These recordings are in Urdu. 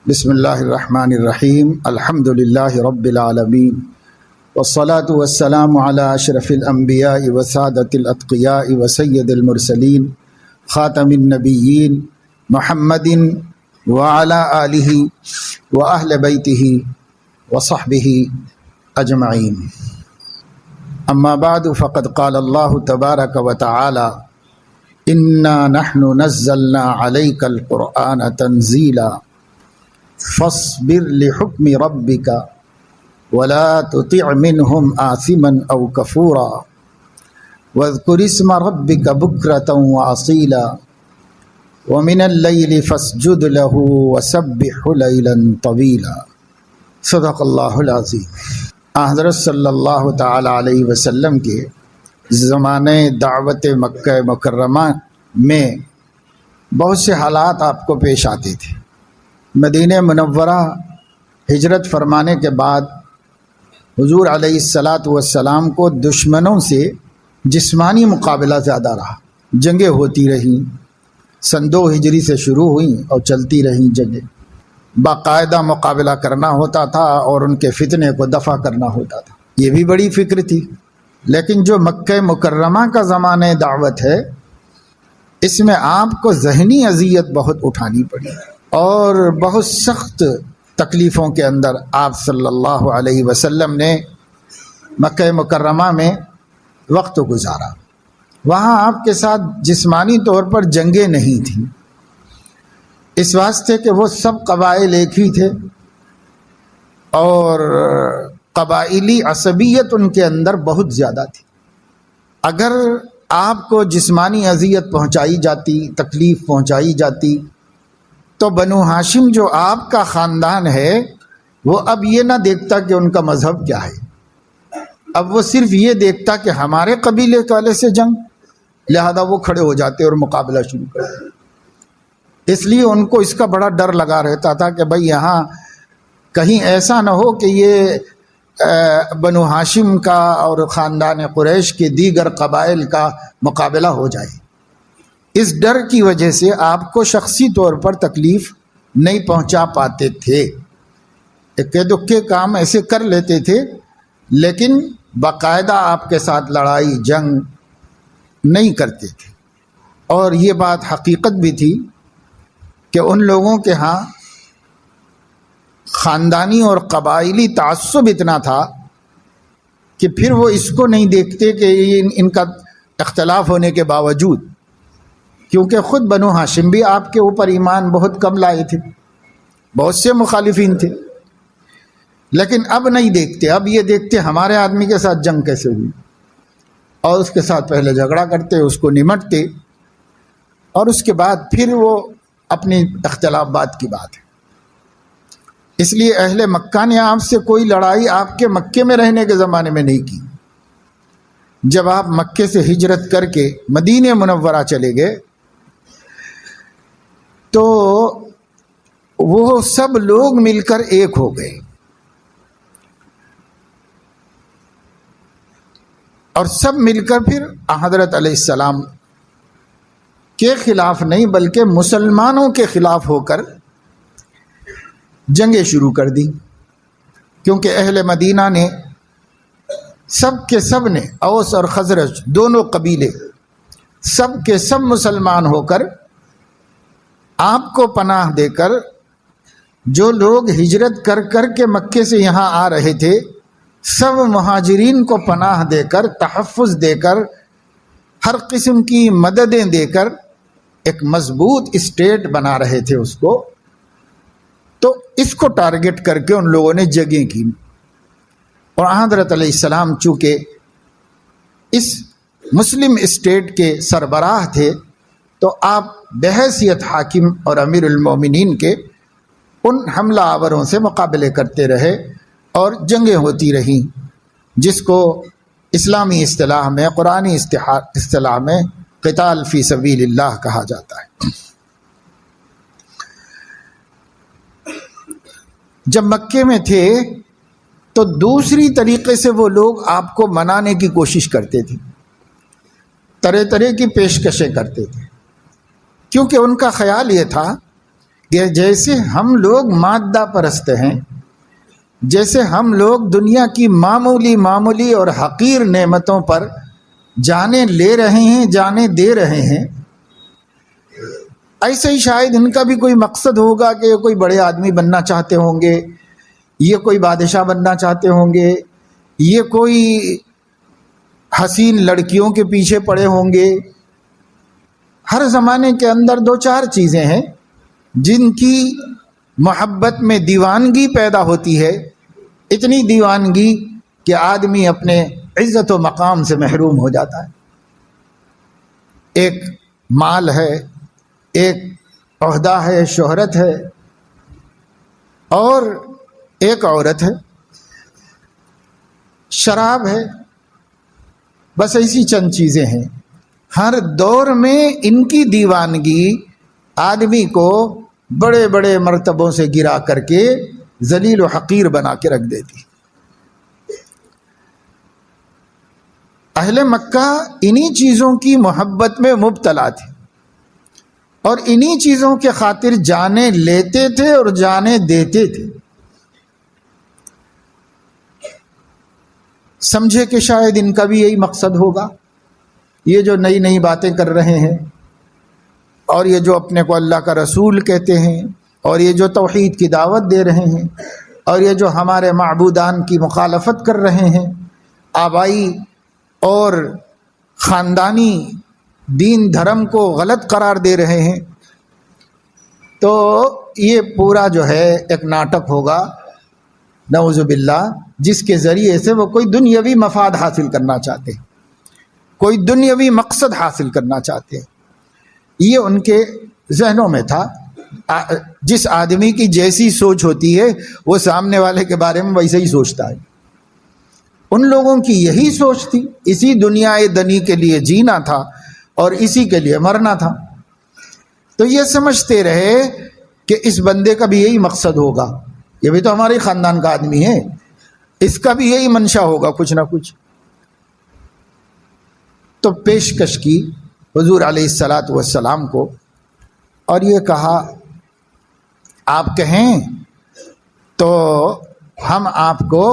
بسم اللہ الرحمن الرحیم الحمد للہ رب العالمین والصلاة والسلام علی اشرف الانبیاء وسادۃ الاتقیاء وسید المرسلین خاتم النبیین محمد وعلی آلہ واہل بیتہ وصحبہ اجمعین اما بعد فقد قال اللہ تبارک وتعالی انا نحن نزلنا علیک القرآن تنزیلا فاصبر لحکم ربک ولا تطع منهم آثما او کفورا واذکر اسم ربک بکرة واصیلا ومن اللیل فاسجد له وسبح لیلا طویلا۔ صدق اللہ العظیم۔ حضرت صلی اللہ تعالی علیہ وسلم کے زمانے دعوت مکہ مکرمہ میں بہت سے حالات آپ کو پیش آتے تھے۔ مدینہ منورہ ہجرت فرمانے کے بعد حضور علیہ الصلاۃ والسلام کو دشمنوں سے جسمانی مقابلہ زیادہ رہا، جنگیں ہوتی رہیں، سن 2 ہجری سے شروع ہوئیں اور چلتی رہیں جنگیں، باقاعدہ مقابلہ کرنا ہوتا تھا اور ان کے فتنے کو دفع کرنا ہوتا تھا، یہ بھی بڑی فکر تھی۔ لیکن جو مکہ مکرمہ کا زمانہ دعوت ہے، اس میں آپ کو ذہنی اذیت بہت اٹھانی پڑی اور بہت سخت تکلیفوں کے اندر آپ صلی اللہ علیہ وسلم نے مکہ مکرمہ میں وقت گزارا۔ وہاں آپ کے ساتھ جسمانی طور پر جنگیں نہیں تھیں، اس واسطے کہ وہ سب قبائل ایک ہی تھے اور قبائلی عصبیت ان کے اندر بہت زیادہ تھی۔ اگر آپ کو جسمانی اذیت پہنچائی جاتی، تکلیف پہنچائی جاتی، تو بنو ہاشم جو آپ کا خاندان ہے وہ اب یہ نہ دیکھتا کہ ان کا مذہب کیا ہے، اب وہ صرف یہ دیکھتا کہ ہمارے قبیلے والے سے جنگ، لہذا وہ کھڑے ہو جاتے اور مقابلہ شروع کرتے۔ اس لیے ان کو اس کا بڑا ڈر لگا رہتا تھا کہ بھئی یہاں کہیں ایسا نہ ہو کہ یہ بنو ہاشم کا اور خاندان قریش کے دیگر قبائل کا مقابلہ ہو جائے۔ اس ڈر کی وجہ سے آپ کو شخصی طور پر تکلیف نہیں پہنچا پاتے تھے، اکے دکے کام ایسے کر لیتے تھے، لیکن باقاعدہ آپ کے ساتھ لڑائی جنگ نہیں کرتے تھے۔ اور یہ بات حقیقت بھی تھی کہ ان لوگوں کے ہاں خاندانی اور قبائلی تعصب اتنا تھا کہ پھر وہ اس کو نہیں دیکھتے کہ ان کا اختلاف ہونے کے باوجود، کیونکہ خود بنو ہاشم بھی آپ کے اوپر ایمان بہت کم لائے تھے، بہت سے مخالفین تھے، لیکن اب نہیں دیکھتے، اب یہ دیکھتے ہمارے آدمی کے ساتھ جنگ کیسے ہوئی، اور اس کے ساتھ پہلے جھگڑا کرتے، اس کو نمٹتے، اور اس کے بعد پھر وہ اپنی اختلاف بات کی بات ہے۔ اس لیے اہل مکہ نے آپ سے کوئی لڑائی آپ کے مکے میں رہنے کے زمانے میں نہیں کی۔ جب آپ مکے سے ہجرت کر کے مدینہ منورہ چلے گئے تو وہ سب لوگ مل کر ایک ہو گئے، اور سب مل کر پھر حضرت علیہ السلام کے خلاف نہیں بلکہ مسلمانوں کے خلاف ہو کر جنگیں شروع کر دی، کیونکہ اہل مدینہ نے سب کے سب نے، اوس اور خزرج دونوں قبیلے سب کے سب مسلمان ہو کر آپ کو پناہ دے کر، جو لوگ ہجرت کر کر کے مکے سے یہاں آ رہے تھے سب مہاجرین کو پناہ دے کر، تحفظ دے کر، ہر قسم کی مددیں دے کر ایک مضبوط اسٹیٹ بنا رہے تھے اس کو۔ تو اس کو ٹارگٹ کر کے ان لوگوں نے جنگیں کی، اور حضرت علیہ السلام چونکہ اس مسلم اسٹیٹ کے سربراہ تھے تو آپ بحیثیت حاکم اور امیر المومنین کے ان حملہ آوروں سے مقابلے کرتے رہے اور جنگیں ہوتی رہیں، جس کو اسلامی اصطلاح میں، قرآنی اصطلاح میں قتال فی سبیل اللہ کہا جاتا ہے۔ جب مکے میں تھے تو دوسری طریقے سے وہ لوگ آپ کو منانے کی کوشش کرتے تھے، طرح طرح کی پیشکشیں کرتے تھے، کیونکہ ان کا خیال یہ تھا کہ جیسے ہم لوگ مادہ پرست ہیں، جیسے ہم لوگ دنیا کی معمولی اور حقیر نعمتوں پر جانے لے رہے ہیں، جانے دے رہے ہیں، ایسے ہی شاید ان کا بھی کوئی مقصد ہوگا کہ یہ کوئی بڑے آدمی بننا چاہتے ہوں گے، یہ کوئی بادشاہ بننا چاہتے ہوں گے، یہ کوئی حسین لڑکیوں کے پیچھے پڑے ہوں گے۔ ہر زمانے کے اندر دو چار چیزیں ہیں جن کی محبت میں دیوانگی پیدا ہوتی ہے، اتنی دیوانگی کہ آدمی اپنے عزت و مقام سے محروم ہو جاتا ہے۔ ایک مال ہے، ایک عہدہ ہے، شہرت ہے، اور ایک عورت ہے، شراب ہے، بس ایسی چند چیزیں ہیں۔ ہر دور میں ان کی دیوانگی آدمی کو بڑے بڑے مرتبوں سے گرا کر کے ذلیل و حقیر بنا کے رکھ دیتی۔ اہل مکہ انہی چیزوں کی محبت میں مبتلا تھے اور انہی چیزوں کے خاطر جانے لیتے تھے اور جانے دیتے تھے۔ سمجھے کہ شاید ان کا بھی یہی مقصد ہوگا، یہ جو نئی نئی باتیں کر رہے ہیں اور یہ جو اپنے کو اللہ کا رسول کہتے ہیں اور یہ جو توحید کی دعوت دے رہے ہیں اور یہ جو ہمارے معبودان کی مخالفت کر رہے ہیں، آبائی اور خاندانی دین دھرم کو غلط قرار دے رہے ہیں، تو یہ پورا جو ہے ایک ناٹک ہوگا نعوذ باللہ، جس کے ذریعے سے وہ کوئی دنیاوی مفاد حاصل کرنا چاہتے ہیں، کوئی دنیاوی مقصد حاصل کرنا چاہتے ہیں۔ یہ ان کے ذہنوں میں تھا۔ جس آدمی کی جیسی سوچ ہوتی ہے وہ سامنے والے کے بارے میں ویسے ہی سوچتا ہے۔ ان لوگوں کی یہی سوچ تھی، اسی دنیا دنی کے لیے جینا تھا اور اسی کے لیے مرنا تھا۔ تو یہ سمجھتے رہے کہ اس بندے کا بھی یہی مقصد ہوگا، یہ بھی تو ہمارے خاندان کا آدمی ہے، اس کا بھی یہی منشا ہوگا کچھ نہ کچھ۔ تو پیشکش کی حضور علیہ الصلاۃ والسلام کو اور یہ کہا آپ کہیں تو ہم آپ کو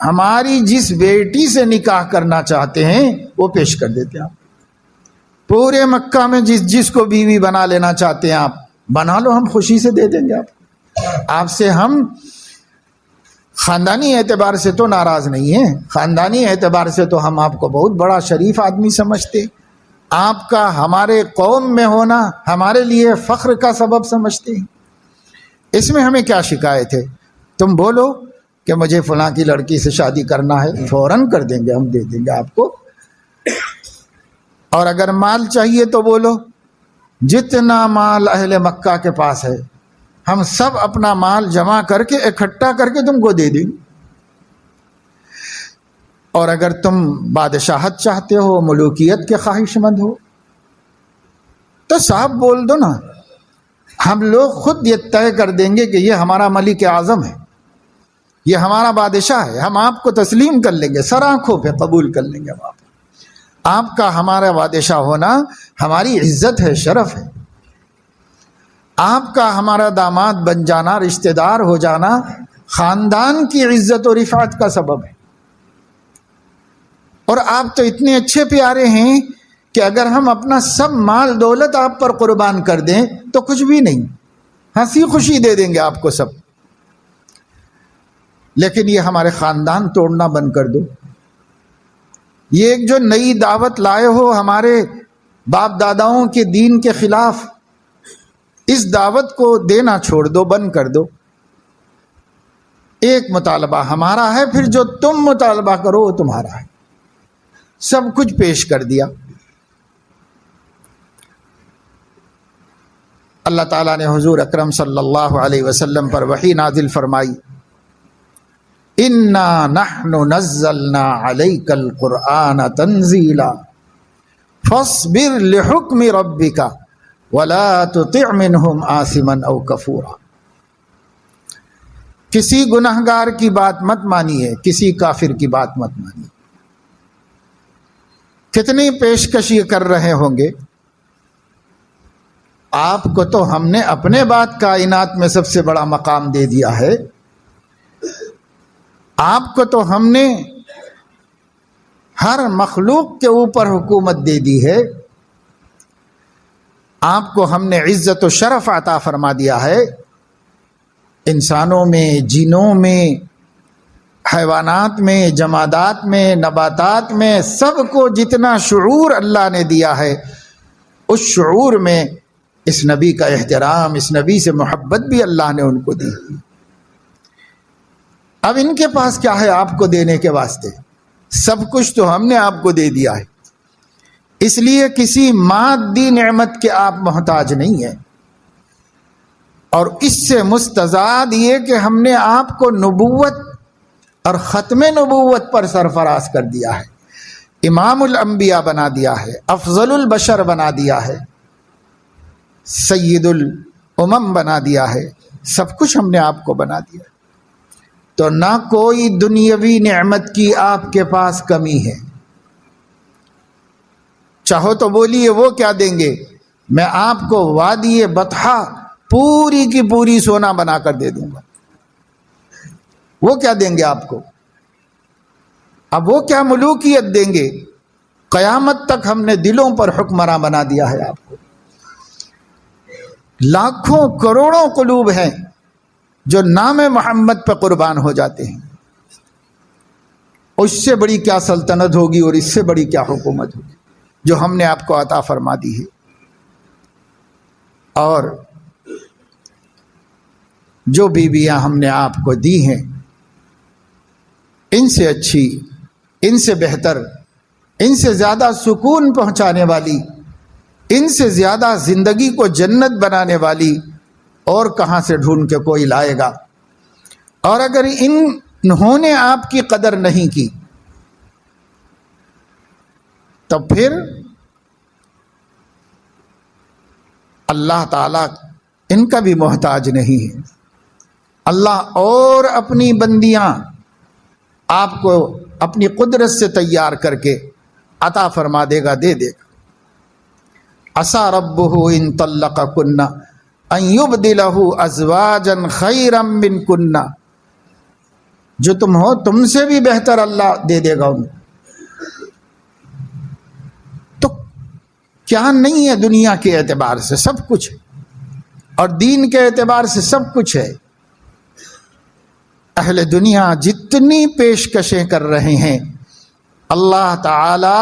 ہماری جس بیٹی سے نکاح کرنا چاہتے ہیں وہ پیش کر دیتے ہیں۔ پورے مکہ میں جس کو بیوی بنا لینا چاہتے ہیں آپ بنا لو، ہم خوشی سے دے دیں گے آپ سے۔ ہم خاندانی اعتبار سے تو ناراض نہیں ہیں، خاندانی اعتبار سے تو ہم آپ کو بہت بڑا شریف آدمی سمجھتے، آپ کا ہمارے قوم میں ہونا ہمارے لیے فخر کا سبب سمجھتے ہیں۔ اس میں ہمیں کیا شکایت ہے؟ تم بولو کہ مجھے فلاں کی لڑکی سے شادی کرنا ہے، فوراً کر دیں گے، ہم دے دیں گے آپ کو۔ اور اگر مال چاہیے تو بولو، جتنا مال اہل مکہ کے پاس ہے ہم سب اپنا مال جمع کر کے اکٹھا کر کے تم کو دے دیں۔ اور اگر تم بادشاہت چاہتے ہو، ملوکیت کے خواہش مند ہو تو صاحب بول دو نا، ہم لوگ خود یہ طے کر دیں گے کہ یہ ہمارا ملک اعظم ہے، یہ ہمارا بادشاہ ہے، ہم آپ کو تسلیم کر لیں گے، سر آنکھوں پہ قبول کر لیں گے۔ آپ کا ہمارا بادشاہ ہونا ہماری عزت ہے، شرف ہے۔ آپ کا ہمارا داماد بن جانا، رشتہ دار ہو جانا خاندان کی عزت و رفعت کا سبب ہے۔ اور آپ تو اتنے اچھے پیارے ہیں کہ اگر ہم اپنا سب مال دولت آپ پر قربان کر دیں تو کچھ بھی نہیں، ہنسی خوشی دے دیں گے آپ کو سب، لیکن یہ ہمارے خاندان توڑنا بند کر دو۔ یہ ایک جو نئی دعوت لائے ہو ہمارے باپ داداؤں کے دین کے خلاف، اس دعوت کو دینا چھوڑ دو، بند کر دو۔ ایک مطالبہ ہمارا ہے، پھر جو تم مطالبہ کرو وہ تمہارا ہے۔ سب کچھ پیش کر دیا۔ اللہ تعالیٰ نے حضور اکرم صلی اللہ علیہ وسلم پر وحی نازل فرمائی، اِنَّا نَحْنُ نَزَّلْنَا عَلَيْكَ الْقُرْآنَ تَنزِيلًا فَاصْبِرْ لِحُكْمِ رَبِّكَ وَلَا تُطِعْ مِنْهُمْ آثِمًا أَوْ كَفُورًا۔ کسی گنہگار کی بات مت مانیے، کسی کافر کی بات مت مانیے۔ کتنی پیشکش یہ کر رہے ہوں گے، آپ کو تو ہم نے اپنے بعد کائنات میں سب سے بڑا مقام دے دیا ہے، آپ کو تو ہم نے ہر مخلوق کے اوپر حکومت دے دی ہے، آپ کو ہم نے عزت و شرف عطا فرما دیا ہے، انسانوں میں، جنوں میں، حیوانات میں، جمادات میں، نباتات میں، سب کو جتنا شعور اللہ نے دیا ہے، اس شعور میں اس نبی کا احترام، اس نبی سے محبت بھی اللہ نے ان کو دی۔ اب ان کے پاس کیا ہے آپ کو دینے کے واسطے؟ سب کچھ تو ہم نے آپ کو دے دیا ہے، اس لیے کسی مادی نعمت کے آپ محتاج نہیں ہیں، اور اس سے مستزاد یہ کہ ہم نے آپ کو نبوت اور ختم نبوت پر سرفراز کر دیا ہے، امام الانبیاء بنا دیا ہے، افضل البشر بنا دیا ہے، سید الامم بنا دیا ہے، سب کچھ ہم نے آپ کو بنا دیا، تو نہ کوئی دنیاوی نعمت کی آپ کے پاس کمی ہے۔ چاہو تو بولیے وہ کیا دیں گے، میں آپ کو وادی بطحا پوری کی پوری سونا بنا کر دے دوں گا، وہ کیا دیں گے آپ کو؟ اب وہ کیا ملوکیت دیں گے؟ قیامت تک ہم نے دلوں پر حکمراں بنا دیا ہے آپ کو۔ لاکھوں کروڑوں قلوب ہیں جو نام محمد پہ قربان ہو جاتے ہیں، اس سے بڑی کیا سلطنت ہوگی اور اس سے بڑی کیا حکومت ہوگی جو ہم نے آپ کو عطا فرما دی ہے۔ اور جو بیویاں ہم نے آپ کو دی ہیں، ان سے اچھی، ان سے بہتر، ان سے زیادہ سکون پہنچانے والی، ان سے زیادہ زندگی کو جنت بنانے والی اور کہاں سے ڈھونڈ کے کوئی لائے گا؟ اور اگر انہوں نے آپ کی قدر نہیں کی تو پھر اللہ تعالیٰ ان کا بھی محتاج نہیں ہے۔ اللہ اور اپنی بندیاں آپ کو اپنی قدرت سے تیار کر کے عطا فرما دے گا، دے دے گا۔ عسى ربه ان طلقكن ان يبدله ازواجا خيرا منكن، جو تم ہو تم سے بھی بہتر اللہ دے دے گا ان کو۔ تو کیا نہیں ہے دنیا کے اعتبار سے؟ سب کچھ ہے، اور دین کے اعتبار سے سب کچھ ہے۔ اہل دنیا جتنی پیشکشیں کر رہے ہیں، اللہ تعالی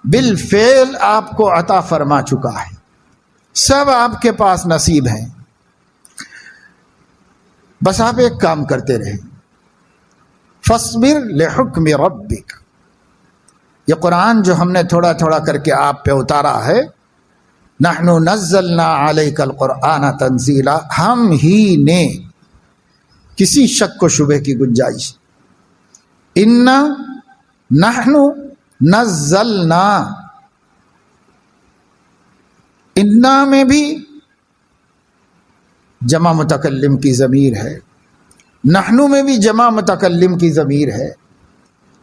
بالفعل آپ کو عطا فرما چکا ہے، سب آپ کے پاس نصیب ہیں، بس آپ ایک کام کرتے رہیں، فاصبر لحکم ربک۔ یہ قرآن جو ہم نے تھوڑا تھوڑا کر کے آپ پہ اتارا ہے، نحن نزلنا علیک القرآن تنزیلا، ہم ہی نے، کسی شک و شبہ کی گنجائش، انا نحن نزلنا، انا میں بھی جمع متکلم کی ضمیر ہے، نحن میں بھی جمع متکلم کی ضمیر ہے،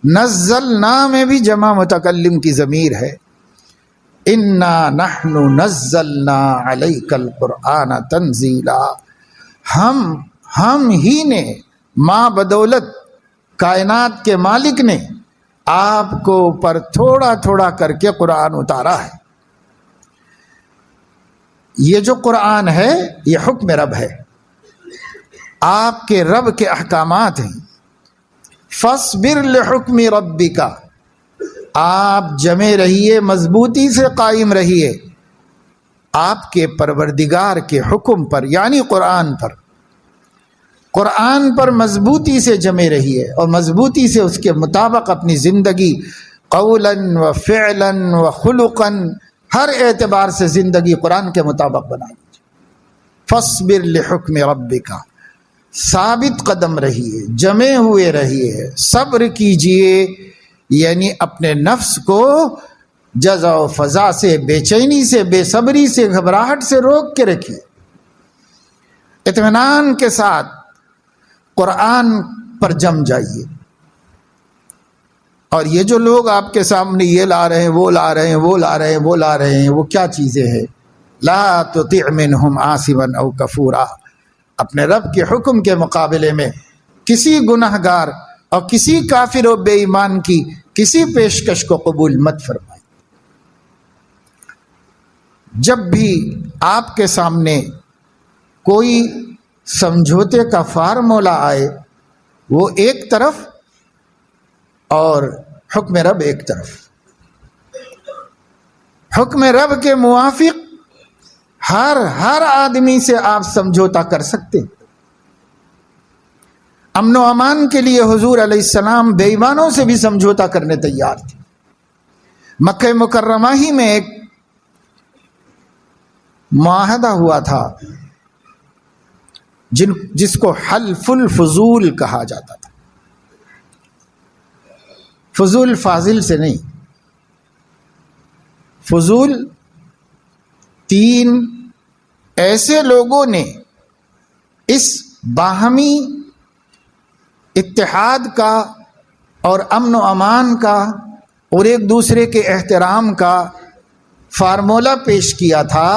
نزلنا میں بھی جمع متکلم کی ضمیر ہے۔ انا نحن نزلنا علیک القرآن تنزیلا، ہم ہی نے، ماں بدولت کائنات کے مالک نے آپ کو پر تھوڑا تھوڑا کر کے قرآن اتارا ہے۔ یہ جو قرآن ہے یہ حکم رب ہے، آپ کے رب کے احکامات ہیں۔ فاصبر لحکم ربک، آپ جمے رہیے، مضبوطی سے قائم رہیے آپ کے پروردگار کے حکم پر، یعنی قرآن پر، قرآن پر مضبوطی سے جمے رہیے، اور مضبوطی سے اس کے مطابق اپنی زندگی قولاً و فعلاً و خلقاً، ہر اعتبار سے زندگی قرآن کے مطابق بنائیے۔ فاصبر لحکم ربک، ثابت قدم رہیے، جمے ہوئے رہیے، صبر کیجئے، یعنی اپنے نفس کو جزع و فضا سے، بے چینی سے، بے صبری سے، گھبراہٹ سے روک کے رکھیے، اطمینان کے ساتھ قرآن پر جم جائیے۔ اور یہ جو لوگ آپ کے سامنے یہ لا رہے ہیں، وہ لا رہے ہیں، وہ لا رہے ہیں، وہ لا رہے ہیں، وہ کیا چیزیں ہیں؟ لا تطع منهم عاصما او کفورا، اپنے رب کے حکم کے مقابلے میں کسی گناہ گار اور کسی کافر و بے ایمان کی کسی پیشکش کو قبول مت فرمائیں۔ جب بھی آپ کے سامنے کوئی سمجھوتے کا فارمولہ آئے، وہ ایک طرف اور حکم رب ایک طرف، حکم رب کے موافق ہر آدمی سے آپ سمجھوتا کر سکتے۔ امن و امان کے لیے حضور علیہ السلام بے ایمانوں سے بھی سمجھوتا کرنے تیار تھے۔ مکہ مکرمہ ہی میں ایک معاہدہ ہوا تھا جس کو حلف الفضول کہا جاتا تھا۔ فضول فاضل سے نہیں، فضول تین ایسے لوگوں نے اس باہمی اتحاد کا اور امن و امان کا اور ایک دوسرے کے احترام کا فارمولہ پیش کیا تھا،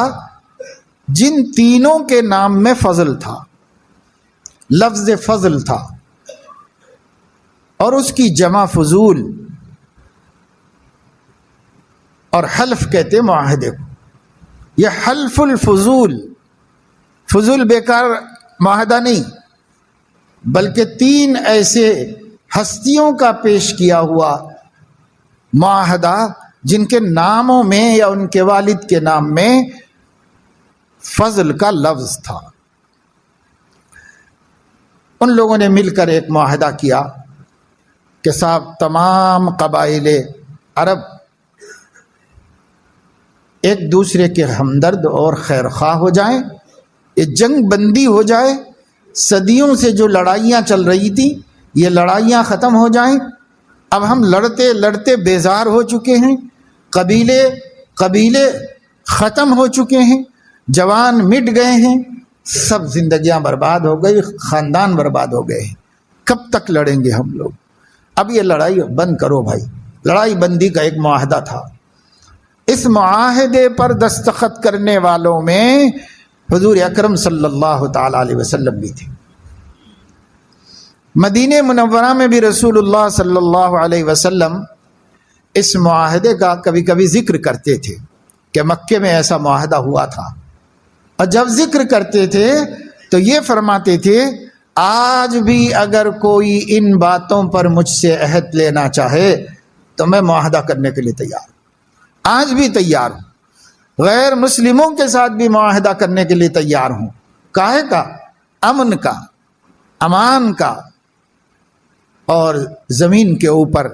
جن تینوں کے نام میں فضل تھا، لفظ فضل تھا، اور اس کی جمع فضول، اور حلف کہتے معاہدے کو۔ یہ حلف الفضول، فضول بیکار معاہدہ نہیں، بلکہ تین ایسے ہستیوں کا پیش کیا ہوا معاہدہ جن کے ناموں میں یا ان کے والد کے نام میں فضل کا لفظ تھا۔ ان لوگوں نے مل کر ایک معاہدہ کیا کہ صاحب تمام قبائل عرب ایک دوسرے کے ہمدرد اور خیرخواہ ہو جائیں، یہ جنگ بندی ہو جائے، صدیوں سے جو لڑائیاں چل رہی تھیں یہ لڑائیاں ختم ہو جائیں۔ اب ہم لڑتے لڑتے بیزار ہو چکے ہیں، قبیلے ختم ہو چکے ہیں، جوان مٹ گئے ہیں، سب زندگیاں برباد ہو گئی، خاندان برباد ہو گئے ہیں، کب تک لڑیں گے ہم لوگ؟ اب یہ لڑائی بند کرو بھائی۔ لڑائی بندی کا ایک معاہدہ تھا۔ اس معاہدے پر دستخط کرنے والوں میں حضور اکرم صلی اللہ تعالی علیہ وسلم بھی تھے۔ مدینہ منورہ میں بھی رسول اللہ صلی اللہ علیہ وسلم اس معاہدے کا کبھی کبھی ذکر کرتے تھے کہ مکے میں ایسا معاہدہ ہوا تھا، اور جب ذکر کرتے تھے تو یہ فرماتے تھے آج بھی اگر کوئی ان باتوں پر مجھ سے عہد لینا چاہے تو میں معاہدہ کرنے کے لیے تیار ہوں، آج بھی تیار ہوں، غیر مسلموں کے ساتھ بھی معاہدہ کرنے کے لیے تیار ہوں۔ کاہے کا؟ امن کا، امان کا، اور زمین کے اوپر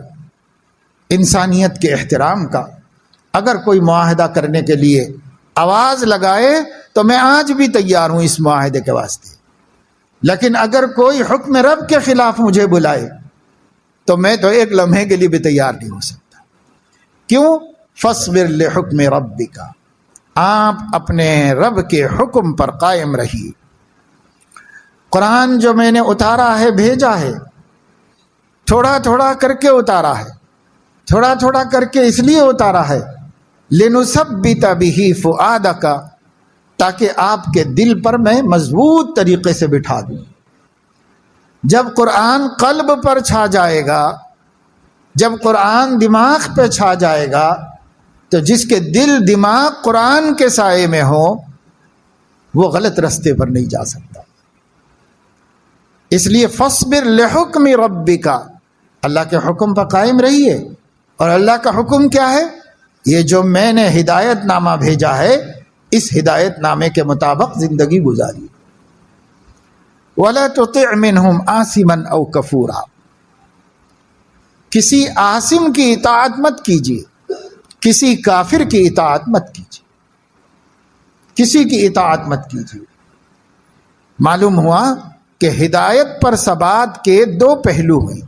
انسانیت کے احترام کا۔ اگر کوئی معاہدہ کرنے کے لیے آواز لگائے تو میں آج بھی تیار ہوں اس معاہدے کے واسطے، لیکن اگر کوئی حکم رب کے خلاف مجھے بلائے تو میں تو ایک لمحے کے لیے بھی تیار نہیں ہو سکتا۔ کیوں؟ فاصبر لحکم ربک، آپ اپنے رب کے حکم پر قائم رہیے۔ قرآن جو میں نے اتارا ہے، بھیجا ہے، تھوڑا تھوڑا کر کے اتارا ہے، تھوڑا تھوڑا کر کے اس لیے اتارا ہے لنثبت بہ فؤادک، تاکہ آپ کے دل پر میں مضبوط طریقے سے بٹھا دوں۔ جب قرآن قلب پر چھا جائے گا، جب قرآن دماغ پہ چھا جائے گا، تو جس کے دل دماغ قرآن کے سائے میں ہو وہ غلط رستے پر نہیں جا سکتا۔ اس لیے فاصبر لحکم ربک، اللہ کے حکم پر قائم رہیے۔ اور اللہ کا حکم کیا ہے؟ یہ جو میں نے ہدایت نامہ بھیجا ہے، اس ہدایت نامے کے مطابق زندگی گزاری۔ وَلَا تُطِعْ مِنْهُمْ عَاصِمًا أَوْ كَفُورًا، کسی عاصم کی اطاعت مت کیجیے، کسی کافر کی اطاعت مت کیجیے، کسی کی اطاعت مت کیجیے۔ معلوم ہوا کہ ہدایت پر ثبات کے دو پہلو ہیں،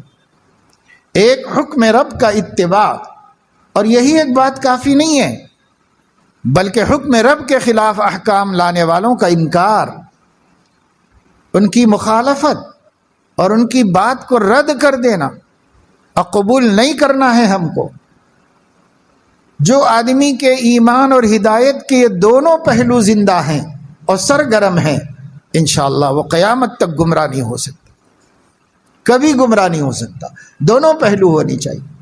ایک حکم رب کا اتباع، اور یہی ایک بات کافی نہیں ہے، بلکہ حکم رب کے خلاف احکام لانے والوں کا انکار، ان کی مخالفت اور ان کی بات کو رد کر دینا، اور قبول نہیں کرنا ہے ہم کو۔ جو آدمی کے ایمان اور ہدایت کے یہ دونوں پہلو زندہ ہیں اور سرگرم ہیں، انشاءاللہ وہ قیامت تک گمراہ نہیں ہو سکتا، کبھی گمراہ نہیں ہو سکتا۔ دونوں پہلو ہونی چاہیے۔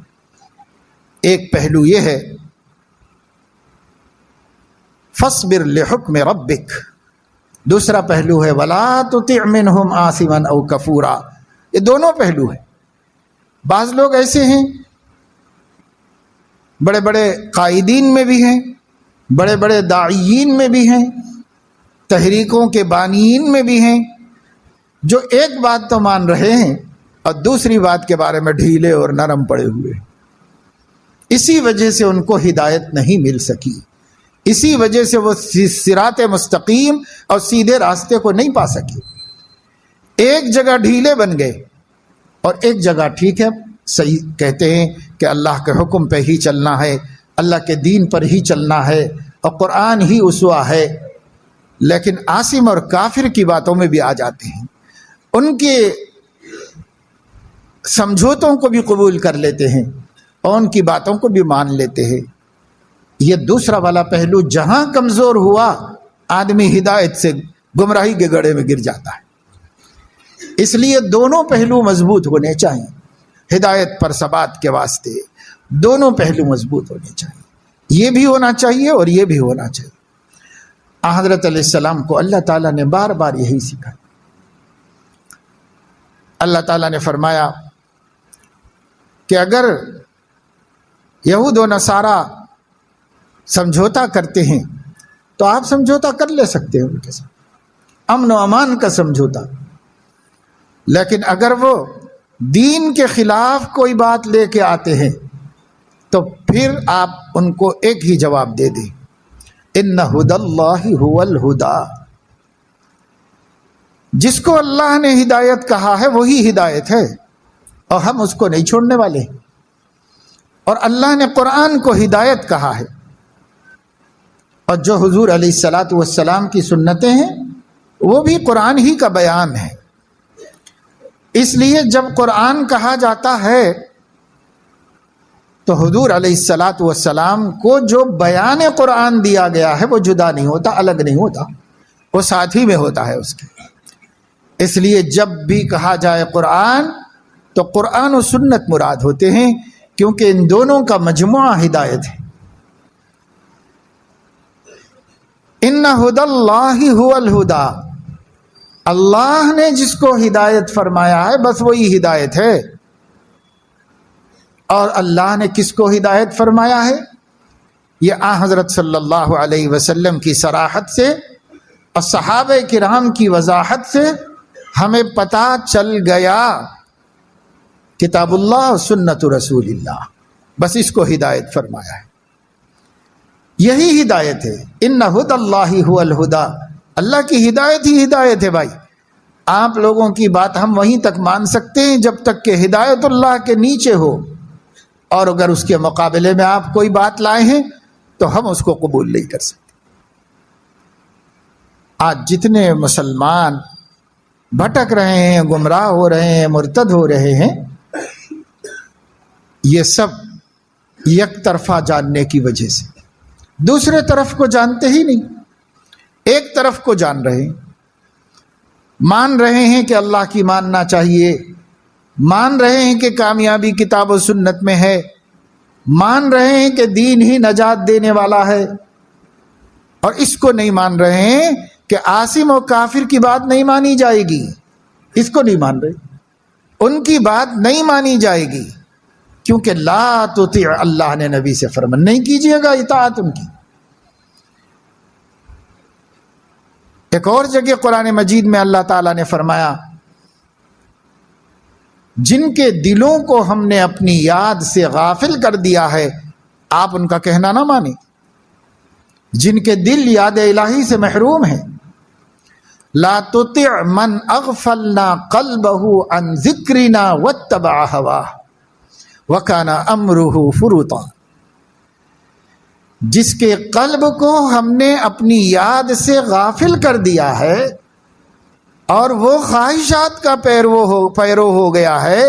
ایک پہلو یہ ہے فاصبر لحکم ربک، دوسرا پہلو ہے ولا تطع منہم آثما او کفورا۔ یہ دونوں پہلو ہیں۔ بعض لوگ ایسے ہیں، بڑے بڑے قائدین میں بھی ہیں، بڑے بڑے داعیین میں بھی ہیں، تحریکوں کے بانیین میں بھی ہیں، جو ایک بات تو مان رہے ہیں اور دوسری بات کے بارے میں ڈھیلے اور نرم پڑے ہوئے۔ اسی وجہ سے ان کو ہدایت نہیں مل سکی، اسی وجہ سے وہ صراط مستقیم اور سیدھے راستے کو نہیں پا سکے۔ ایک جگہ ڈھیلے بن گئے اور ایک جگہ ٹھیک ہے، صحیح کہتے ہیں کہ اللہ کے حکم پہ ہی چلنا ہے، اللہ کے دین پر ہی چلنا ہے اور قرآن ہی اسوہ ہے، لیکن عاصم اور کافر کی باتوں میں بھی آ جاتے ہیں، ان کے سمجھوتوں کو بھی قبول کر لیتے ہیں اور ان کی باتوں کو بھی مان لیتے ہیں۔ یہ دوسرا والا پہلو جہاں کمزور ہوا، آدمی ہدایت سے گمراہی کے گڑھے میں گر جاتا ہے۔ اس لیے دونوں پہلو مضبوط ہونے چاہیے، ہدایت پر ثبات کے واسطے دونوں پہلو مضبوط ہونے چاہیے۔ یہ بھی ہونا چاہیے اور یہ بھی ہونا چاہیے۔ حضرت علیہ السلام کو اللہ تعالیٰ نے بار بار یہی سکھایا۔ اللہ تعالیٰ نے فرمایا کہ اگر یہود و نصارہ سمجھوتا کرتے ہیں تو آپ سمجھوتا کر لے سکتے ہیں ان کے ساتھ، امن و امان کا سمجھوتا، لیکن اگر وہ دین کے خلاف کوئی بات لے کے آتے ہیں تو پھر آپ ان کو ایک ہی جواب دے دیں، ان ھدی اللہ ھو الھدی۔ جس کو اللہ نے ہدایت کہا ہے وہی ہدایت ہے اور ہم اس کو نہیں چھوڑنے والے ہیں۔ اور اللہ نے قرآن کو ہدایت کہا ہے، اور جو حضور علیہ الصلاۃ والسلام کی سنتیں ہیں وہ بھی قرآن ہی کا بیان ہے۔ اس لیے جب قرآن کہا جاتا ہے تو حضور علیہ الصلاۃ والسلام کو جو بیان قرآن دیا گیا ہے وہ جدا نہیں ہوتا، الگ نہیں ہوتا، وہ ساتھ ہی میں ہوتا ہے اس کے۔ اس لیے جب بھی کہا جائے قرآن تو قرآن و سنت مراد ہوتے ہیں، کیونکہ ان دونوں کا مجموعہ ہدایت ہے۔ ان ھدی اللہ ھو الھدی، اللہ نے جس کو ہدایت فرمایا ہے بس وہی ہدایت ہے۔ اور اللہ نے کس کو ہدایت فرمایا ہے؟ یہ حضرت صلی اللہ علیہ وسلم کی صراحت سے اور صحابہ کرام کی وضاحت سے ہمیں پتہ چل گیا، کتاب اللہ اور سنت رسول اللہ، بس اس کو ہدایت فرمایا ہے، یہی ہدایت ہے۔ ان ھدی اللہ ھو الھدی، اللہ کی ہدایت ہی ہدایت ہے۔ بھائی آپ لوگوں کی بات ہم وہیں تک مان سکتے ہیں جب تک کہ ہدایت اللہ کے نیچے ہو، اور اگر اس کے مقابلے میں آپ کوئی بات لائے ہیں تو ہم اس کو قبول نہیں کر سکتے۔ آج جتنے مسلمان بھٹک رہے ہیں، گمراہ ہو رہے ہیں، مرتد ہو رہے ہیں، یہ سب یک طرفہ جاننے کی وجہ سے، دوسرے طرف کو جانتے ہی نہیں، ایک طرف کو جان رہے ہیں، مان رہے ہیں کہ اللہ کی ماننا چاہیے، مان رہے ہیں کہ کامیابی کتاب و سنت میں ہے، مان رہے ہیں کہ دین ہی نجات دینے والا ہے، اور اس کو نہیں مان رہے ہیں کہ عاصم و کافر کی بات نہیں مانی جائے گی، اس کو نہیں مان رہے، ان کی بات نہیں مانی جائے گی، کیونکہ لا تطیع، اللہ نے نبی سے فرمان نہیں کیجیے گا اطاعت ان کی۔ ایک اور جگہ قرآن مجید میں اللہ تعالیٰ نے فرمایا جن کے دلوں کو ہم نے اپنی یاد سے غافل کر دیا ہے آپ ان کا کہنا نہ مانیں، جن کے دل یاد الہی سے محروم ہیں۔ لا تطع من اغفلنا قلبه عن ذکرنا واتبع هواه وكان امره فرطا، جس کے قلب کو ہم نے اپنی یاد سے غافل کر دیا ہے اور وہ خواہشات کا پیرو ہو گیا ہے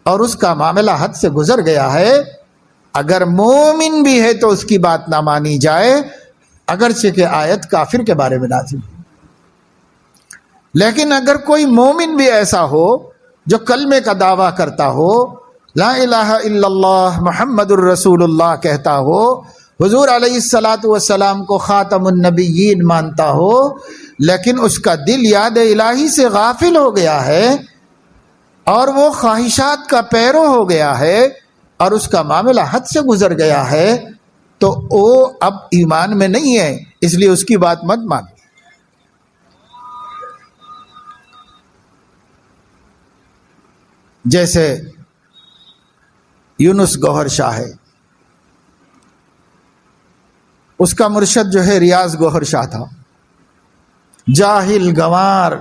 اور اس کا معاملہ حد سے گزر گیا ہے، اگر مومن بھی ہے تو اس کی بات نہ مانی جائے، اگرچہ کہ آیت کافر کے بارے میں نازل ہے۔ لیکن اگر کوئی مومن بھی ایسا ہو جو کلمے کا دعویٰ کرتا ہو، لا الہ الا اللہ محمد الرسول اللہ کہتا ہو، حضور علیہ الصلاۃ والسلام کو خاتم النبیین مانتا ہو، لیکن اس کا دل یاد الہی سے غافل ہو گیا ہے اور وہ خواہشات کا پیرو ہو گیا ہے اور اس کا معاملہ حد سے گزر گیا ہے، تو وہ اب ایمان میں نہیں ہے، اس لیے اس کی بات مت مان۔ جیسے یونس گوہر شاہ ہے، اس کا مرشد جو ہے ریاض گوہر شاہ تھا، جاہل گنوار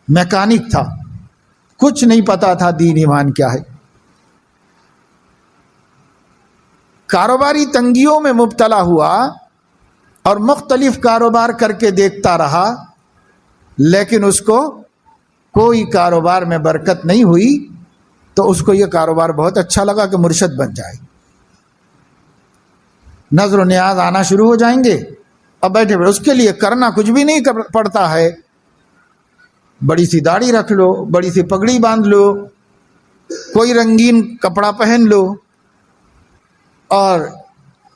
میکینک تھا، کچھ نہیں پتا تھا دین ایمان کیا ہے، کاروباری تنگیوں میں مبتلا ہوا اور مختلف کاروبار کر کے دیکھتا رہا، لیکن اس کو کوئی کاروبار میں برکت نہیں ہوئی، تو اس کو یہ کاروبار بہت اچھا لگا کہ مرشد بن جائے، نظر و نیاز آنا شروع ہو جائیں گے، اب بیٹھے بیٹھے اس کے لیے کرنا کچھ بھی نہیں پڑتا ہے، بڑی سی داڑھی رکھ لو، بڑی سی پگڑی باندھ لو، کوئی رنگین کپڑا پہن لو اور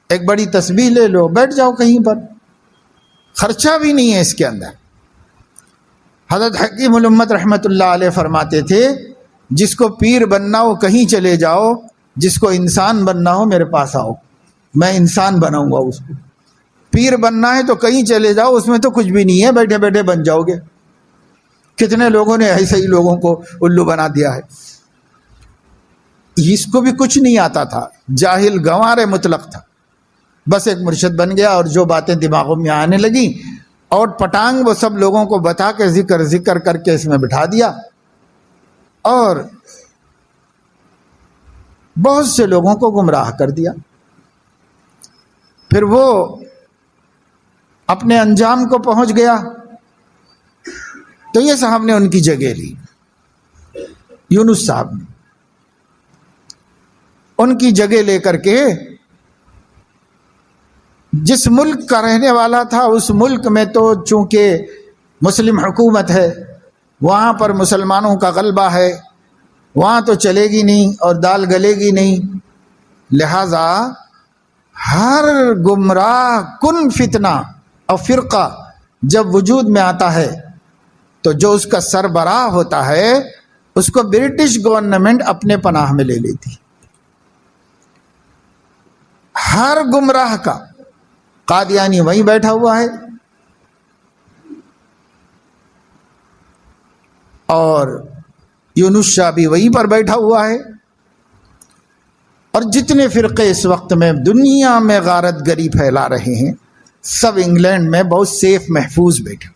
ایک بڑی تسبیح لے لو، بیٹھ جاؤ کہیں پر، خرچہ بھی نہیں ہے اس کے اندر۔ حضرت حکیم الامت رحمۃ اللہ علیہ فرماتے تھے، جس کو پیر بننا ہو کہیں چلے جاؤ، جس کو انسان بننا ہو میرے پاس آؤ، میں انسان بناؤں گا اس کو۔ پیر بننا ہے تو کہیں چلے جاؤ، اس میں تو کچھ بھی نہیں ہے، بیٹھے بیٹھے بن جاؤ گے۔ کتنے لوگوں نے ایسے ہی لوگوں کو الو بنا دیا ہے، اس کو بھی کچھ نہیں آتا تھا، جاہل گنوار مطلق تھا، بس ایک مرشد بن گیا اور جو باتیں دماغوں میں آنے لگیں اور پٹانگ وہ سب لوگوں کو بتا کے ذکر کر کے اس میں بٹھا دیا اور بہت سے لوگوں کو گمراہ کر دیا۔ پھر وہ اپنے انجام کو پہنچ گیا تو یہ صاحب نے ان کی جگہ لی، یونس صاحب نے ان کی جگہ لے کر کے جس ملک کا رہنے والا تھا اس ملک میں تو چونکہ مسلم حکومت ہے، وہاں پر مسلمانوں کا غلبہ ہے، وہاں تو چلے گی نہیں اور دال گلے گی نہیں، لہذا ہر گمراہ کن فتنہ اور فرقہ جب وجود میں آتا ہے تو جو اس کا سربراہ ہوتا ہے اس کو برٹش گورنمنٹ اپنے پناہ میں لے لیتی، ہر گمراہ کا قادیانی وہیں بیٹھا ہوا ہے اور یونس شاہ بھی وہیں پر بیٹھا ہوا ہے، اور جتنے فرقے اس وقت میں دنیا میں غارت گری پھیلا رہے ہیں سب انگلینڈ میں بہت سیف محفوظ بیٹھے،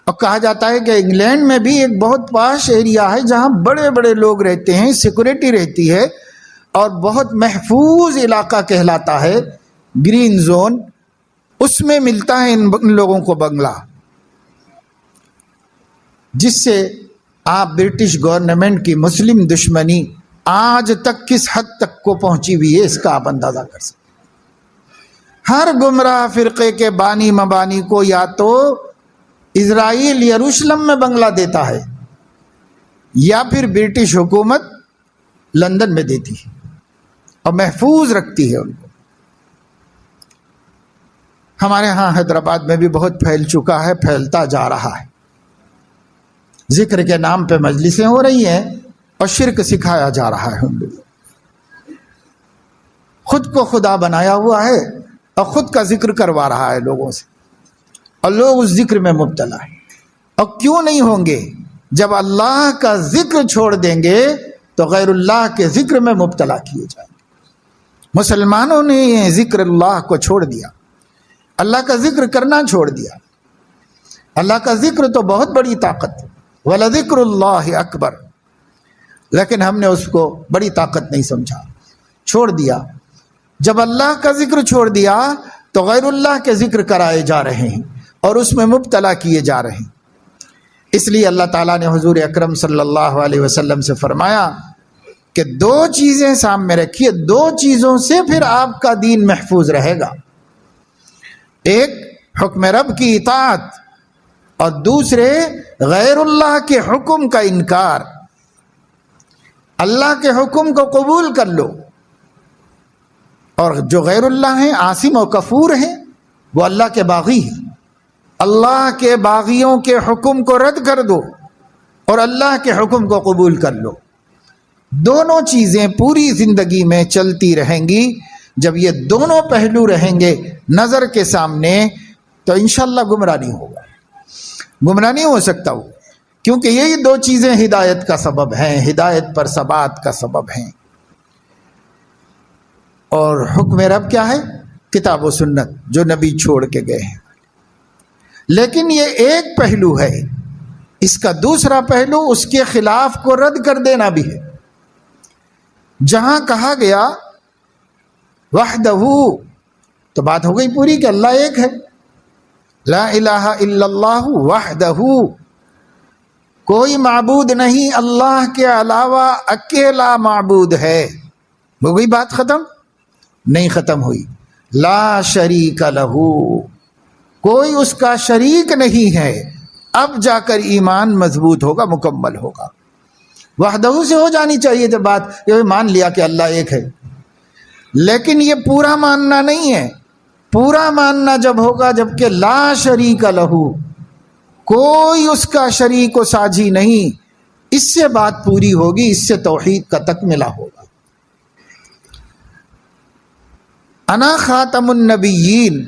اور کہا جاتا ہے کہ انگلینڈ میں بھی ایک بہت پاش ایریا ہے جہاں بڑے بڑے لوگ رہتے ہیں، سیکورٹی رہتی ہے اور بہت محفوظ علاقہ کہلاتا ہے، گرین زون، اس میں ملتا ہے ان لوگوں کو بنگلہ، جس سے آپ برٹش گورنمنٹ کی مسلم دشمنی آج تک کس حد تک کو پہنچی ہوئی ہے اس کا آپ اندازہ کر سکتے۔ ہر گمراہ فرقے کے بانی مبانی کو یا تو اسرائیل یروشلم میں بنگلہ دیتا ہے یا پھر برٹش حکومت لندن میں دیتی ہے اور محفوظ رکھتی ہے ان کو۔ ہمارے ہاں حیدرآباد میں بھی بہت پھیل چکا ہے، پھیلتا جا رہا ہے، ذکر کے نام پہ مجلسیں ہو رہی ہیں اور شرک سکھایا جا رہا ہے، ہم لوگ خود کو خدا بنایا ہوا ہے اور خود کا ذکر کروا رہا ہے لوگوں سے، اور لوگ اس ذکر میں مبتلا ہیں، اور کیوں نہیں ہوں گے؟ جب اللہ کا ذکر چھوڑ دیں گے تو غیر اللہ کے ذکر میں مبتلا کیے جائیں گے۔ مسلمانوں نے یہ ذکر اللہ کو چھوڑ دیا، اللہ کا ذکر کرنا چھوڑ دیا۔ اللہ کا ذکر تو بہت بڑی طاقت ہے، وَلَذِكْرُ اللَّهِ أَكْبَرُ، لیکن ہم نے اس کو بڑی طاقت نہیں سمجھا، چھوڑ دیا۔ جب اللہ کا ذکر چھوڑ دیا تو غیر اللہ کے ذکر کرائے جا رہے ہیں اور اس میں مبتلا کیے جا رہے ہیں۔ اس لیے اللہ تعالیٰ نے حضور اکرم صلی اللہ علیہ وسلم سے فرمایا کہ دو چیزیں سامنے رکھیے، دو چیزوں سے پھر آپ کا دین محفوظ رہے گا، ایک حکم رب کی اطاعت اور دوسرے غیر اللہ کے حکم کا انکار۔ اللہ کے حکم کو قبول کر لو، اور جو غیر اللہ ہیں، عاصم و کفور ہیں، وہ اللہ کے باغی ہیں، اللہ کے باغیوں کے حکم کو رد کر دو اور اللہ کے حکم کو قبول کر لو۔ دونوں چیزیں پوری زندگی میں چلتی رہیں گی۔ جب یہ دونوں پہلو رہیں گے نظر کے سامنے تو انشاءاللہ گمراہ نہیں ہوگا، گمراہ نہیں ہو سکتا وہ، کیونکہ یہی دو چیزیں ہدایت کا سبب ہیں، ہدایت پر ثبات کا سبب ہیں۔ اور حکم رب کیا ہے؟ کتاب و سنت جو نبی چھوڑ کے گئے ہیں۔ لیکن یہ ایک پہلو ہے، اس کا دوسرا پہلو اس کے خلاف کو رد کر دینا بھی ہے۔ جہاں کہا گیا وحدہ، تو بات ہو گئی پوری کہ اللہ ایک ہے، لا الہ الا اللہ وحدہ، کوئی معبود نہیں اللہ کے علاوہ، اکیلا معبود ہے۔ ہو گئی بات ختم؟ نہیں ختم ہوئی۔ لا شریک لہ، کوئی اس کا شریک نہیں ہے۔ اب جا کر ایمان مضبوط ہوگا، مکمل ہوگا۔ وحدہ سے ہو جانی چاہیے جب بات، یہ مان لیا کہ اللہ ایک ہے، لیکن یہ پورا ماننا نہیں ہے۔ پورا ماننا جب ہوگا جب کہ لا شریک لہ، کوئی اس کا شریک و ساجی نہیں، اس سے بات پوری ہوگی، اس سے توحید کا تکملہ ہوگا۔ انا خاتم النبیین،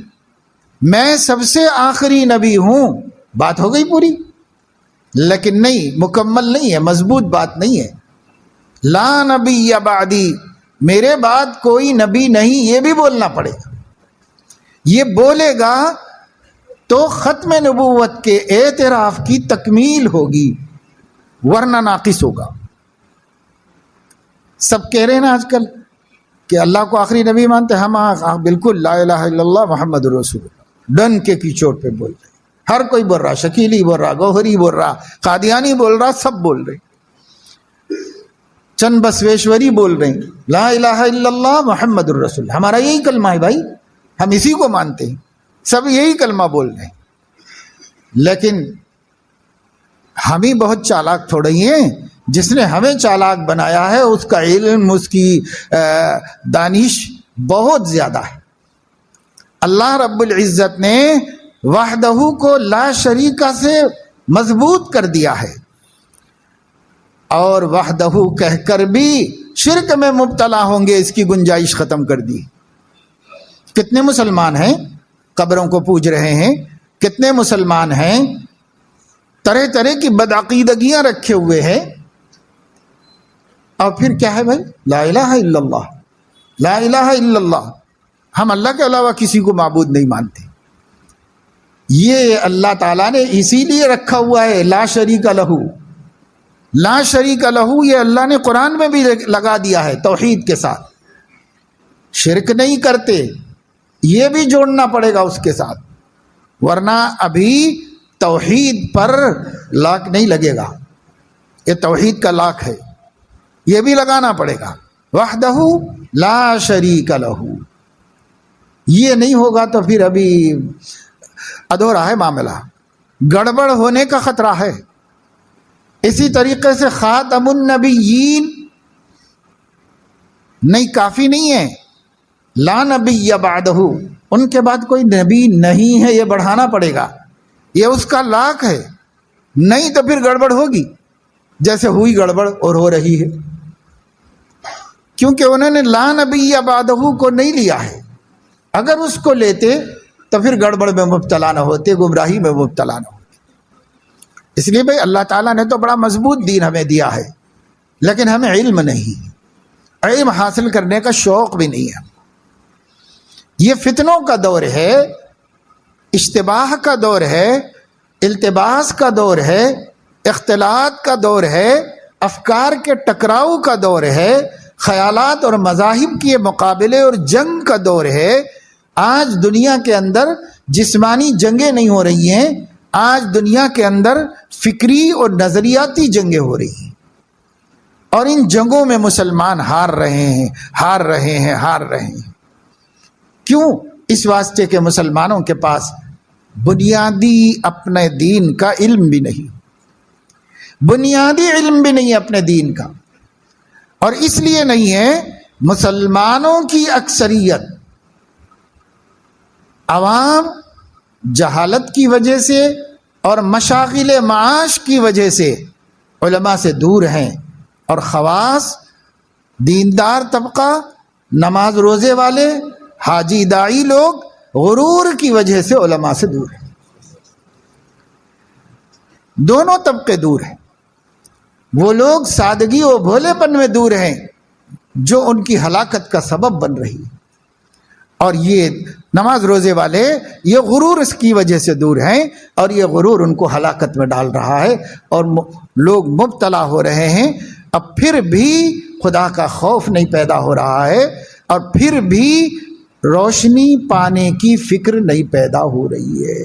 میں سب سے آخری نبی ہوں، بات ہو گئی پوری، لیکن نہیں، مکمل نہیں ہے، مضبوط بات نہیں ہے۔ لا نبی بعدی، میرے بعد کوئی نبی نہیں، یہ بھی بولنا پڑے گا۔ یہ بولے گا تو ختم نبوت کے اعتراف کی تکمیل ہوگی، ورنہ ناقص ہوگا۔ سب کہہ رہے ہیں نا آج کل کہ اللہ کو آخری نبی مانتے، ہم بالکل لا الہ الا اللہ محمد رسول اللہ، ڈن کے کی چوٹ پہ بول رہے ہیں۔ ہر کوئی بول رہا، شکیلی بول رہا، گوہری بول رہا، قادیانی بول رہا، سب بول رہے، چند بسویشوری بول رہے ہیں، لا الہ الا اللہ محمد الرسول، ہمارا یہی کلمہ ہے بھائی، ہم اسی کو مانتے ہیں، سب یہی کلمہ بول رہے ہیں۔ لیکن ہم ہی بہت چالاک تھوڑے ہی ہیں، جس نے ہمیں چالاک بنایا ہے اس کا علم، اس کی دانش بہت زیادہ ہے۔ اللہ رب العزت نے وحدہ کو لا شریکہ سے مضبوط کر دیا ہے، اور وحدہ کہہ کر بھی شرک میں مبتلا ہوں گے اس کی گنجائش ختم کر دی۔ کتنے مسلمان ہیں قبروں کو پوج رہے ہیں، کتنے مسلمان ہیں طرح طرح کی بدعقیدگیاں رکھے ہوئے ہیں، اور پھر کیا ہے بھائی؟ لا الہ الا اللہ، لا الہ الا اللہ، ہم اللہ کے علاوہ کسی کو معبود نہیں مانتے۔ یہ اللہ تعالیٰ نے اسی لیے رکھا ہوا ہے لا شریک لہ، لا شریک لہ، یہ اللہ نے قرآن میں بھی لگا دیا ہے توحید کے ساتھ۔ شرک نہیں کرتے، یہ بھی جوڑنا پڑے گا اس کے ساتھ، ورنہ ابھی توحید پر لاک نہیں لگے گا۔ یہ توحید کا لاک ہے، یہ بھی لگانا پڑے گا، وحدہ لا شریک لہ۔ یہ نہیں ہوگا تو پھر ابھی ادھورا ہے معاملہ، گڑبڑ ہونے کا خطرہ ہے۔ اسی طریقے سے خاتم النبیین نہیں، کافی نہیں ہے، لا نبی بعدہ، ان کے بعد کوئی نبی نہیں ہے، یہ بڑھانا پڑے گا، یہ اس کا لاک ہے، نہیں تو پھر گڑبڑ ہوگی، جیسے ہوئی گڑبڑ اور ہو رہی ہے، کیونکہ انہوں نے لا نبی بعدہ کو نہیں لیا ہے۔ اگر اس کو لیتے تو پھر گڑبڑ میں مبتلا نہ ہوتے، گمراہی میں مبتلا نہ ہوتے۔ اس لیے بھائی اللہ تعالیٰ نے تو بڑا مضبوط دین ہمیں دیا ہے، لیکن ہمیں علم نہیں، علم حاصل کرنے کا شوق بھی نہیں ہے۔ یہ فتنوں کا دور ہے، اشتباہ کا دور ہے، التباس کا دور ہے، اختلاط کا دور ہے، افکار کے ٹکراؤ کا دور ہے، خیالات اور مذاہب کے مقابلے اور جنگ کا دور ہے۔ آج دنیا کے اندر جسمانی جنگیں نہیں ہو رہی ہیں، آج دنیا کے اندر فکری اور نظریاتی جنگیں ہو رہی ہیں۔ اور ان جنگوں میں مسلمان ہار رہے ہیں، ہار رہے ہیں، ہار رہے ہیں۔ کیوں؟ اس واسطے کہ مسلمانوں کے پاس بنیادی اپنے دین کا علم بھی نہیں، بنیادی علم بھی نہیں اپنے دین کا۔ اور اس لیے نہیں ہے، مسلمانوں کی اکثریت عوام جہالت کی وجہ سے اور مشاغل معاش کی وجہ سے علماء سے دور ہیں، اور خواص، دیندار طبقہ، نماز روزے والے، حاجی داعی لوگ غرور کی وجہ سے علماء سے دور ہیں۔ دونوں طبقے دور ہیں۔ وہ لوگ سادگی و بھولے پن میں دور ہیں جو ان کی ہلاکت کا سبب بن رہی ہے، اور یہ نماز روزے والے یہ غرور اس کی وجہ سے دور ہیں، اور یہ غرور ان کو ہلاکت میں ڈال رہا ہے، اور لوگ مبتلا ہو رہے ہیں۔ اب پھر بھی خدا کا خوف نہیں پیدا ہو رہا ہے، اور پھر بھی روشنی پانے کی فکر نہیں پیدا ہو رہی ہے۔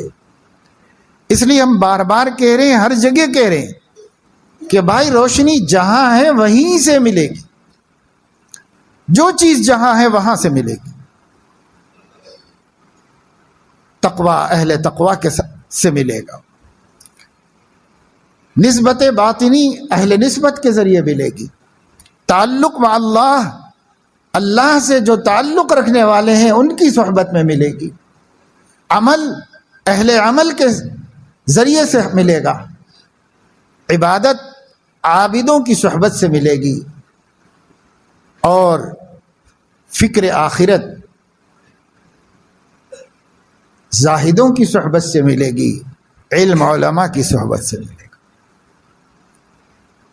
اس لیے ہم بار بار کہہ رہے ہیں، ہر جگہ کہہ رہے ہیں کہ بھائی روشنی جہاں ہے وہیں سے ملے گی، جو چیز جہاں ہے وہاں سے ملے گی۔ تقویٰ، اہل تقویٰ کے سے ملے گا، نسبت باطنی اہل نسبت کے ذریعے ملے گی، تعلق مع اللہ، اللہ سے جو تعلق رکھنے والے ہیں ان کی صحبت میں ملے گی، عمل اہل عمل کے ذریعے سے ملے گا، عبادت عابدوں کی صحبت سے ملے گی، اور فکر آخرت زاہدوں کی صحبت سے ملے گی، علم علماء کی صحبت سے ملے گا۔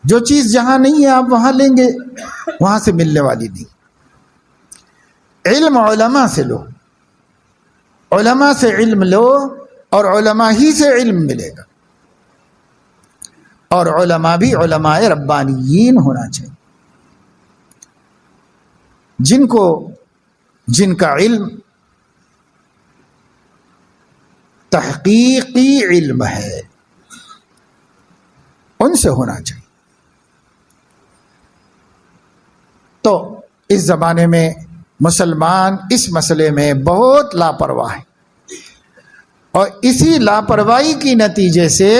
جو چیز جہاں نہیں ہے آپ وہاں لیں گے، وہاں سے ملنے والی نہیں۔ علم علماء سے لو، علماء سے علم لو، اور علماء ہی سے علم ملے گا، اور علماء بھی علماء ربانیین ہونا چاہیے، جن کا علم تحقیقی علم ہے، ان سے ہونا چاہیے۔ تو اس زمانے میں مسلمان اس مسئلے میں بہت لاپرواہ ہیں، اور اسی لاپرواہی کی نتیجے سے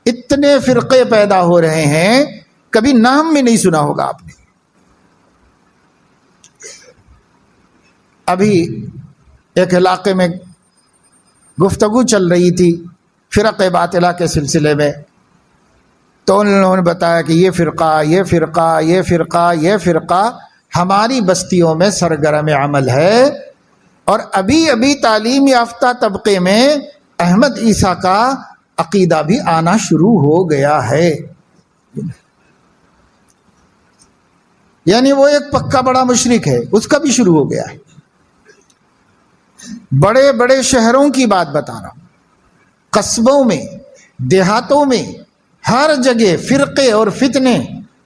اتنے فرقے پیدا ہو رہے ہیں، کبھی نام بھی نہیں سنا ہوگا آپ نے۔ ابھی ایک علاقے میں گفتگو چل رہی تھی فرقہ باطلہ کے سلسلے میں، تو انہوں نے بتایا کہ یہ فرقہ، یہ فرقہ، یہ فرقہ، یہ فرقہ ہماری بستیوں میں سرگرم عمل ہے، اور ابھی ابھی تعلیم یافتہ طبقے میں احمد عیسیٰ کا عقیدہ بھی آنا شروع ہو گیا ہے۔ یعنی وہ ایک پکا بڑا مشرک ہے، اس کا بھی شروع ہو گیا ہے۔ بڑے بڑے شہروں کی بات بتا رہا ہوں، قصبوں میں، دیہاتوں میں، ہر جگہ فرقے اور فتنے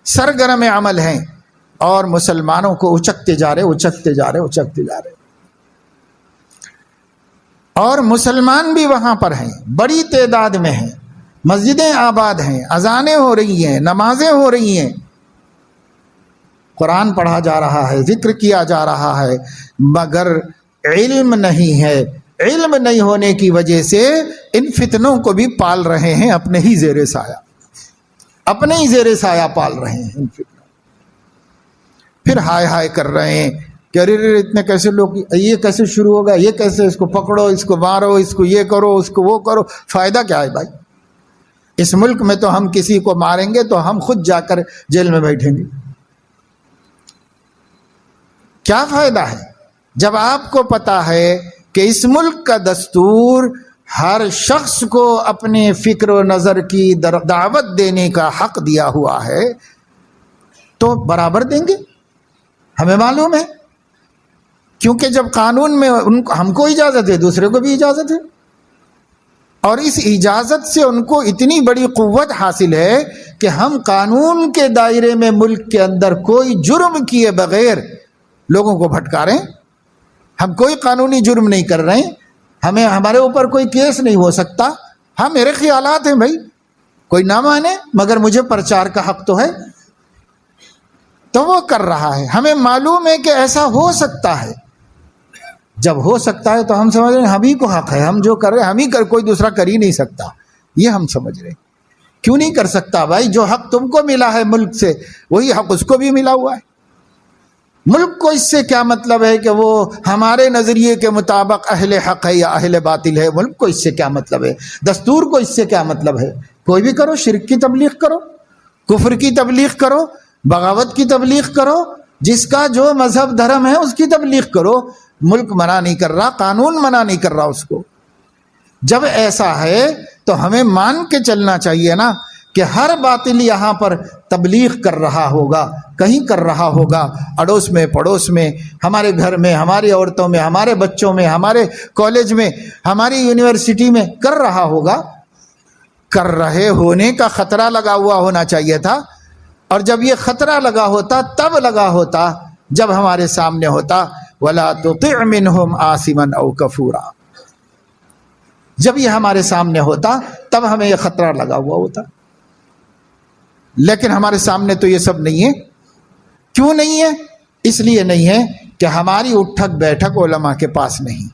سرگرم عمل ہیں، اور مسلمانوں کو اچکتے جا رہے، اچکتے جا رہے، اچکتے جا رہے، اور مسلمان بھی وہاں پر ہیں، بڑی تعداد میں ہیں، مسجدیں آباد ہیں، اذانیں ہو رہی ہیں، نمازیں ہو رہی ہیں، قرآن پڑھا جا رہا ہے، ذکر کیا جا رہا ہے، مگر علم نہیں ہے۔ علم نہیں ہونے کی وجہ سے ان فتنوں کو بھی پال رہے ہیں، اپنے ہی زیر سایہ، اپنے ہی زیر سایہ پال رہے ہیں ان فتنوں، پھر ہائے ہائے کر رہے ہیں کہ ارے اتنے کیسے لوگ، یہ کیسے شروع ہوگا، یہ کیسے، اس کو پکڑو، اس کو مارو، اس کو یہ کرو، اس کو وہ کرو۔ فائدہ کیا ہے بھائی؟ اس ملک میں تو ہم کسی کو ماریں گے تو ہم خود جا کر جیل میں بیٹھیں گے، کیا فائدہ ہے؟ جب آپ کو پتا ہے کہ اس ملک کا دستور ہر شخص کو اپنے فکر و نظر کی دعوت دینے کا حق دیا ہوا ہے، تو برابر دیں گے، ہمیں معلوم ہے، کیونکہ جب قانون میں ہم کو اجازت ہے، دوسرے کو بھی اجازت ہے، اور اس اجازت سے ان کو اتنی بڑی قوت حاصل ہے کہ ہم قانون کے دائرے میں ملک کے اندر کوئی جرم کیے بغیر لوگوں کو بھٹکا رہے ہیں، ہم کوئی قانونی جرم نہیں کر رہے ہیں، ہمیں ہمارے اوپر کوئی کیس نہیں ہو سکتا۔ ہاں میرے خیالات ہیں بھائی، کوئی نہ مانے، مگر مجھے پرچار کا حق تو ہے، تو وہ کر رہا ہے. ہمیں معلوم ہے کہ ایسا ہو سکتا ہے. جب ہو سکتا ہے تو ہم سمجھ رہے ہیں ہم ہی کو حق ہے, ہم جو کر رہے ہیں ہم ہی کر, کوئی دوسرا کر ہی نہیں سکتا. یہ ہم سمجھ رہے ہیں. کیوں نہیں کر سکتا بھائی؟ جو حق تم کو ملا ہے ملک سے, وہی حق اس کو بھی ملا ہوا ہے. ملک کو اس سے کیا مطلب ہے کہ وہ ہمارے نظریے کے مطابق اہل حق ہے یا اہل باطل ہے؟ ملک کو اس سے کیا مطلب ہے؟ دستور کو اس سے کیا مطلب ہے؟ کوئی بھی کرو, شرک کی تبلیغ کرو, کفر کی تبلیغ کرو, بغاوت کی تبلیغ کرو, جس کا جو مذہب دھرم ہے اس کی تبلیغ کرو. ملک منع نہیں کر رہا, قانون منع نہیں کر رہا اس کو. جب ایسا ہے تو ہمیں مان کے چلنا چاہیے نا کہ ہر باطل یہاں پر تبلیغ کر رہا ہوگا, کہیں کر رہا ہوگا, اڑوس میں پڑوس میں, ہمارے گھر میں, ہماری عورتوں میں, ہمارے بچوں میں, ہمارے کالج میں, ہماری یونیورسٹی میں کر رہا ہوگا. کر رہے ہونے کا خطرہ لگا ہوا ہونا چاہیے تھا. اور جب یہ خطرہ لگا ہوتا تب لگا ہوتا جب ہمارے سامنے ہوتا وَلَا تُطِعْ مِنْهُمْ آثِمًا أَوْ كَفُورًا. جب یہ ہمارے سامنے ہوتا تب ہمیں یہ خطرہ لگا ہوا ہوتا. لیکن ہمارے سامنے تو یہ سب نہیں ہے. کیوں نہیں ہے؟ اس لیے نہیں ہے کہ ہماری اٹھک بیٹھک علماء کے پاس نہیں,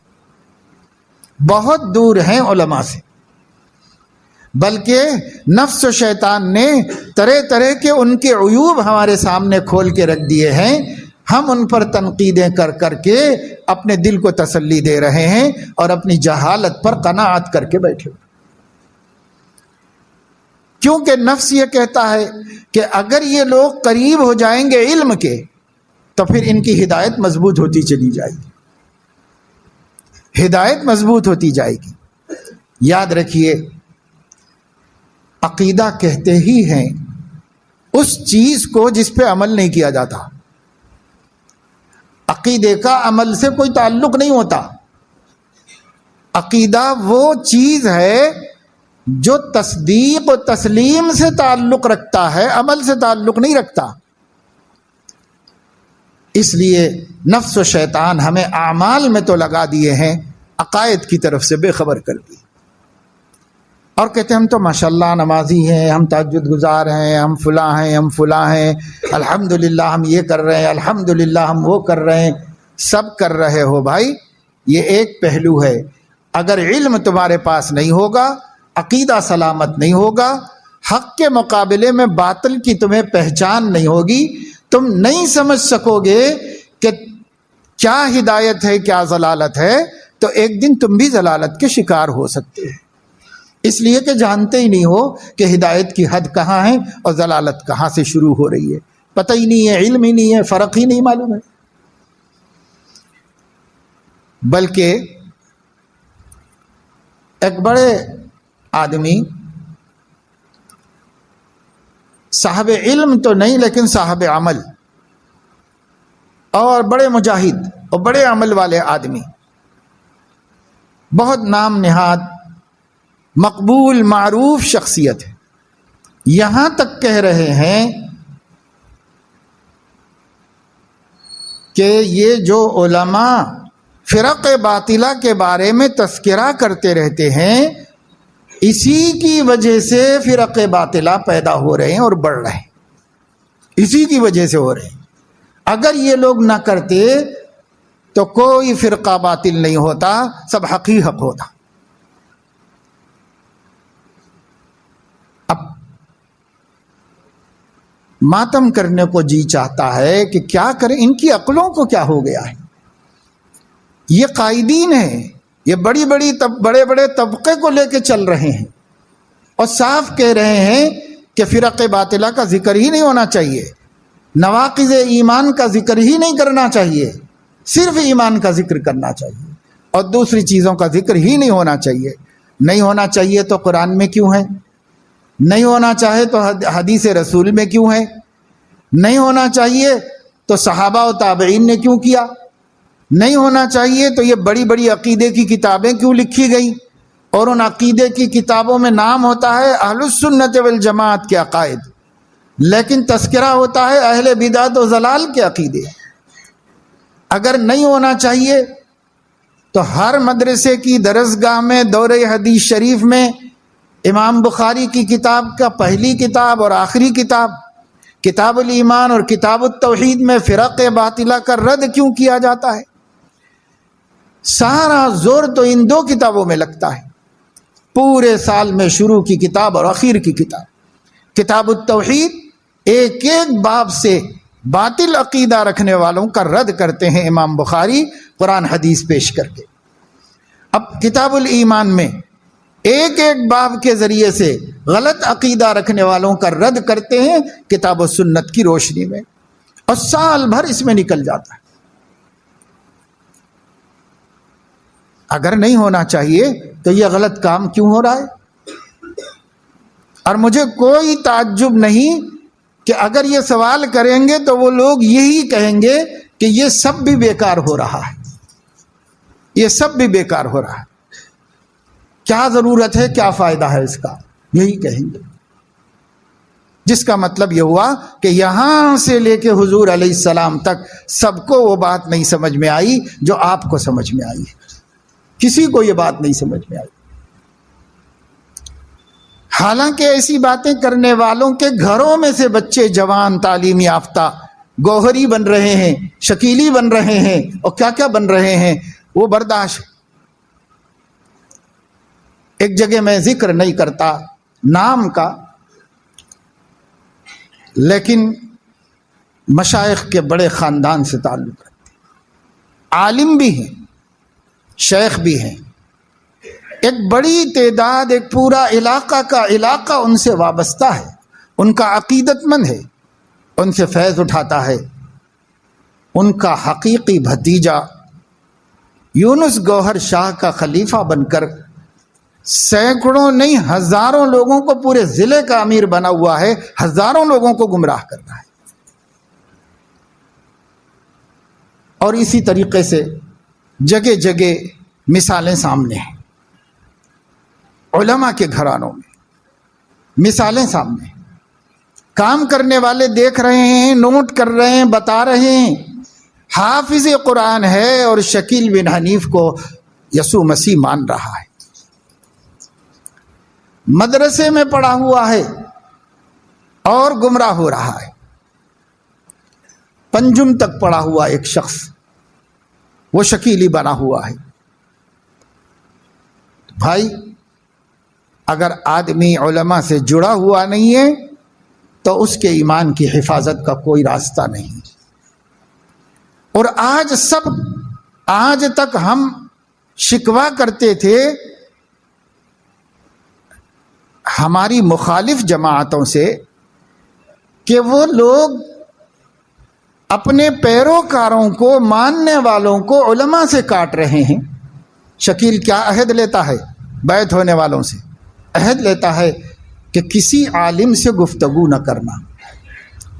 بہت دور ہیں علماء سے. بلکہ نفس و شیطان نے طرح طرح کے ان کے عیوب ہمارے سامنے کھول کے رکھ دیے ہیں. ہم ان پر تنقیدیں کر کر کے اپنے دل کو تسلی دے رہے ہیں اور اپنی جہالت پر قناعت کر کے بیٹھے ہوئے. کیونکہ نفس یہ کہتا ہے کہ اگر یہ لوگ قریب ہو جائیں گے علم کے تو پھر ان کی ہدایت مضبوط ہوتی چلی جائے گی, ہدایت مضبوط ہوتی جائے گی. یاد رکھیے, عقیدہ کہتے ہی ہیں اس چیز کو جس پہ عمل نہیں کیا جاتا. عقیدے کا عمل سے کوئی تعلق نہیں ہوتا. عقیدہ وہ چیز ہے جو تصدیق و تسلیم سے تعلق رکھتا ہے, عمل سے تعلق نہیں رکھتا. اس لیے نفس و شیطان ہمیں اعمال میں تو لگا دیے ہیں, عقائد کی طرف سے بے خبر کر دی. اور کہتے ہیں ہم تو ماشاءاللہ نمازی ہیں, ہم تہجد گزار ہیں, ہم فلاں ہیں, ہم فلاں ہیں, الحمدللہ ہم یہ کر رہے ہیں, الحمدللہ ہم وہ کر رہے ہیں. سب کر رہے ہو بھائی, یہ ایک پہلو ہے. اگر علم تمہارے پاس نہیں ہوگا, عقیدہ سلامت نہیں ہوگا, حق کے مقابلے میں باطل کی تمہیں پہچان نہیں ہوگی, تم نہیں سمجھ سکو گے کہ کیا ہدایت ہے کیا ضلالت ہے, تو ایک دن تم بھی ضلالت کے شکار ہو سکتے ہیں. اس لیے کہ جانتے ہی نہیں ہو کہ ہدایت کی حد کہاں ہے اور ضلالت کہاں سے شروع ہو رہی ہے. پتہ ہی نہیں ہے, علم ہی نہیں ہے, فرق ہی نہیں معلوم ہے. بلکہ ایک بڑے آدمی, صاحب علم تو نہیں لیکن صاحب عمل اور بڑے مجاہد اور بڑے عمل والے آدمی, بہت نام نہاد مقبول معروف شخصیت ہے, یہاں تک کہہ رہے ہیں کہ یہ جو علماء فرق باطلہ کے بارے میں تذکرہ کرتے رہتے ہیں, اسی کی وجہ سے فرق باطلہ پیدا ہو رہے ہیں اور بڑھ رہے ہیں, اسی کی وجہ سے ہو رہے ہیں. اگر یہ لوگ نہ کرتے تو کوئی فرقہ باطل نہیں ہوتا, سب حق ہی حق ہوتا. اب ماتم کرنے کو جی چاہتا ہے کہ کیا کریں, ان کی عقلوں کو کیا ہو گیا ہے. یہ قائدین ہیں, یہ بڑے بڑے طبقے کو لے کے چل رہے ہیں اور صاف کہہ رہے ہیں کہ فرق باطلہ کا ذکر ہی نہیں ہونا چاہیے, نواقض ایمان کا ذکر ہی نہیں کرنا چاہیے, صرف ایمان کا ذکر کرنا چاہیے اور دوسری چیزوں کا ذکر ہی نہیں ہونا چاہیے. نہیں ہونا چاہیے تو قرآن میں کیوں ہے, نہیں ہونا چاہے تو حدیث رسول میں کیوں ہے, نہیں ہونا چاہیے تو صحابہ و تابعین نے کیوں کیا, نہیں ہونا چاہیے تو یہ بڑی بڑی عقیدے کی کتابیں کیوں لکھی گئیں, اور ان عقیدے کی کتابوں میں نام ہوتا ہے اہل السنت والجماعت کے عقائد, لیکن تذکرہ ہوتا ہے اہل بدعت و ضلال کے عقیدے. اگر نہیں ہونا چاہیے تو ہر مدرسے کی درسگاہ میں دورہ حدیث شریف میں امام بخاری کی کتاب کا پہلی کتاب اور آخری کتاب کتاب الایمان اور کتاب التوحید میں فرق باطلہ کا رد کیوں کیا جاتا ہے؟ سارا زور تو ان دو کتابوں میں لگتا ہے، پورے سال میں شروع کی کتاب اور اخیر کی کتاب۔ کتاب التوحید ایک ایک باب سے باطل عقیدہ رکھنے والوں کا رد کرتے ہیں امام بخاری قرآن حدیث پیش کر کے۔ اب کتاب الایمان میں ایک ایک باب کے ذریعے سے غلط عقیدہ رکھنے والوں کا رد کرتے ہیں کتاب و سنت کی روشنی میں، اور سال بھر اس میں نکل جاتا ہے۔ اگر نہیں ہونا چاہیے تو یہ غلط کام کیوں ہو رہا ہے؟ اور مجھے کوئی تعجب نہیں کہ اگر یہ سوال کریں گے تو وہ لوگ یہی کہیں گے کہ یہ سب بھی بیکار ہو رہا ہے، یہ سب بھی بیکار ہو رہا ہے، کیا ضرورت ہے، کیا فائدہ ہے اس کا، یہی کہیں گے۔ جس کا مطلب یہ ہوا کہ یہاں سے لے کے حضور علیہ السلام تک سب کو وہ بات نہیں سمجھ میں آئی جو آپ کو سمجھ میں آئی ہے، کسی کو یہ بات نہیں سمجھ میں آئی۔ حالانکہ ایسی باتیں کرنے والوں کے گھروں میں سے بچے جوان تعلیم یافتہ گوہری بن رہے ہیں، شکیلی بن رہے ہیں، اور کیا کیا بن رہے ہیں، وہ برداشت۔ ایک جگہ میں ذکر نہیں کرتا نام کا، لیکن مشائخ کے بڑے خاندان سے تعلق رکھتے ہیں، عالم بھی ہیں، شیخ بھی ہیں، ایک بڑی تعداد، ایک پورا علاقہ کا علاقہ ان سے وابستہ ہے، ان کا عقیدت مند ہے، ان سے فیض اٹھاتا ہے۔ ان کا حقیقی بھتیجا یونس گوہر شاہ کا خلیفہ بن کر سینکڑوں نہیں ہزاروں لوگوں کو، پورے ضلع کا امیر بنا ہوا ہے، ہزاروں لوگوں کو گمراہ کر رہا ہے۔ اور اسی طریقے سے جگہ جگہ مثالیں سامنے ہیں، علماء کے گھرانوں میں مثالیں سامنے ہیں، کام کرنے والے دیکھ رہے ہیں، نوٹ کر رہے ہیں، بتا رہے ہیں۔ حافظ قرآن ہے اور شکیل بن حنیف کو یسوع مسیح مان رہا ہے، مدرسے میں پڑھا ہوا ہے اور گمراہ ہو رہا ہے، پنجم تک پڑھا ہوا ایک شخص وہ شکیلی بنا ہوا ہے۔ بھائی، اگر آدمی علماء سے جڑا ہوا نہیں ہے تو اس کے ایمان کی حفاظت کا کوئی راستہ نہیں۔ اور آج تک ہم شکوہ کرتے تھے ہماری مخالف جماعتوں سے کہ وہ لوگ اپنے پیروکاروں کو، ماننے والوں کو علماء سے کاٹ رہے ہیں۔ شکیل کیا عہد لیتا ہے؟ بیعت ہونے والوں سے عہد لیتا ہے کہ کسی عالم سے گفتگو نہ کرنا،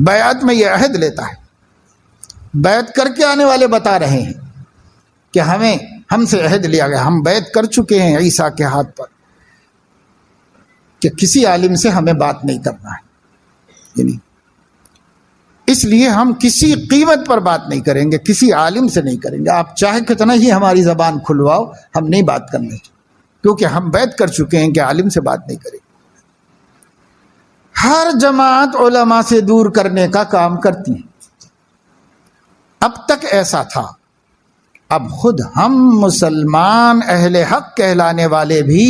بیعت میں یہ عہد لیتا ہے۔ بیعت کر کے آنے والے بتا رہے ہیں کہ ہم سے عہد لیا گیا، ہم بیعت کر چکے ہیں عیسیٰ کے ہاتھ پر کہ کسی عالم سے ہمیں بات نہیں کرنا ہے، یعنی اس لیے ہم کسی قیمت پر بات نہیں کریں گے، کسی عالم سے نہیں کریں گے، آپ چاہے کتنا ہی ہماری زبان کھلواؤ، ہم نہیں بات کرنے، کیونکہ ہم بیعت کر چکے ہیں کہ عالم سے بات نہیں کریں گے۔ ہر جماعت علماء سے دور کرنے کا کام کرتی ہے، اب تک ایسا تھا۔ اب خود ہم مسلمان اہل حق کہلانے والے بھی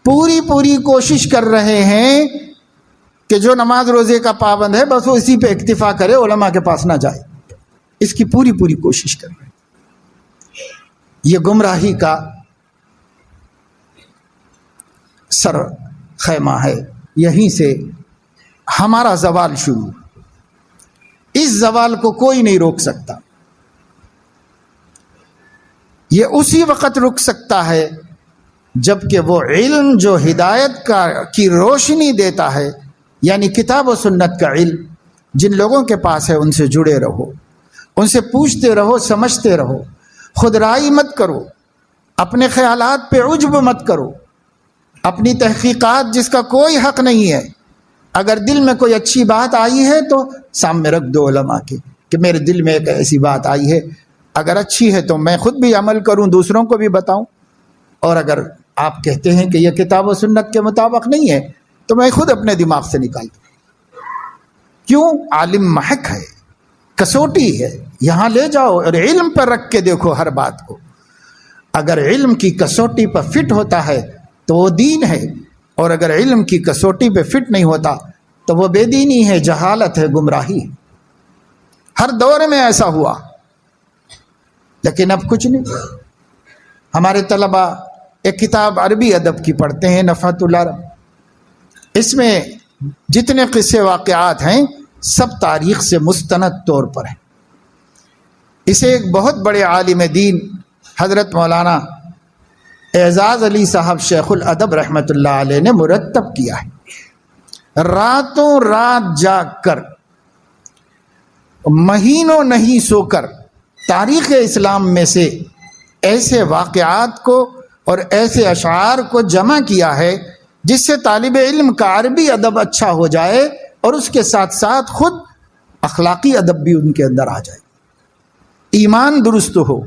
پوری کوشش کر رہے ہیں کہ جو نماز روزے کا پابند ہے بس وہ اسی پہ اکتفا کرے، علماء کے پاس نہ جائے، اس کی پوری کوشش کر رہے ہیں۔ یہ گمراہی کا سر خیمہ ہے، یہیں سے ہمارا زوال شروع۔ اس زوال کو کوئی نہیں روک سکتا، یہ اسی وقت رک سکتا ہے جبکہ وہ علم جو ہدایت کی روشنی دیتا ہے، یعنی کتاب و سنت کا علم جن لوگوں کے پاس ہے ان سے جڑے رہو، ان سے پوچھتے رہو، سمجھتے رہو، خود رائے مت کرو، اپنے خیالات پہ عجب مت کرو، اپنی تحقیقات جس کا کوئی حق نہیں ہے، اگر دل میں کوئی اچھی بات آئی ہے تو سامنے رکھ دو علماء کے کہ میرے دل میں ایک ایسی بات آئی ہے، اگر اچھی ہے تو میں خود بھی عمل کروں، دوسروں کو بھی بتاؤں، اور اگر آپ کہتے ہیں کہ یہ کتاب و سنت کے مطابق نہیں ہے تو میں خود اپنے دماغ سے نکال دوں۔ کیوں؟ عالم محک ہے، کسوٹی ہے، یہاں لے جاؤ اور علم پر رکھ کے دیکھو ہر بات کو. اگر علم کی کسوٹی پر فٹ ہوتا ہے تو وہ دین ہے، اور اگر علم کی کسوٹی پہ فٹ نہیں ہوتا تو وہ بے دینی ہے، جہالت ہے، گمراہی ہے. ہر دور میں ایسا ہوا، لیکن اب کچھ نہیں. ہمارے طلباء ایک کتاب عربی ادب کی پڑھتے ہیں، نفحۃ العرب. اس میں جتنے قصے واقعات ہیں سب تاریخ سے مستند طور پر ہیں. اسے ایک بہت بڑے عالم دین حضرت مولانا اعزاز علی صاحب شیخ الادب رحمۃ اللہ علیہ نے مرتب کیا ہے. راتوں رات جاگ کر، مہینوں نہیں سو کر تاریخ اسلام میں سے ایسے واقعات کو اور ایسے اشعار کو جمع کیا ہے جس سے طالب علم کا عربی ادب اچھا ہو جائے اور اس کے ساتھ ساتھ خود اخلاقی ادب بھی ان کے اندر آ جائے، ایمان درست ہو،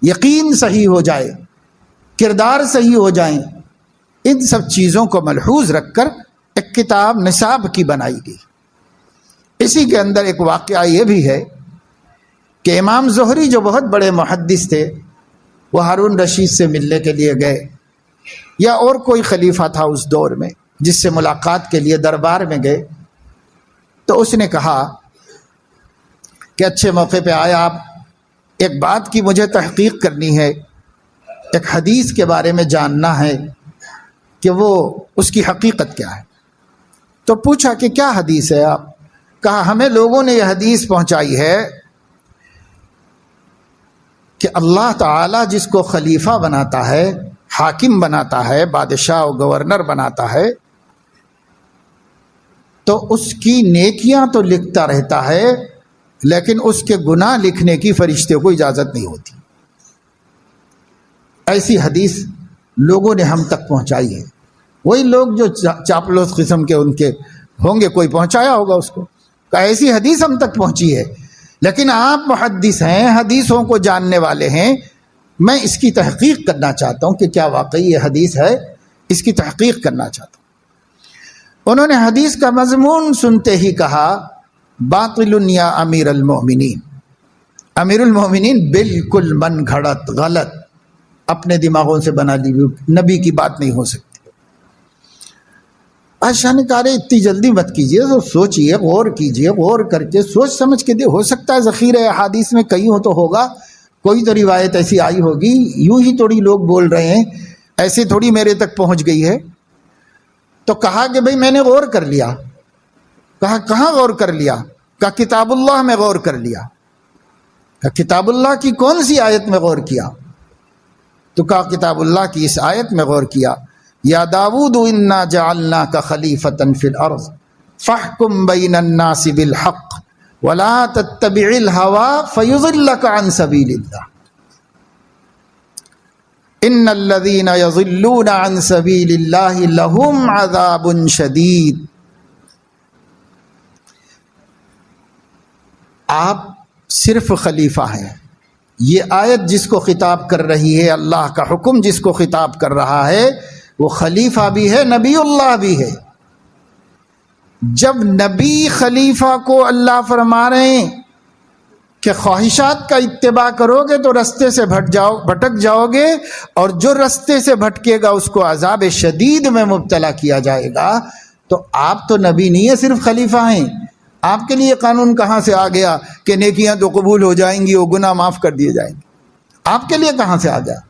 یقین صحیح ہو جائے، کردار صحیح ہو جائیں. ان سب چیزوں کو ملحوظ رکھ کر ایک کتاب نصاب کی بنائی گئی. اسی کے اندر ایک واقعہ یہ بھی ہے کہ امام زہری جو بہت بڑے محدث تھے، وہ ہارون رشید سے ملنے کے لیے گئے، یا اور کوئی خلیفہ تھا اس دور میں جس سے ملاقات کے لیے دربار میں گئے. تو اس نے کہا کہ اچھے موقع پہ آئے آپ، ایک بات کی مجھے تحقیق کرنی ہے، ایک حدیث کے بارے میں جاننا ہے کہ وہ اس کی حقیقت کیا ہے. تو پوچھا کہ کیا حدیث ہے آپ؟ کہا ہمیں لوگوں نے یہ حدیث پہنچائی ہے کہ اللہ تعالیٰ جس کو خلیفہ بناتا ہے، حاکم بناتا ہے، بادشاہ و گورنر بناتا ہے، تو اس کی نیکیاں تو لکھتا رہتا ہے، لیکن اس کے گناہ لکھنے کی فرشتے کو اجازت نہیں ہوتی. ایسی حدیث لوگوں نے ہم تک پہنچائی ہے. وہی لوگ جو چاپلوس قسم کے ان کے ہوں گے، کوئی پہنچایا ہوگا اس کو، کہ ایسی حدیث ہم تک پہنچی ہے. لیکن آپ محدث ہیں، حدیثوں کو جاننے والے ہیں، میں اس کی تحقیق کرنا چاہتا ہوں کہ کیا واقعی یہ حدیث ہے، اس کی تحقیق کرنا چاہتا ہوں. انہوں نے حدیث کا مضمون سنتے ہی کہا باطل یا امیر المومنین. امیر المومنین بالکل من گھڑت، غلط، اپنے دماغوں سے بنا لی، نبی کی بات نہیں ہو سکتی. عائشہ نے کہا اتنی جلدی مت کیجیے، تو سوچئے، غور کیجیے، غور کر کے سوچ سمجھ کے ہو سکتا ہے ذخیرہ احادیث میں کہیں ہو تو ہوگا، کوئی تو روایت ایسی آئی ہوگی، یوں ہی تھوڑی لوگ بول رہے ہیں، ایسے تھوڑی میرے تک پہنچ گئی ہے. تو کہا کہ بھئی میں نے غور کر لیا. کہا کہاں غور کر لیا؟ کہا کتاب اللہ میں غور کر لیا. کہا کتاب اللہ کی کون سی آیت میں غور کیا؟ تو کہا کتاب اللہ کی اس آیت میں غور کیا، یا داود انا جعلناک خلیفۃ فی الارض فاحکم بین الناس بالحق ولا تتبع الهوى فیضلک عن سبیل اللہ ان الذین یضلون عن سبیل اللہ لہم عذاب شدید. آپ صرف خلیفہ ہیں. یہ آیت جس کو خطاب کر رہی ہے، اللہ کا حکم جس کو خطاب کر رہا ہے، وہ خلیفہ بھی ہے، نبی اللہ بھی ہے. جب نبی خلیفہ کو اللہ فرما رہے ہیں کہ خواہشات کا اتباع کرو گے تو رستے سے بھٹک جاؤ گے، اور جو رستے سے بھٹکے گا اس کو عذاب شدید میں مبتلا کیا جائے گا، تو آپ تو نبی نہیں ہے، صرف خلیفہ ہیں. آپ کے لیے قانون کہاں سے آ گیا کہ نیکیاں تو قبول ہو جائیں گی، وہ گناہ معاف کر دیے جائیں گے؟ آپ کے لیے کہاں سے آ گیا؟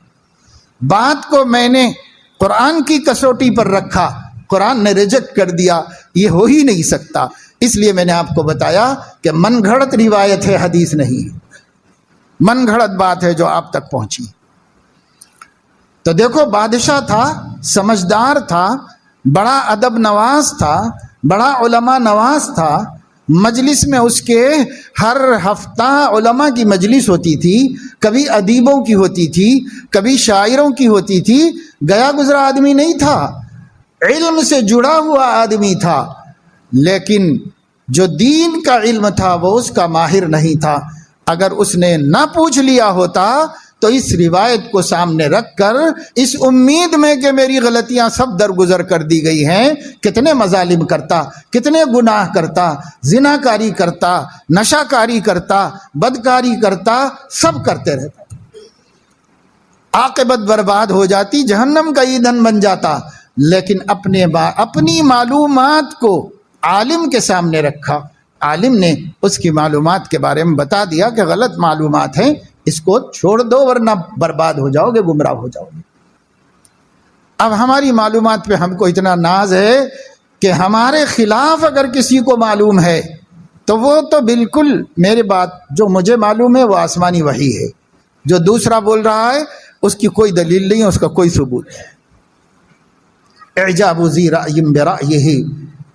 بات کو میں نے قرآن کی کسوٹی پر رکھا، قرآن نے ریجیکٹ کر دیا، یہ ہو ہی نہیں سکتا. اس لیے میں نے آپ کو بتایا کہ من گھڑت روایت ہے، حدیث نہیں ہے، من گھڑت بات ہے جو آپ تک پہنچی. تو دیکھو، بادشاہ تھا، سمجھدار تھا، بڑا ادب نواز تھا، بڑا علماء نواز تھا. مجلس میں اس کے ہر ہفتہ علماء کی مجلس ہوتی تھی، کبھی ادیبوں کی ہوتی تھی، کبھی شاعروں کی ہوتی تھی. گیا گزرا آدمی نہیں تھا، علم سے جڑا ہوا آدمی تھا، لیکن جو دین کا علم تھا وہ اس کا ماہر نہیں تھا. اگر اس نے نہ پوچھ لیا ہوتا تو اس روایت کو سامنے رکھ کر اس امید میں کہ میری غلطیاں سب درگزر کر دی گئی ہیں، کتنے مظالم کرتا، کتنے گناہ کرتا، زنا کاری کرتا، نشہ کاری کرتا، بدکاری کرتا، سب کرتے رہتا، عاقبت برباد ہو جاتی، جہنم کا ایندھن بن جاتا، لیکن اپنی معلومات کو عالم کے سامنے رکھا، عالم نے اس کی معلومات کے بارے میں بتا دیا کہ غلط معلومات ہیں، اس کو چھوڑ دو ورنہ برباد ہو جاؤ گے، گمراہ ہو جاؤ گے۔ اب ہماری معلومات پہ ہم کو اتنا ناز ہے کہ ہمارے خلاف اگر کسی کو معلوم ہے تو وہ تو بالکل میرے بات جو مجھے معلوم ہے وہ آسمانی وحی ہے، جو دوسرا بول رہا ہے اس کی کوئی دلیل نہیں، اس کا کوئی ثبوت نہیں۔ اعجاب ذی رأی برأیہ،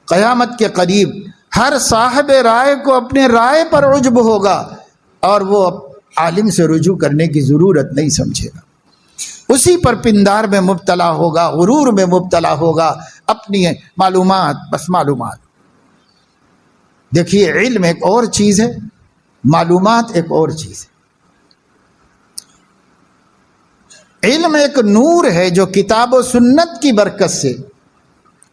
قیامت کے قریب ہر صاحب رائے کو اپنے رائے پر عجب ہوگا اور وہ عالم سے رجوع کرنے کی ضرورت نہیں سمجھے گا، اسی پر پندار میں مبتلا ہوگا، غرور میں مبتلا ہوگا، اپنی معلومات بس معلومات۔ دیکھیے علم ایک اور چیز ہے، معلومات ایک اور چیز ہے۔ علم ایک نور ہے جو کتاب و سنت کی برکت سے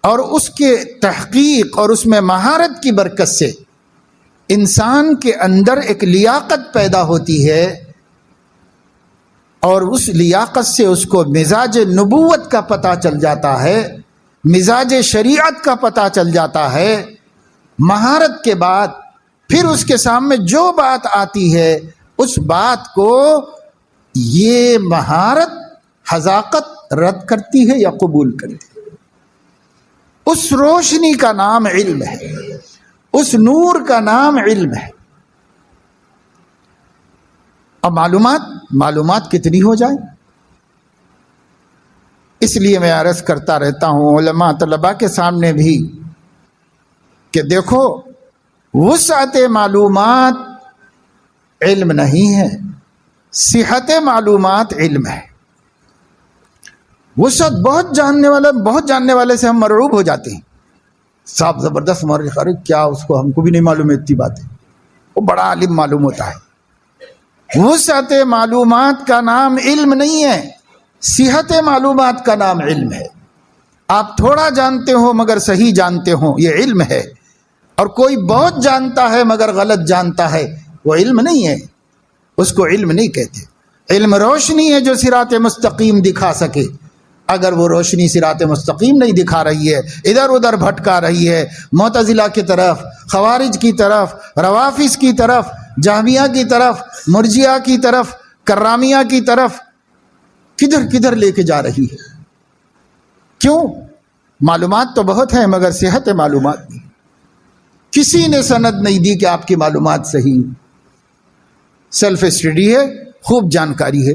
اور اس کے تحقیق اور اس میں مہارت کی برکت سے انسان کے اندر ایک لیاقت پیدا ہوتی ہے، اور اس لیاقت سے اس کو مزاج نبوت کا پتہ چل جاتا ہے، مزاج شریعت کا پتہ چل جاتا ہے۔ مہارت کے بعد پھر اس کے سامنے جو بات آتی ہے اس بات کو یہ مہارت حذاقت رد کرتی ہے یا قبول کرتی ہے۔ اس روشنی کا نام علم ہے، اس نور کا نام علم ہے۔ اب معلومات کتنی ہو جائے، اس لیے میں عرض کرتا رہتا ہوں علماء طلباء کے سامنے بھی کہ دیکھو وسعت معلومات علم نہیں ہے، صحت معلومات علم ہے۔ وسعت بہت جاننے والے سے ہم مرعوب ہو جاتے ہیں، صاحب زبردست مورخ، ارے کیا اس کو، ہم کو بھی نہیں معلوم ہے اتنی باتیں، وہ بڑا عالم معلوم ہوتا ہے۔ وسعت معلومات کا نام علم نہیں ہے، صحت معلومات کا نام علم ہے۔ آپ تھوڑا جانتے ہو مگر صحیح جانتے ہو، یہ علم ہے، اور کوئی بہت جانتا ہے مگر غلط جانتا ہے، وہ علم نہیں ہے، اس کو علم نہیں کہتے۔ علم روشنی ہے جو صراط مستقیم دکھا سکے، اگر وہ روشنی صراط مستقیم نہیں دکھا رہی ہے، ادھر ادھر بھٹکا رہی ہے، معتزلہ کی طرف، خوارج کی طرف، روافض کی طرف، جہمیہ کی طرف، مرجیہ کی طرف، کرامیہ کی طرف، کدھر کدھر لے کے جا رہی ہے۔ کیوں؟ معلومات تو بہت ہیں مگر صحت معلومات نہیں، کسی نے سند نہیں دی کہ آپ کی معلومات صحیح، سیلف اسٹڈی ہے، خوب جانکاری ہے۔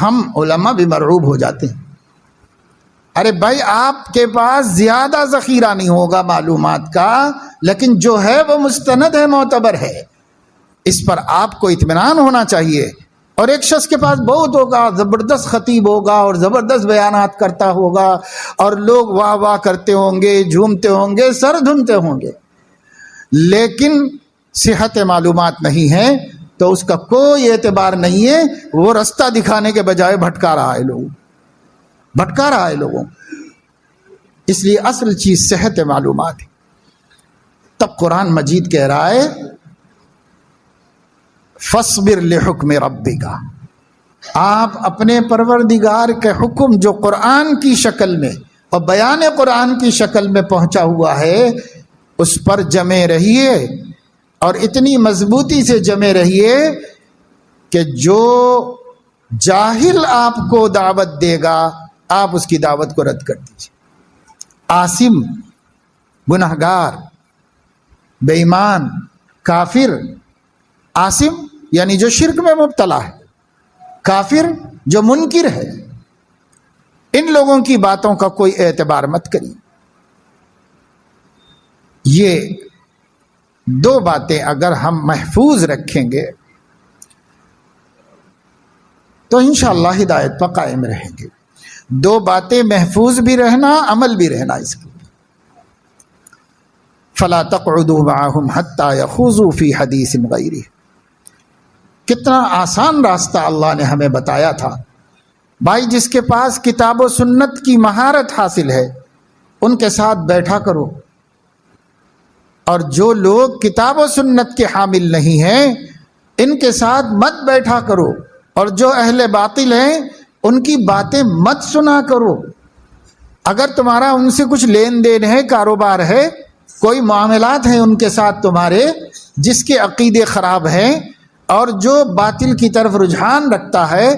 ہم علماء بھی مرعوب ہو جاتے ہیں، ارے بھائی آپ کے پاس زیادہ ذخیرہ نہیں ہوگا معلومات کا، لیکن جو ہے وہ مستند ہے، معتبر ہے، اس پر آپ کو اطمینان ہونا چاہیے۔ اور ایک شخص کے پاس بہت ہوگا، زبردست خطیب ہوگا اور زبردست بیانات کرتا ہوگا، اور لوگ واہ واہ کرتے ہوں گے، جھومتے ہوں گے، سر دھنتے ہوں گے، لیکن صحت معلومات نہیں ہے تو اس کا کوئی اعتبار نہیں ہے، وہ رستہ دکھانے کے بجائے بھٹکا رہا ہے لوگوں۔ اس لیے اصل چیز صحت معلومات ہے۔ تب قرآن مجید کہہ رہا ہے فاصبر لحکم ربک، آپ اپنے پروردگار کے حکم جو قرآن کی شکل میں اور بیان قرآن کی شکل میں پہنچا ہوا ہے اس پر جمے رہیے، اور اتنی مضبوطی سے جمے رہیے کہ جو جاہل آپ کو دعوت دے گا آپ اس کی دعوت کو رد کر دیجیے۔ عاصم، گنہگار، بے ایمان، کافر، عاصم یعنی جو شرک میں مبتلا ہے، کافر جو منکر ہے، ان لوگوں کی باتوں کا کوئی اعتبار مت کریے۔ یہ دو باتیں اگر ہم محفوظ رکھیں گے تو انشاءاللہ ہدایت پر قائم رہیں گے۔ دو باتیں محفوظ بھی رہنا، عمل بھی رہنا اس کی۔ فَلَا تَقْعُدُوا مَعَهُمْ حَتَّى يَخُوضُوا فِي حَدِيثٍ غَيْرِهِ، کتنا آسان راستہ اللہ نے ہمیں بتایا تھا۔ بھائی جس کے پاس کتاب و سنت کی مہارت حاصل ہے ان کے ساتھ بیٹھا کرو، اور جو لوگ کتاب و سنت کے حامل نہیں ہیں ان کے ساتھ مت بیٹھا کرو، اور جو اہل باطل ہیں ان کی باتیں مت سنا کرو۔ اگر تمہارا ان سے کچھ لین دین ہے، کاروبار ہے، کوئی معاملات ہیں ان کے ساتھ تمہارے، جس کے عقیدے خراب ہیں اور جو باطل کی طرف رجحان رکھتا ہے،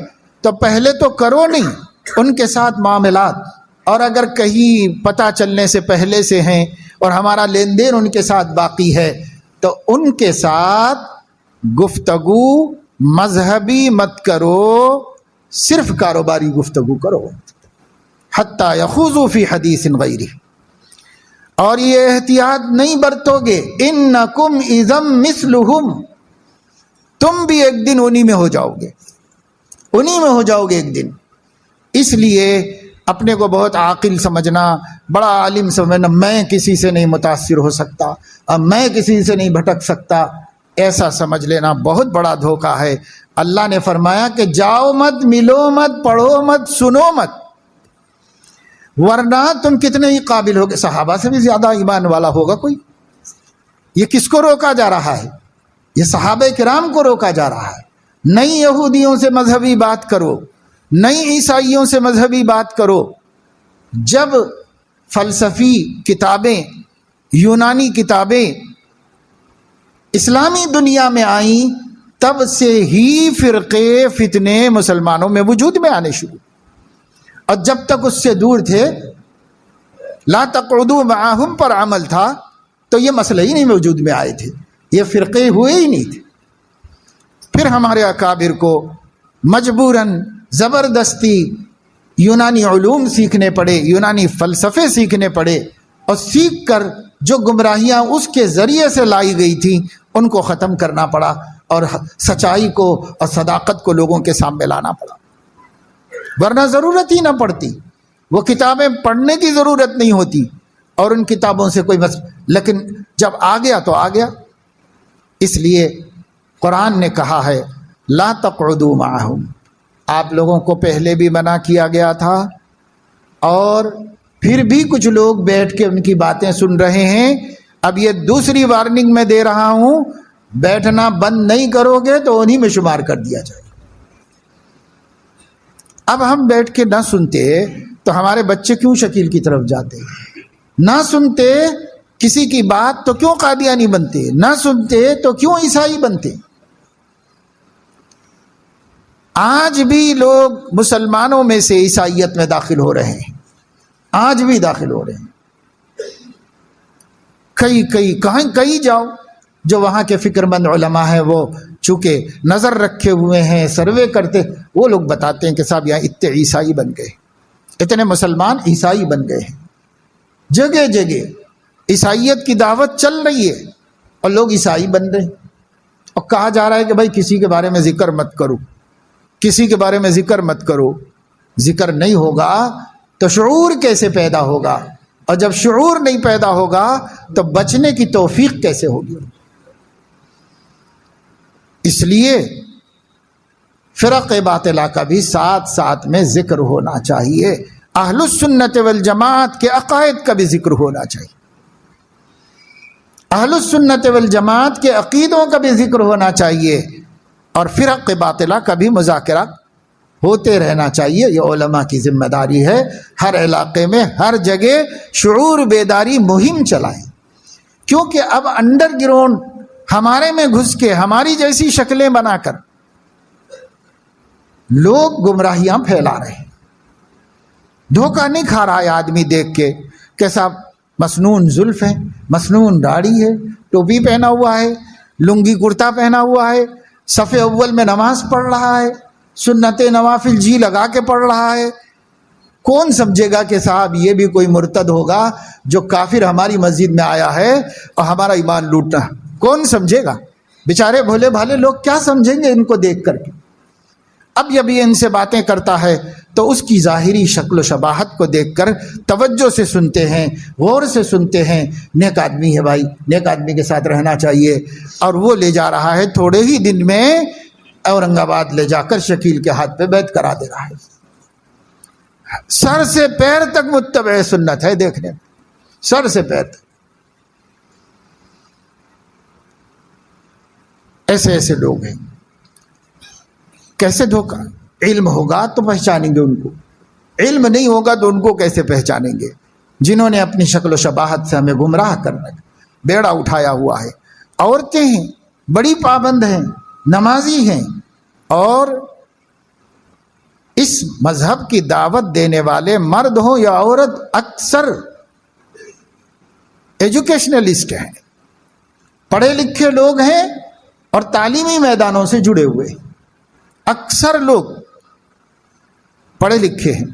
تو پہلے تو کرو نہیں ان کے ساتھ معاملات، اور اگر کہیں پتہ چلنے سے پہلے سے ہیں اور ہمارا لین دین ان کے ساتھ باقی ہے تو ان کے ساتھ گفتگو مذہبی مت کرو، صرف کاروباری گفتگو کرو۔ حتیٰ یخوضوا فی حدیث غیرہ، اور یہ احتیاط نہیں برتو گے، انکم اذا مثلہم، تم بھی ایک دن انہی میں ہو جاؤ گے، انہی میں ہو جاؤ گے ایک دن۔ اس لیے اپنے کو بہت عاقل سمجھنا، بڑا عالم سمجھنا، میں کسی سے نہیں متاثر ہو سکتا، اب میں کسی سے نہیں بھٹک سکتا، ایسا سمجھ لینا بہت بڑا دھوکہ ہے۔ اللہ نے فرمایا کہ جاؤ مت، ملو مت، پڑھو مت، سنو مت، ورنہ تم کتنے ہی قابل ہوگے، صحابہ سے بھی زیادہ ایمان والا ہوگا کوئی؟ یہ کس کو روکا جا رہا ہے؟ یہ صحابہ کرام کو روکا جا رہا ہے۔ نئی یہودیوں سے مذہبی بات کرو، نئی عیسائیوں سے مذہبی بات کرو۔ جب فلسفی کتابیں، یونانی کتابیں اسلامی دنیا میں آئیں تب سے ہی فرقے فتنے مسلمانوں میں وجود میں آنے شروع، اور جب تک اس سے دور تھے، لا تقعدوا معہم پر عمل تھا، تو یہ مسئلہ ہی نہیں وجود میں آئے تھے، یہ فرقے ہوئے ہی نہیں تھے۔ پھر ہمارے اکابر کو مجبوراً زبردستی یونانی علوم سیکھنے پڑے، یونانی فلسفے سیکھنے پڑے، اور سیکھ کر جو گمراہیاں اس کے ذریعے سے لائی گئی تھیں ان کو ختم کرنا پڑا، اور سچائی کو اور صداقت کو لوگوں کے سامنے لانا پڑا، ورنہ ضرورت ہی نہ پڑتی، وہ کتابیں پڑھنے کی ضرورت نہیں ہوتی، اور ان کتابوں سے کوئی لیکن جب آ گیا تو آ گیا۔ اس لیے قرآن نے کہا ہے لا تقعدوا معہم، آپ لوگوں کو پہلے بھی منع کیا گیا تھا، اور پھر بھی کچھ لوگ بیٹھ کے ان کی باتیں سن رہے ہیں۔ اب یہ دوسری وارننگ میں دے رہا ہوں، بیٹھنا بند نہیں کرو گے تو انہی میں شمار کر دیا جائے۔ اب ہم بیٹھ کے نہ سنتے تو ہمارے بچے کیوں شکیل کی طرف جاتے؟ نہ سنتے کسی کی بات تو کیوں قادیانی بنتے؟ نہ سنتے تو کیوں عیسائی بنتے؟ آج بھی لوگ مسلمانوں میں سے عیسائیت میں داخل ہو رہے ہیں، آج بھی داخل ہو رہے ہیں۔ کہیں جاؤ، جو وہاں کے فکر مند علماء ہیں وہ چونکہ نظر رکھے ہوئے ہیں، سروے کرتے، وہ لوگ بتاتے ہیں کہ صاحب یہاں اتنے عیسائی بن گئے، اتنے مسلمان عیسائی بن گئے ہیں، جگہ جگہ عیسائیت کی دعوت چل رہی ہے اور لوگ عیسائی بن رہے ہیں، اور کہا جا رہا ہے کہ بھائی کسی کے بارے میں ذکر مت کرو، کسی کے بارے میں ذکر مت کرو۔ ذکر نہیں ہوگا تو شعور کیسے پیدا ہوگا؟ اور جب شعور نہیں پیدا ہوگا تو بچنے کی توفیق کیسے ہوگی؟ اس لیے فرق باطلہ کا بھی ساتھ ساتھ میں ذکر ہونا چاہیے، اہل السنت والجماعت کے عقائد کا بھی ذکر ہونا چاہیے، اہل السنت والجماعت کے عقیدوں کا بھی ذکر ہونا چاہیے، اور فرق باطلہ کا بھی مذاکرہ ہوتے رہنا چاہیے۔ یہ علماء کی ذمہ داری ہے، ہر علاقے میں ہر جگہ شعور بیداری مہم چلائیں، کیونکہ اب انڈر گراؤنڈ ہمارے میں گھس کے ہماری جیسی شکلیں بنا کر لوگ گمراہیاں پھیلا رہے ہیں۔ دھوکہ نہیں کھا رہا ہے آدمی دیکھ کے کہ صاحب مسنون زلف ہے، مسنون داڑھی ہے، ٹوپی پہنا ہوا ہے، لنگی کرتا پہنا ہوا ہے، صف اول میں نماز پڑھ رہا ہے، سنت نوافل جی لگا کے پڑھ رہا ہے۔ کون سمجھے گا کہ صاحب یہ بھی کوئی مرتد ہوگا جو کافر ہماری مسجد میں آیا ہے اور ہمارا ایمان لوٹنا؟ کون سمجھے گا؟ بیچارے بھولے بھالے لوگ کیا سمجھیں گے ان کو دیکھ کر کے؟ اب جب یہ ان سے باتیں کرتا ہے تو اس کی ظاہری شکل و شباہت کو دیکھ کر توجہ سے سنتے ہیں، غور سے سنتے ہیں، نیک آدمی ہے بھائی، نیک آدمی کے ساتھ رہنا چاہیے، اور وہ لے جا رہا ہے تھوڑے ہی دن میں اورنگ آباد لے جا کر شکیل کے ہاتھ پہ بیعت کرا دے رہا ہے. سر سے پیر تک متبع سنت ہے دیکھنے میں، سر سے پیر تک. ایسے ایسے لوگ ہیں. کیسے دھوکہ؟ علم ہوگا تو پہچانیں گے ان کو، علم نہیں ہوگا تو ان کو کیسے پہچانیں گے؟ جنہوں نے اپنی شکل و شباہت سے ہمیں گمراہ کرنا بیڑا اٹھایا ہوا ہے. عورتیں ہیں، بڑی پابند ہیں، نمازی ہیں، اور اس مذہب کی دعوت دینے والے مرد ہوں یا عورت اکثر ایجوکیشنلسٹ ہیں، پڑھے لکھے لوگ ہیں اور تعلیمی میدانوں سے جڑے ہوئے ہیں. اکثر لوگ پڑھے لکھے ہیں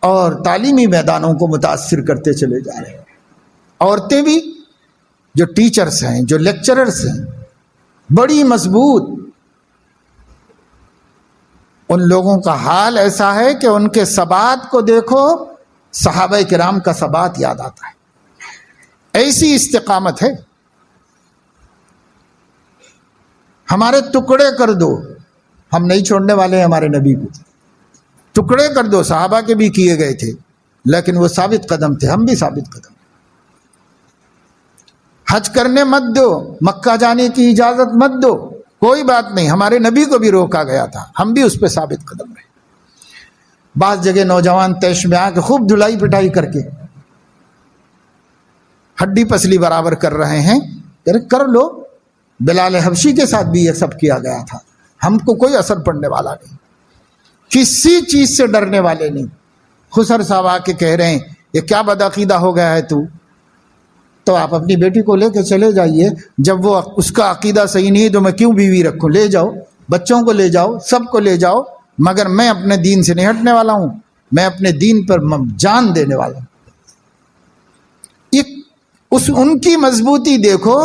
اور تعلیمی میدانوں کو متاثر کرتے چلے جا رہے ہیں. عورتیں بھی جو ٹیچرز ہیں، جو لیکچررز ہیں، بڑی مضبوط. ان لوگوں کا حال ایسا ہے کہ ان کے ثبات کو دیکھو، صحابہ کرام کا ثبات یاد آتا ہے. ایسی استقامت ہے. ہمارے ٹکڑے کر دو، ہم نہیں چھوڑنے والے ہیں ہمارے نبی کو. ٹکڑے کر دو، صحابہ کے بھی کیے گئے تھے لیکن وہ ثابت قدم تھے، ہم بھی ثابت قدم. حج کرنے مت دو، مکہ جانے کی اجازت مت دو، کوئی بات نہیں، ہمارے نبی کو بھی روکا گیا تھا، ہم بھی اس پہ ثابت قدم رہے. بعض جگہ نوجوان طیش میں آ کے خوب دھلائی پٹائی کر کے ہڈی پسلی برابر کر رہے ہیں. کر لو، بلال حبشی کے ساتھ بھی یہ سب کیا گیا تھا، ہم کو کوئی اثر پڑنے والا نہیں، کسی چیز سے ڈرنے والے نہیں. خسر صاحب آ کے کہہ رہے ہیں یہ کیا بدعقیدہ ہو گیا ہے تو آپ اپنی بیٹی کو لے کے چلے جائیے، جب وہ اس کا عقیدہ صحیح نہیں ہے تو میں کیوں بیوی رکھوں؟ لے جاؤ، بچوں کو لے جاؤ، سب کو لے جاؤ، مگر میں اپنے دین سے نہیں ہٹنے والا ہوں، میں اپنے دین پر جان دینے والا ہوں. ان کی مضبوطی دیکھو،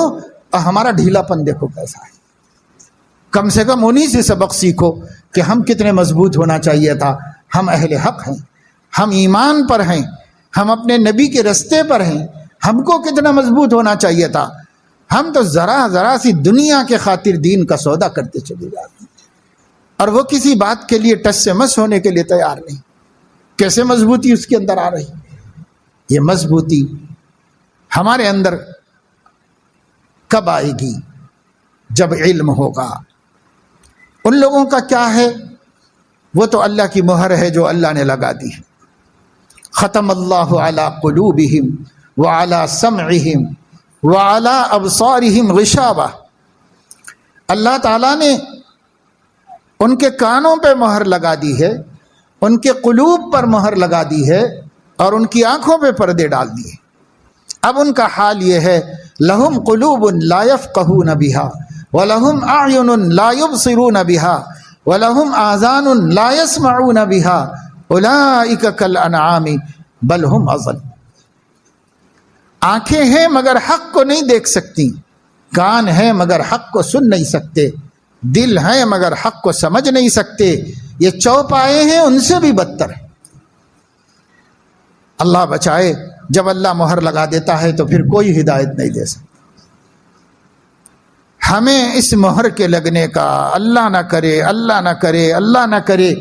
ہمارا ڈھیلا پن دیکھو کیسا ہے. کم سے کم انہی سے سبق سیکھو کہ ہم کتنے مضبوط ہونا چاہیے تھا. ہم اہل حق ہیں، ہم ایمان پر ہیں، ہم اپنے نبی کے رستے پر ہیں، ہم کو کتنا مضبوط ہونا چاہیے تھا. ہم تو ذرا سی دنیا کے خاطر دین کا سودا کرتے چلے جاتے ہیں، اور وہ کسی بات کے لیے ٹس سے مس ہونے کے لیے تیار نہیں. کیسے مضبوطی اس کے اندر آ رہی؟ یہ مضبوطی ہمارے اندر کب آئے گی؟ جب علم ہوگا. ان لوگوں کا کیا ہے؟ وہ تو اللہ کی مہر ہے جو اللہ نے لگا دی ہے. ختم اللہ علی قلوبہم وعلی سمعہم وعلی ابصارہم غشاوہ. اللہ تعالیٰ نے ان کے کانوں پہ مہر لگا دی ہے، ان کے قلوب پر مہر لگا دی ہے، اور ان کی آنکھوں پہ پردے ڈال دیے. اب ان کا حال یہ ہے، لہم قلوب لا یفقہون بہا ولہم اعین لا یبصرون بہا ولہم آذان لا یسمعون بہا اولئک کالانعام بل ہم اضل. آنکھیں ہیں مگر حق کو نہیں دیکھ سکتی، کان ہیں مگر حق کو سن نہیں سکتے، دل ہیں مگر حق کو سمجھ نہیں سکتے. یہ چوپائے ہیں، ان سے بھی بدتر ہے. اللہ بچائے، جب اللہ مہر لگا دیتا ہے تو پھر کوئی ہدایت نہیں دے سکتا. ہمیں اس مہر کے لگنے کا اللہ نہ کرے، اللہ نہ کرے، اللہ نہ کرے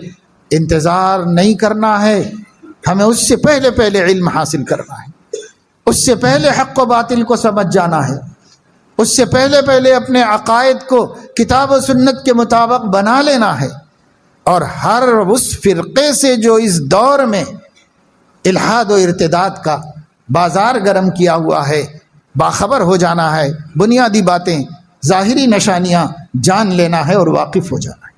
انتظار نہیں کرنا ہے. ہمیں اس سے پہلے علم حاصل کرنا ہے، اس سے پہلے حق و باطل کو سمجھ جانا ہے، اس سے پہلے اپنے عقائد کو کتاب و سنت کے مطابق بنا لینا ہے. اور ہر اس فرقے سے جو اس دور میں الحاد و ارتداد کا بازار گرم کیا ہوا ہے، باخبر ہو جانا ہے. بنیادی باتیں، ظاہری نشانیاں جان لینا ہے اور واقف ہو جانا ہے.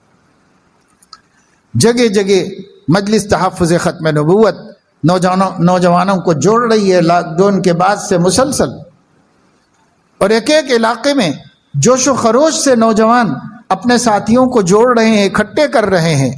جگہ جگہ مجلس تحفظ ختم نبوت نوجوانوں کو جوڑ رہی ہے لاک ڈاؤن کے بعد سے مسلسل، اور ایک ایک علاقے میں جوش و خروش سے نوجوان اپنے ساتھیوں کو جوڑ رہے ہیں، اکٹھے کر رہے ہیں.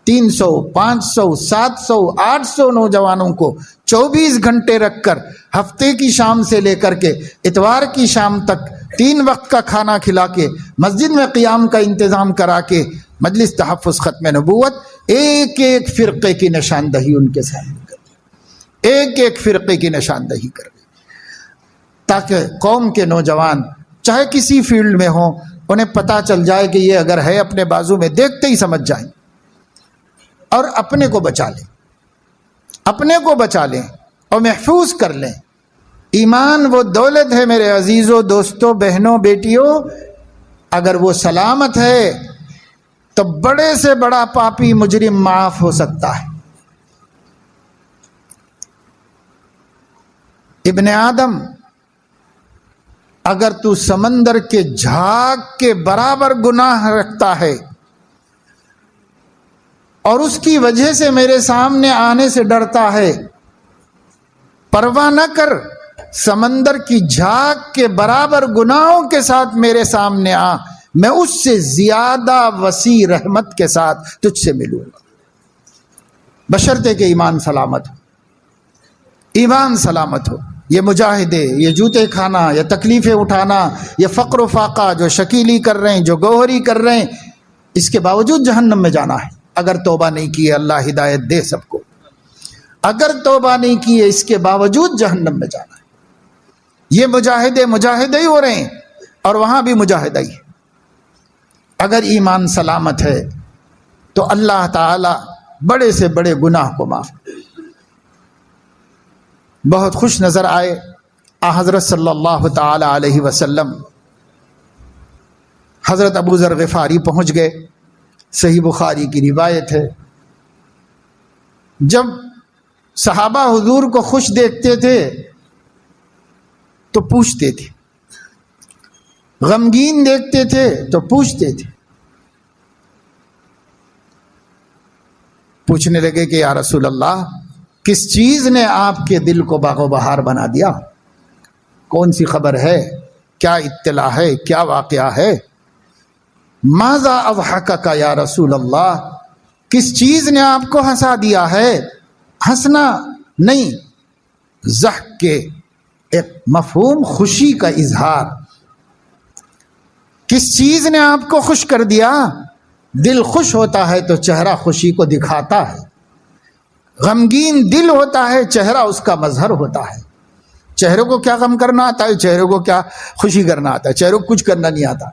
300 500 700 800 نوجوانوں کو 24 گھنٹے رکھ کر ہفتے کی شام سے لے کر کے اتوار کی شام تک 3 وقت کا کھانا کھلا کے مسجد میں قیام کا انتظام کرا کے مجلس تحفظ ختم نبوت ایک ایک فرقے کی نشاندہی ان کے سامنے کر، ایک ایک فرقے کی نشاندہی کر، تاکہ قوم کے نوجوان چاہے کسی فیلڈ میں ہوں، انہیں پتہ چل جائے کہ یہ اگر ہے اپنے بازو میں، دیکھتے ہی سمجھ جائیں اور اپنے کو بچا لیں، اپنے کو بچا لیں اور محفوظ کر لیں۔ ایمان وہ دولت ہے میرے عزیزوں، دوستوں، بہنوں، بیٹیوں، اگر وہ سلامت ہے تو بڑے سے بڑا پاپی مجرم معاف ہو سکتا ہے۔ ابن آدم، اگر تو سمندر کے جھاگ کے برابر گناہ رکھتا ہے اور اس کی وجہ سے میرے سامنے آنے سے ڈرتا ہے، پرواہ نہ کر، سمندر کی جھاگ کے برابر گناہوں کے ساتھ میرے سامنے آ، میں اس سے زیادہ وسیع رحمت کے ساتھ تجھ سے ملوں گا، بشرطے کہ ایمان سلامت ہو۔ ایمان سلامت ہو۔ یہ مجاہدے، یہ جوتے کھانا، یہ تکلیفیں اٹھانا، یہ فقر و فاقہ جو شکیلی کر رہے ہیں، جو گوہری کر رہے ہیں، اس کے باوجود جہنم میں جانا ہے اگر توبہ نہیں کی ہے۔ اللہ ہدایت دے سب کو۔ اگر توبہ نہیں کی ہے اس کے باوجود جہنم میں جانا ہے۔ یہ مجاہدے ہی ہو رہے ہیں اور وہاں بھی مجاہدہ ہی ہے۔ اگر ایمان سلامت ہے تو اللہ تعالی بڑے سے بڑے گناہ کو معاف کرے۔ بہت خوش نظر آئے حضرت صلی اللہ تعالی علیہ وسلم، حضرت ابو ذر غفاری پہنچ گئے، صحیح بخاری کی روایت ہے۔ جب صحابہ حضور کو خوش دیکھتے تھے تو پوچھتے تھے، غمگین دیکھتے تھے تو پوچھتے تھے، پوچھنے لگے کہ یا رسول اللہ، کس چیز نے آپ کے دل کو باغ و بہار بنا دیا؟ کون سی خبر ہے؟ کیا اطلاع ہے؟ کیا واقعہ ہے؟ ماذا اضحکک یا رسول اللہ، کس چیز نے آپ کو ہنسا دیا ہے؟ ہنسنا نہیں، ضحک کے ایک مفہوم خوشی کا اظہار۔ کس چیز نے آپ کو خوش کر دیا؟ دل خوش ہوتا ہے تو چہرہ خوشی کو دکھاتا ہے، غمگین دل ہوتا ہے چہرہ اس کا مظہر ہوتا ہے۔ چہرے کو کیا غم کرنا آتا ہے؟ چہرے کو کیا خوشی کرنا آتا ہے؟ چہرے کو کچھ کرنا نہیں آتا۔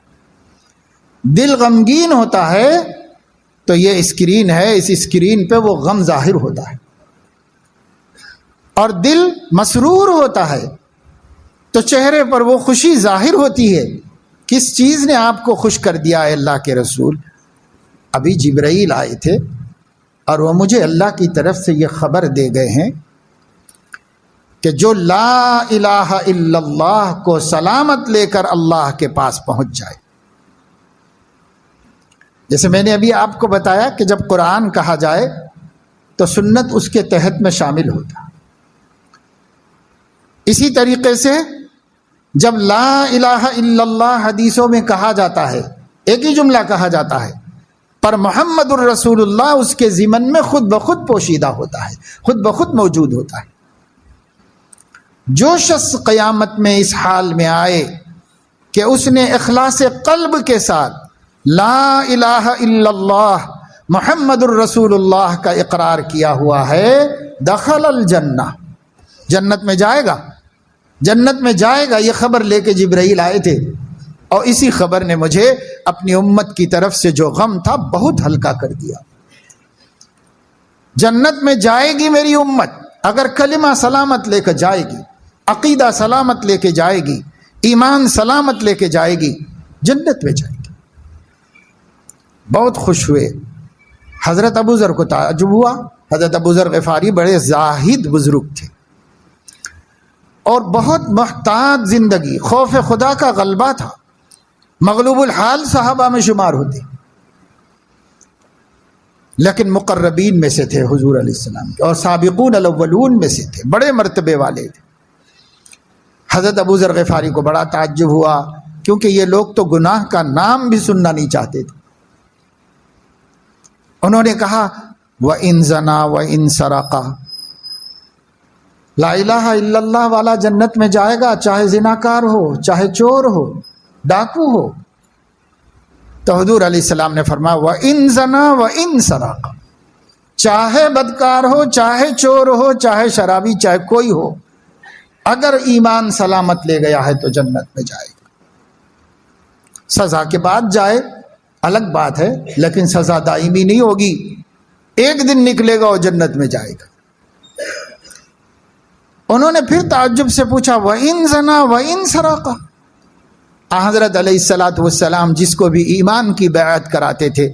دل غمگین ہوتا ہے تو یہ اسکرین ہے، اس اسکرین پہ وہ غم ظاہر ہوتا ہے، اور دل مسرور ہوتا ہے تو چہرے پر وہ خوشی ظاہر ہوتی ہے۔ کس چیز نے آپ کو خوش کر دیا ہے اللہ کے رسول؟ ابھی جبرائیل آئے تھے اور وہ مجھے اللہ کی طرف سے یہ خبر دے گئے ہیں کہ جو لا الہ الا اللہ کو سلامت لے کر اللہ کے پاس پہنچ جائے۔ جیسے میں نے ابھی آپ کو بتایا کہ جب قرآن کہا جائے تو سنت اس کے تحت میں شامل ہوتا ہے، اسی طریقے سے جب لا الہ الا اللہ حدیثوں میں کہا جاتا ہے، ایک ہی جملہ کہا جاتا ہے، پر محمد الرسول اللہ اس کے ضمن میں خود بخود پوشیدہ ہوتا ہے، خود بخود موجود ہوتا ہے۔ جو شخص قیامت میں اس حال میں آئے کہ اس نے اخلاص قلب کے ساتھ لا الہ الا اللہ محمد الرسول اللہ کا اقرار کیا ہوا ہے، دخل الجنہ، جنت میں جائے گا، جنت میں جائے گا۔ یہ خبر لے کے جبرائیل آئے تھے اور اسی خبر نے مجھے اپنی امت کی طرف سے جو غم تھا بہت ہلکا کر دیا۔ جنت میں جائے گی میری امت اگر کلمہ سلامت لے کر جائے گی، عقیدہ سلامت لے کے جائے گی، ایمان سلامت لے کے جائے گی، جنت میں جائے گی۔ بہت خوش ہوئے۔ حضرت ابو ذر کو تعجب ہوا۔ حضرت ابو ذر غفاری بڑے زاہد بزرگ تھے اور بہت محتاط زندگی، خوف خدا کا غلبہ تھا، مغلوب الحال صحابہ میں شمار ہوتے، لیکن مقربین میں سے تھے حضور علیہ السلام کے، اور سابقون الاولون میں سے تھے، بڑے مرتبے والے تھے۔ حضرت ابو ذر غفاری کو بڑا تعجب ہوا کیونکہ یہ لوگ تو گناہ کا نام بھی سننا نہیں چاہتے تھے۔ انہوں نے کہا وَإِن زَنَا وَإِن سَرَقَ، لا الہ الا اللہ والا جنت میں جائے گا چاہے زناکار ہو، چاہے چور ہو، ڈاکو ہو۔ تو حضور علیہ السلام نے فرمایا وَإِن زَنَا وَإِن سَرَقَ، چاہے بدکار ہو، چاہے چور ہو، چاہے شرابی، چاہے کوئی ہو، اگر ایمان سلامت لے گیا ہے تو جنت میں جائے گا۔ سزا کے بعد جائے الگ بات ہے، لیکن سزا دائمی نہیں ہوگی، ایک دن نکلے گا اور جنت میں جائے گا۔ انہوں نے پھر تعجب سے پوچھا وَإِن زَنَا وَإِن سَرَقَ، حضرت علیہ الصلوۃ والسلام جس کو بھی ایمان کی بیعت کراتے تھے،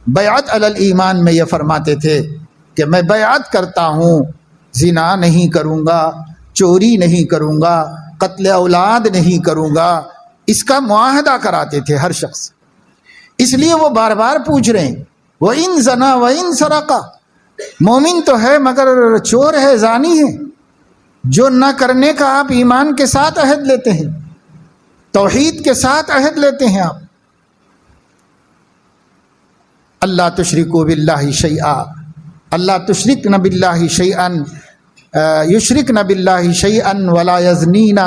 بیعت علی الایمان میں یہ فرماتے تھے کہ میں بیعت کرتا ہوں زنا نہیں کروں گا، چوری نہیں کروں گا، قتل اولاد نہیں کروں گا، اس کا معاہدہ کراتے تھے ہر شخص۔ اس لیے وہ بار بار پوچھ رہے ہیں وَإِن زَنَا وَإِن سَرَقَ، مومن تو ہے مگر چور ہے، زانی ہے، جو نہ کرنے کا آپ ایمان کے ساتھ عہد لیتے ہیں، توحید کے ساتھ عہد لیتے ہیں آپ، اللہ تشرکوا باللہ شیئا، اللہ تشرکن باللہ شیئا یشرکن باللہ شیئا ولا یزنین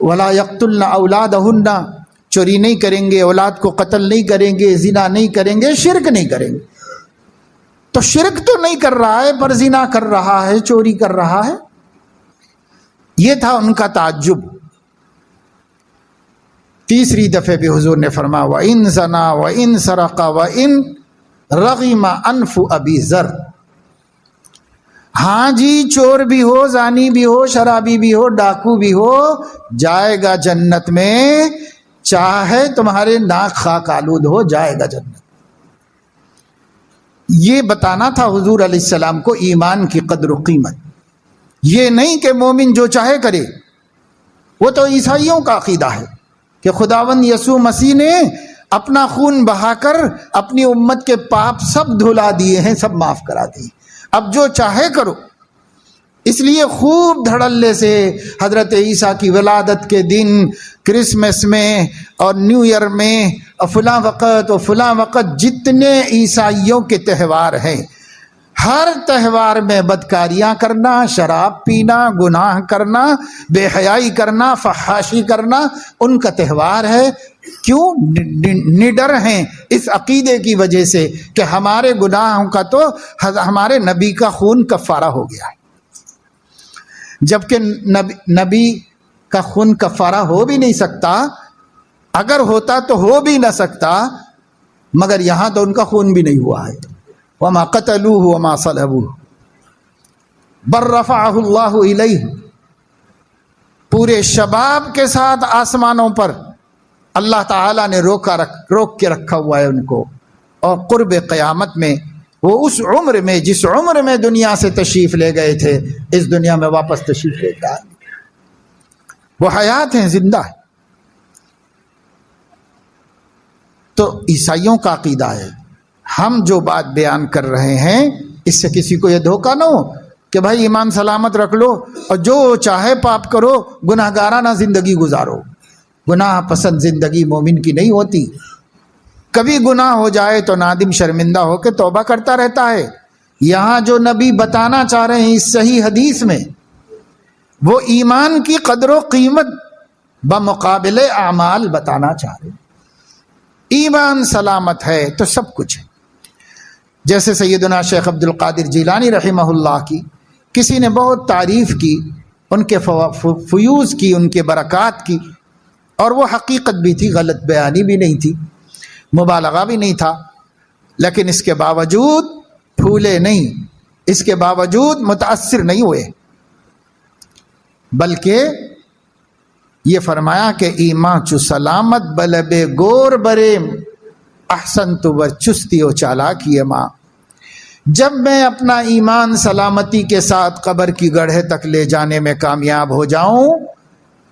ولا یقتلن اولادہن، چوری نہیں کریں گے، اولاد کو قتل نہیں کریں گے، زنا نہیں کریں گے، شرک نہیں کریں گے۔ تو شرک تو نہیں کر رہا ہے پر زنا کر رہا ہے، چوری کر رہا ہے۔ یہ تھا ان کا تعجب۔ تیسری دفعہ بھی حضور نے فرمایا وَإِن زَنَا وَإِن سَرَقَ وَإِن رَغِمَ أَنْفُ أَبِي ذَرٍ، ہاں جی چور بھی ہو، زانی بھی ہو، شرابی بھی ہو، ڈاکو بھی ہو، جائے گا جنت میں، چاہے تمہارے ناک خاک آلود ہو، جائے گا جنت۔ یہ بتانا تھا حضور علیہ السلام کو ایمان کی قدر و قیمت، یہ نہیں کہ مومن جو چاہے کرے۔ وہ تو عیسائیوں کا عقیدہ ہے کہ خداوند یسوع مسیح نے اپنا خون بہا کر اپنی امت کے پاپ سب دھلا دیے ہیں، سب معاف کرا دیے، اب جو چاہے کرو۔ اس لیے خوب دھڑلے سے حضرت عیسیٰ کی ولادت کے دن، کرسمس میں اور نیو ایئر میں اور فلاں وقت جتنے عیسائیوں کے تہوار ہیں، ہر تہوار میں بدکاریاں کرنا، شراب پینا، گناہ کرنا، بے حیائی کرنا، فحاشی کرنا ان کا تہوار ہے۔ کیوں؟ نڈر ہیں اس عقیدے کی وجہ سے کہ ہمارے گناہوں کا تو ہمارے نبی کا خون کفارہ ہو گیا ہے، جبکہ نبی کا خون کفارہ ہو بھی نہیں سکتا، اگر ہوتا تو ہو بھی نہ سکتا، مگر یہاں تو ان کا خون بھی نہیں ہوا ہے۔ وما قتلوه وما صلبوه بل رفعه اللہ الیہ، پورے شباب کے ساتھ آسمانوں پر اللہ تعالیٰ نے روک کے رکھا ہوا ہے ان کو، اور قرب قیامت میں وہ اس عمر میں جس عمر میں دنیا سے تشریف لے گئے تھے، اس دنیا میں واپس تشریف لے گئے، وہ حیات ہیں، زندہ ہے۔ تو عیسائیوں کا عقیدہ ہے، ہم جو بات بیان کر رہے ہیں اس سے کسی کو یہ دھوکہ نہ ہو کہ بھائی ایمان سلامت رکھ لو اور جو چاہے پاپ کرو، گناہ گارانہ زندگی گزارو۔ گناہ پسند زندگی مومن کی نہیں ہوتی، کبھی گناہ ہو جائے تو نادم شرمندہ ہو کے توبہ کرتا رہتا ہے۔ یہاں جو نبی بتانا چاہ رہے ہیں اس صحیح حدیث میں، وہ ایمان کی قدر و قیمت بمقابل اعمال بتانا چاہ رہے ہیں۔ ایمان سلامت ہے تو سب کچھ ہے۔ جیسے سیدنا شیخ عبد القادر جیلانی رحمہ اللہ کی کسی نے بہت تعریف کی، ان کے فیوز کی، ان کے برکات کی، اور وہ حقیقت بھی تھی، غلط بیانی بھی نہیں تھی، مبالغہ بھی نہیں تھا، لیکن اس کے باوجود پھولے نہیں، اس کے باوجود متاثر نہیں ہوئے، بلکہ یہ فرمایا کہ ایمان چو سلامت بلب گور برے احسن تو بر چستی و چالاکی ماں، جب میں اپنا ایمان سلامتی کے ساتھ قبر کی گڑھے تک لے جانے میں کامیاب ہو جاؤں،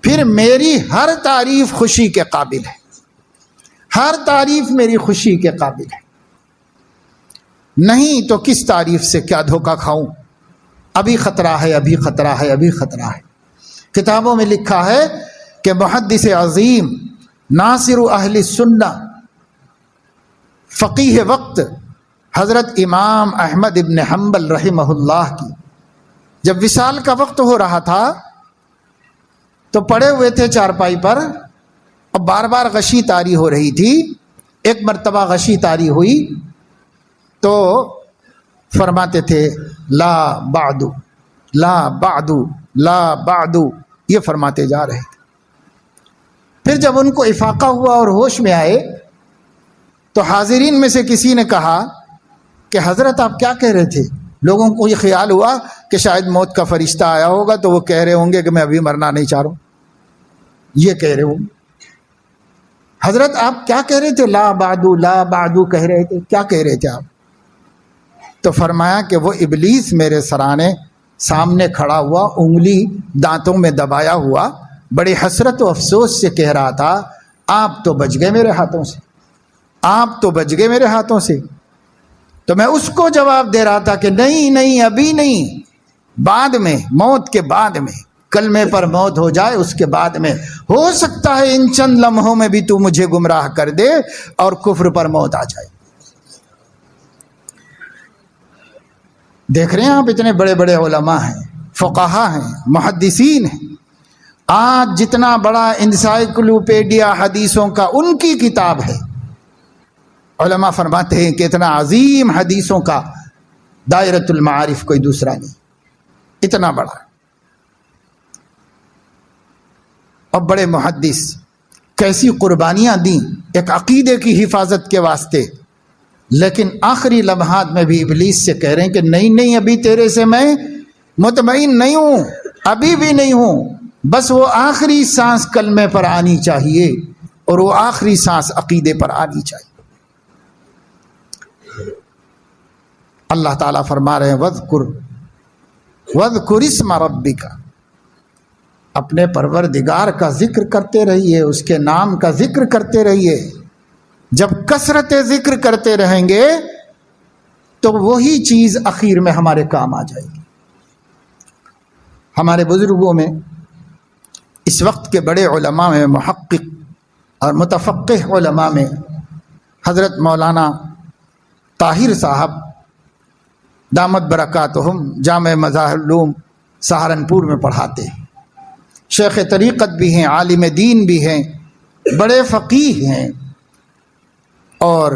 پھر میری ہر تعریف خوشی کے قابل ہے، ہر تعریف میری خوشی کے قابل ہے، نہیں تو کس تعریف سے کیا دھوکہ کھاؤں، ابھی خطرہ ہے، ابھی خطرہ ہے، ابھی خطرہ ہے۔ کتابوں میں لکھا ہے کہ محدث عظیم ناصر اہل سنہ فقیہ وقت حضرت امام احمد ابن حنبل رحمہ اللہ کی جب وصال کا وقت ہو رہا تھا تو پڑے ہوئے تھے چارپائی پر، اور بار بار غشی طاری ہو رہی تھی۔ ایک مرتبہ غشی طاری ہوئی تو فرماتے تھے لا بعد لا بعد لا بعد، یہ فرماتے جا رہے تھے۔ پھر جب ان کو افاقہ ہوا اور ہوش میں آئے تو حاضرین میں سے کسی نے کہا کہ حضرت آپ کیا کہہ رہے تھے؟ لوگوں کو یہ خیال ہوا کہ شاید موت کا فرشتہ آیا ہوگا تو وہ کہہ رہے ہوں گے کہ میں ابھی مرنا نہیں چاہ رہا ہوں، یہ کہہ رہے ہوں۔ حضرت آپ کیا کہہ رہے تھے؟ لا بعدو لا بعدو کہہ رہے تھے، کیا کہہ رہے تھے آپ؟ تو فرمایا کہ وہ ابلیس میرے سرانے سامنے کھڑا ہوا، انگلی دانتوں میں دبایا ہوا، بڑی حسرت و افسوس سے کہہ رہا تھا آپ تو بچ گئے میرے ہاتھوں سے، آپ تو بچ گئے میرے ہاتھوں سے۔ تو میں اس کو جواب دے رہا تھا کہ نہیں نہیں، ابھی نہیں، بعد میں، موت کے بعد میں، کلمے پر موت ہو جائے اس کے بعد میں، ہو سکتا ہے ان چند لمحوں میں بھی تو مجھے گمراہ کر دے اور کفر پر موت آ جائے۔ دیکھ رہے ہیں آپ، اتنے بڑے بڑے علماء ہیں، فقہا ہیں، محدثین ہیں، آج جتنا بڑا انسائکلوپیڈیا حدیثوں کا ان کی کتاب ہے، علماء فرماتے ہیں کہ اتنا عظیم حدیثوں کا دائرۃ المعارف کوئی دوسرا نہیں، اتنا بڑا، اور بڑے محدث، کیسی قربانیاں دیں ایک عقیدے کی حفاظت کے واسطے، لیکن آخری لمحات میں بھی ابلیس سے کہہ رہے ہیں کہ نہیں نہیں، ابھی تیرے سے میں مطمئن نہیں ہوں، ابھی بھی نہیں ہوں، بس وہ آخری سانس کلمے پر آنی چاہیے اور وہ آخری سانس عقیدے پر آنی چاہیے۔ اللہ تعالیٰ فرما رہے ہیں وَاذْكُرِ اسْمَ رَبِّكَ، اپنے پروردگار کا ذکر کرتے رہیے، اس کے نام کا ذکر کرتے رہیے۔ جب کثرت ذکر کرتے رہیں گے تو وہی چیز اخیر میں ہمارے کام آ جائے گی۔ ہمارے بزرگوں میں اس وقت کے بڑے علماء میں، محقق اور متفقہ علماء میں حضرت مولانا طاہر صاحب دامت برکاتہم جامع مظاہر العلوم سہارنپور میں پڑھاتے ہیں، شیخ طریقت بھی ہیں، عالم دین بھی ہیں، بڑے فقیہ ہیں، اور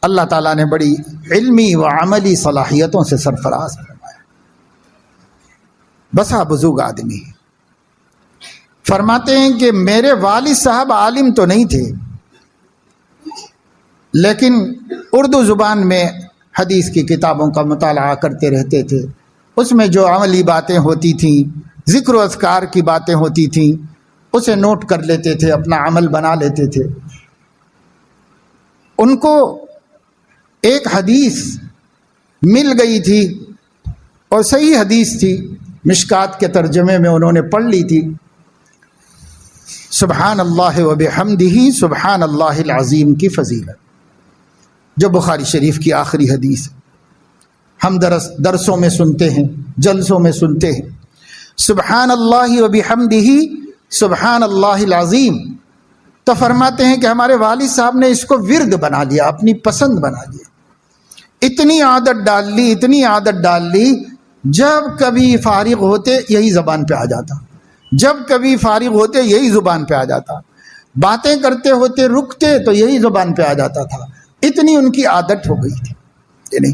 اللہ تعالیٰ نے بڑی علمی و عملی صلاحیتوں سے سرفراز فرمایا، بسا بزرگ آدمی ہیں۔ فرماتے ہیں کہ میرے والد صاحب عالم تو نہیں تھے، لیکن اردو زبان میں حدیث کی کتابوں کا مطالعہ کرتے رہتے تھے، اس میں جو عملی باتیں ہوتی تھیں، ذکر و اذکار کی باتیں ہوتی تھیں، اسے نوٹ کر لیتے تھے، اپنا عمل بنا لیتے تھے۔ ان کو ایک حدیث مل گئی تھی اور صحیح حدیث تھی، مشکات کے ترجمے میں انہوں نے پڑھ لی تھی، سبحان اللہ و بحمدہ سبحان اللہ العظیم کی فضیلت، جو بخاری شریف کی آخری حدیث ہے، ہم درسوں میں سنتے ہیں، جلسوں میں سنتے ہیں، سبحان اللہ و بحمدہ سبحان اللہ العظیم۔ تو فرماتے ہیں کہ ہمارے والد صاحب نے اس کو ورد بنا لیا، اپنی پسند بنا لیا، اتنی عادت ڈال لی، اتنی عادت ڈال لی، جب کبھی فارغ ہوتے یہی زبان پہ آ جاتا، جب کبھی فارغ ہوتے یہی زبان پہ آ جاتا، باتیں کرتے ہوتے رکتے تو یہی زبان پہ آ جاتا تھا، اتنی ان کی عادت ہو گئی تھی۔ یعنی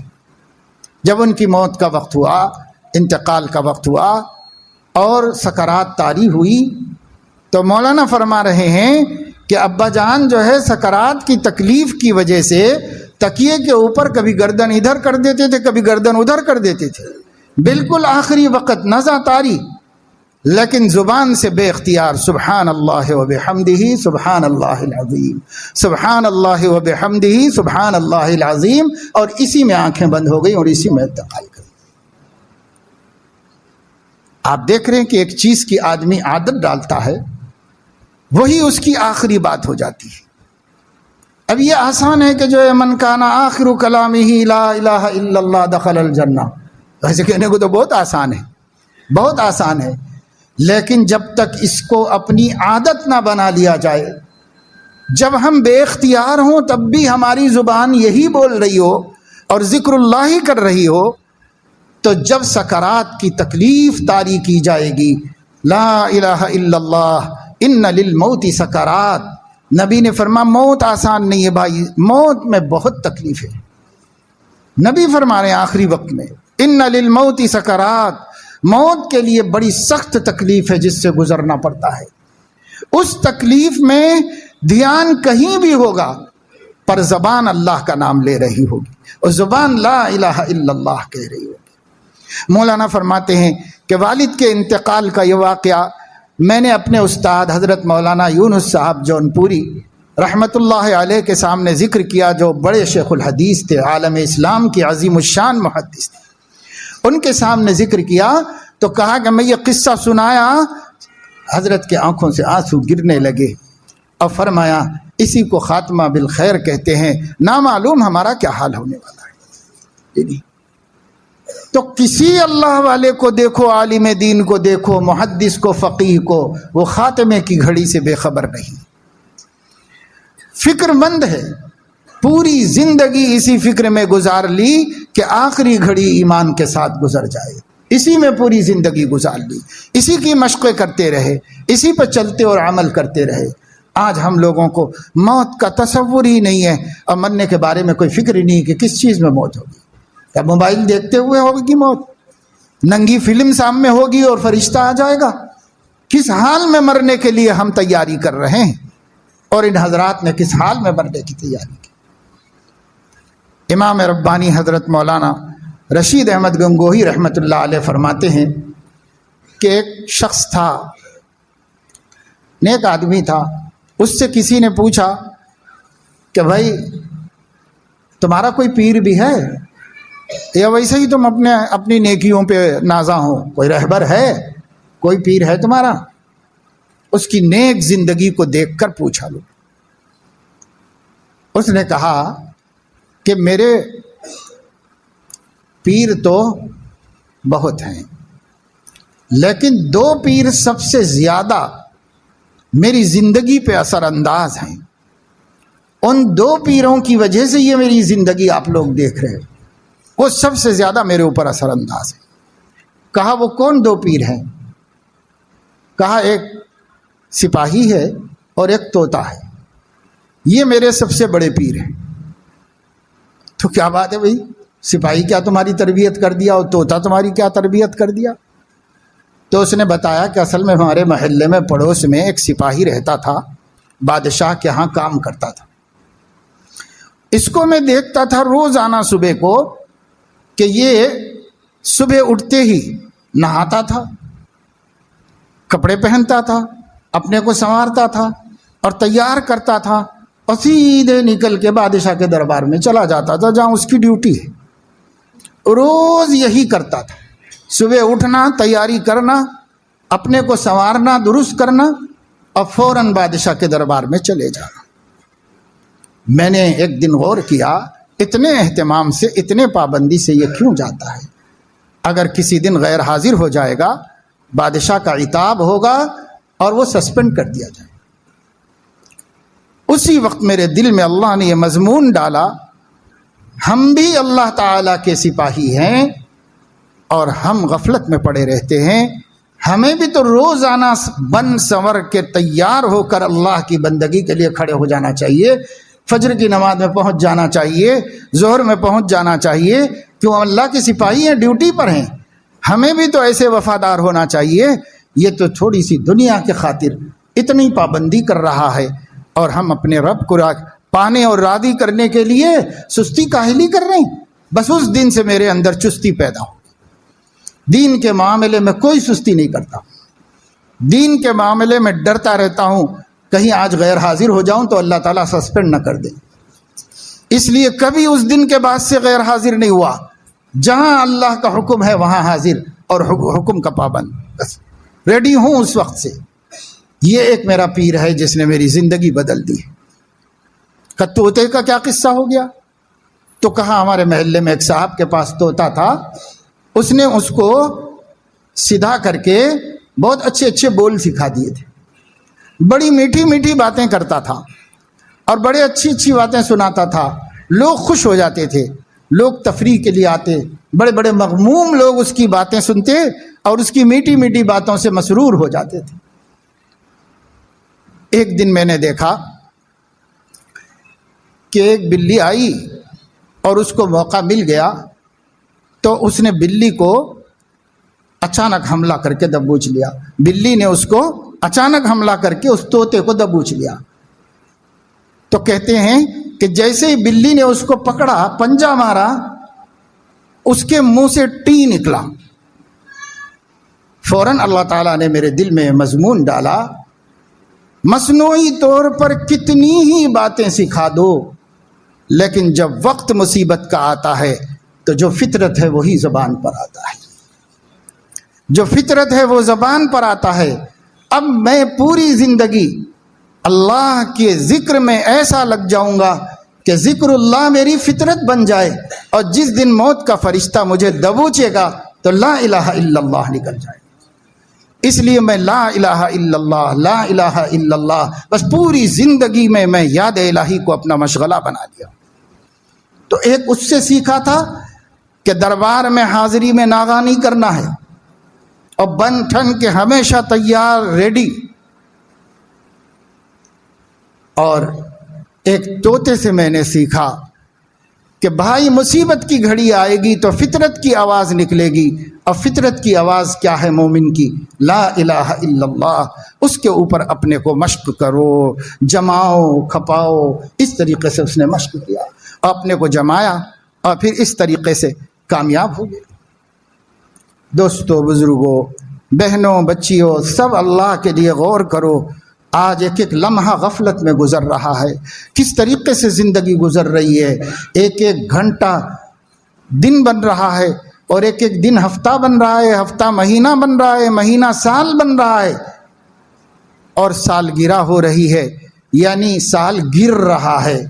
جب ان کی موت کا وقت ہوا، انتقال کا وقت ہوا اور سکرات طاری ہوئی، تو مولانا فرما رہے ہیں کہ ابا جان جو ہے سکرات کی تکلیف کی وجہ سے تکیے کے اوپر کبھی گردن ادھر کر دیتے تھے، کبھی گردن ادھر کر دیتے تھے، بالکل آخری وقت نزع طاری، لیکن زبان سے بے اختیار سبحان اللہ و بحمدہ سبحان اللہ العظیم، سبحان اللہ و بحمدہ سبحان اللہ العظیم، اور اسی میں آنکھیں بند ہو گئی اور اسی میں انتقال کر گئی۔ آپ دیکھ رہے ہیں کہ ایک چیز کی آدمی عادت ڈالتا ہے، وہی اس کی آخری بات ہو جاتی ہے۔ اب یہ آسان ہے کہ جو من کان آخر کلامہ لا الہ الا اللہ دخل الجنہ، ایسے کہنے کو تو بہت آسان ہے، بہت آسان ہے، لیکن جب تک اس کو اپنی عادت نہ بنا لیا جائے، جب ہم بے اختیار ہوں تب بھی ہماری زبان یہی بول رہی ہو اور ذکر اللہ ہی کر رہی ہو، تو جب سکرات کی تکلیف طاری کی جائے گی، لا الہ الا اللہ ان للموت سکرات، نبی نے فرمایا موت آسان نہیں ہے بھائی، موت میں بہت تکلیف ہے۔ نبی فرما رہے ہیں آخری وقت میں ان للموت سکرات، موت کے لیے بڑی سخت تکلیف ہے جس سے گزرنا پڑتا ہے۔ اس تکلیف میں دھیان کہیں بھی ہوگا پر زبان اللہ کا نام لے رہی ہوگی اور زبان لا الہ الا اللہ کہہ رہی ہوگی۔ مولانا فرماتے ہیں کہ والد کے انتقال کا یہ واقعہ میں نے اپنے استاد حضرت مولانا یونس صاحب جونپوری رحمت اللہ علیہ کے سامنے ذکر کیا، جو بڑے شیخ الحدیث تھے، عالم اسلام کی عظیم الشان محدث تھے۔ ان کے سامنے ذکر کیا تو کہا کہ میں یہ قصہ سنایا، حضرت کے آنکھوں سے آنسو گرنے لگے اور فرمایا اسی کو خاتمہ بالخیر کہتے ہیں، نامعلوم ہمارا کیا حال ہونے والا ہے۔ تو کسی اللہ والے کو دیکھو، عالم دین کو دیکھو، محدث کو، فقیہ کو، وہ خاتمے کی گھڑی سے بے خبر نہیں، فکر مند ہے، پوری زندگی اسی فکر میں گزار لی کہ آخری گھڑی ایمان کے ساتھ گزر جائے، اسی میں پوری زندگی گزار لی، اسی کی مشقیں کرتے رہے، اسی پہ چلتے اور عمل کرتے رہے۔ آج ہم لوگوں کو موت کا تصور ہی نہیں ہے اور مرنے کے بارے میں کوئی فکر ہی نہیں کہ کس چیز میں موت ہوگی۔ کیا موبائل دیکھتے ہوئے ہوگی موت؟ ننگی فلم سامنے ہوگی اور فرشتہ آ جائے گا؟ کس حال میں مرنے کے لیے ہم تیاری کر رہے ہیں اور ان حضرات نے کس حال میں مرنے کی تیاری کی؟ امام ربانی حضرت مولانا رشید احمد گنگوہی رحمت اللہ علیہ فرماتے ہیں کہ ایک شخص تھا، نیک آدمی تھا، اس سے کسی نے پوچھا کہ بھائی تمہارا کوئی پیر بھی ہے یا ویسے ہی تم اپنی نیکیوں پہ نازاں ہو؟ کوئی رہبر ہے، کوئی پیر ہے تمہارا؟ اس کی نیک زندگی کو دیکھ کر پوچھا لو۔ اس نے کہا کہ میرے پیر تو بہت ہیں، لیکن دو پیر سب سے زیادہ میری زندگی پہ اثر انداز ہیں، ان دو پیروں کی وجہ سے یہ میری زندگی آپ لوگ دیکھ رہے ہیں، وہ سب سے زیادہ میرے اوپر اثر انداز ہے۔ کہا وہ کون دو پیر ہیں؟ کہا ایک سپاہی ہے اور ایک طوطا ہے، یہ میرے سب سے بڑے پیر ہیں۔ تو کیا بات ہے بھائی، سپاہی کیا تمہاری تربیت کر دیا اور طوطا تمہاری کیا تربیت کر دیا؟ تو اس نے بتایا کہ اصل میں ہمارے محلے میں پڑوس میں ایک سپاہی رہتا تھا، بادشاہ کے ہاں کام کرتا تھا، اس کو میں دیکھتا تھا روزانہ صبح کو کہ یہ صبح اٹھتے ہی نہاتا تھا، کپڑے پہنتا تھا، اپنے کو سنوارتا تھا اور تیار کرتا تھا اور سیدھے نکل کے بادشاہ کے دربار میں چلا جاتا تھا جہاں اس کی ڈیوٹی ہے۔ روز یہی کرتا تھا، صبح اٹھنا، تیاری کرنا، اپنے کو سنوارنا، درست کرنا اور فوراً بادشاہ کے دربار میں چلے جانا۔ میں نے ایک دن غور کیا، اتنے اہتمام سے، اتنے پابندی سے یہ کیوں جاتا ہے؟ اگر کسی دن غیر حاضر ہو جائے گا، بادشاہ کا عتاب ہوگا اور وہ سسپینڈ کر دیا جائے۔ اسی وقت میرے دل میں اللہ نے یہ مضمون ڈالا، ہم بھی اللہ تعالیٰ کے سپاہی ہیں اور ہم غفلت میں پڑے رہتے ہیں، ہمیں بھی تو روزانہ بن سنور کے تیار ہو کر اللہ کی بندگی کے لیے کھڑے ہو جانا چاہیے، فجر کی نماز میں پہنچ جانا چاہیے، ظہر میں پہنچ جانا چاہیے، کیوں اللہ کے سپاہی ہیں، ڈیوٹی پر ہیں، ہمیں بھی تو ایسے وفادار ہونا چاہیے۔ یہ تو تھوڑی سی دنیا کے خاطر اتنی پابندی کر رہا ہے اور ہم اپنے رب کو پانے اور راضی کرنے کے لیے سستی کاہلی کر رہے ہیں۔ بس اس دن سے میرے اندر چستی پیدا ہو، دین کے معاملے میں کوئی سستی نہیں کرتا، دین کے معاملے میں ڈرتا رہتا ہوں کہیں آج غیر حاضر ہو جاؤں تو اللہ تعالیٰ سسپینڈ نہ کر دے، اس لیے کبھی اس دن کے بعد سے غیر حاضر نہیں ہوا، جہاں اللہ کا حکم ہے وہاں حاضر اور حکم کا پابند، بس ریڈی ہوں اس وقت سے۔ یہ ایک میرا پیر ہے جس نے میری زندگی بدل دی۔ طوطے کا کیا قصہ ہو گیا؟ تو کہا ہمارے محلے میں ایک صاحب کے پاس طوطا تھا، اس نے اس کو سیدھا کر کے بہت اچھے اچھے بول سکھا دیے تھے، بڑی میٹھی میٹھی باتیں کرتا تھا اور بڑے اچھی اچھی باتیں سناتا تھا، لوگ خوش ہو جاتے تھے، لوگ تفریح کے لیے آتے، بڑے بڑے مغموم لوگ اس کی باتیں سنتے اور اس کی میٹھی میٹھی باتوں سے مسرور ہو جاتے تھے۔ ایک دن میں نے دیکھا کہ ایک بلی آئی اور اس کو موقع مل گیا تو اس نے بلی کو اچانک حملہ کر کے دبوچ لیا، بلی نے اس کو اچانک حملہ کر کے اس طوطے کو دبوچ لیا۔ تو کہتے ہیں کہ جیسے ہی بلی نے اس کو پکڑا، پنجہ مارا، اس کے منہ سے ٹی نکلا۔ فوراً اللہ تعالیٰ نے میرے دل میں مضمون ڈالا، مصنوعی طور پر کتنی ہی باتیں سکھا دو، لیکن جب وقت مصیبت کا آتا ہے تو جو فطرت ہے وہی زبان پر آتا ہے، جو فطرت ہے وہ زبان پر آتا ہے۔ اب میں پوری زندگی اللہ کے ذکر میں ایسا لگ جاؤں گا کہ ذکر اللہ میری فطرت بن جائے، اور جس دن موت کا فرشتہ مجھے دبوچے گا تو لا الہ الا اللہ نکل جائے۔ اس لیے میں لا الہ الا اللہ، لا الہ الا اللہ، بس پوری زندگی میں یاد الہی کو اپنا مشغلہ بنا لیا۔ تو ایک اس سے سیکھا تھا کہ دربار میں حاضری میں ناغہ نہیں کرنا ہے، اور بن ٹھن کے ہمیشہ تیار ریڈی۔ اور ایک طوطے سے میں نے سیکھا کہ بھائی مصیبت کی گھڑی آئے گی تو فطرت کی آواز نکلے گی، اور فطرت کی آواز کیا ہے مومن کی؟ لا الہ الا اللہ۔ اس کے اوپر اپنے کو مشق کرو، جماؤ کھپاؤ۔ اس طریقے سے اس نے مشق کیا، اپنے کو جمایا، اور پھر اس طریقے سے کامیاب ہو گئے۔ دوستو، بزرگوں، بہنوں، بچیوں، سب اللہ کے لیے غور کرو۔ آج ایک ایک لمحہ غفلت میں گزر رہا ہے، کس طریقے سے زندگی گزر رہی ہے۔ ایک ایک گھنٹہ دن بن رہا ہے، اور ایک ایک دن ہفتہ بن رہا ہے، ہفتہ مہینہ بن رہا ہے، مہینہ سال بن رہا ہے، اور سال گرہ ہو رہی ہے، یعنی سال گر رہا ہے۔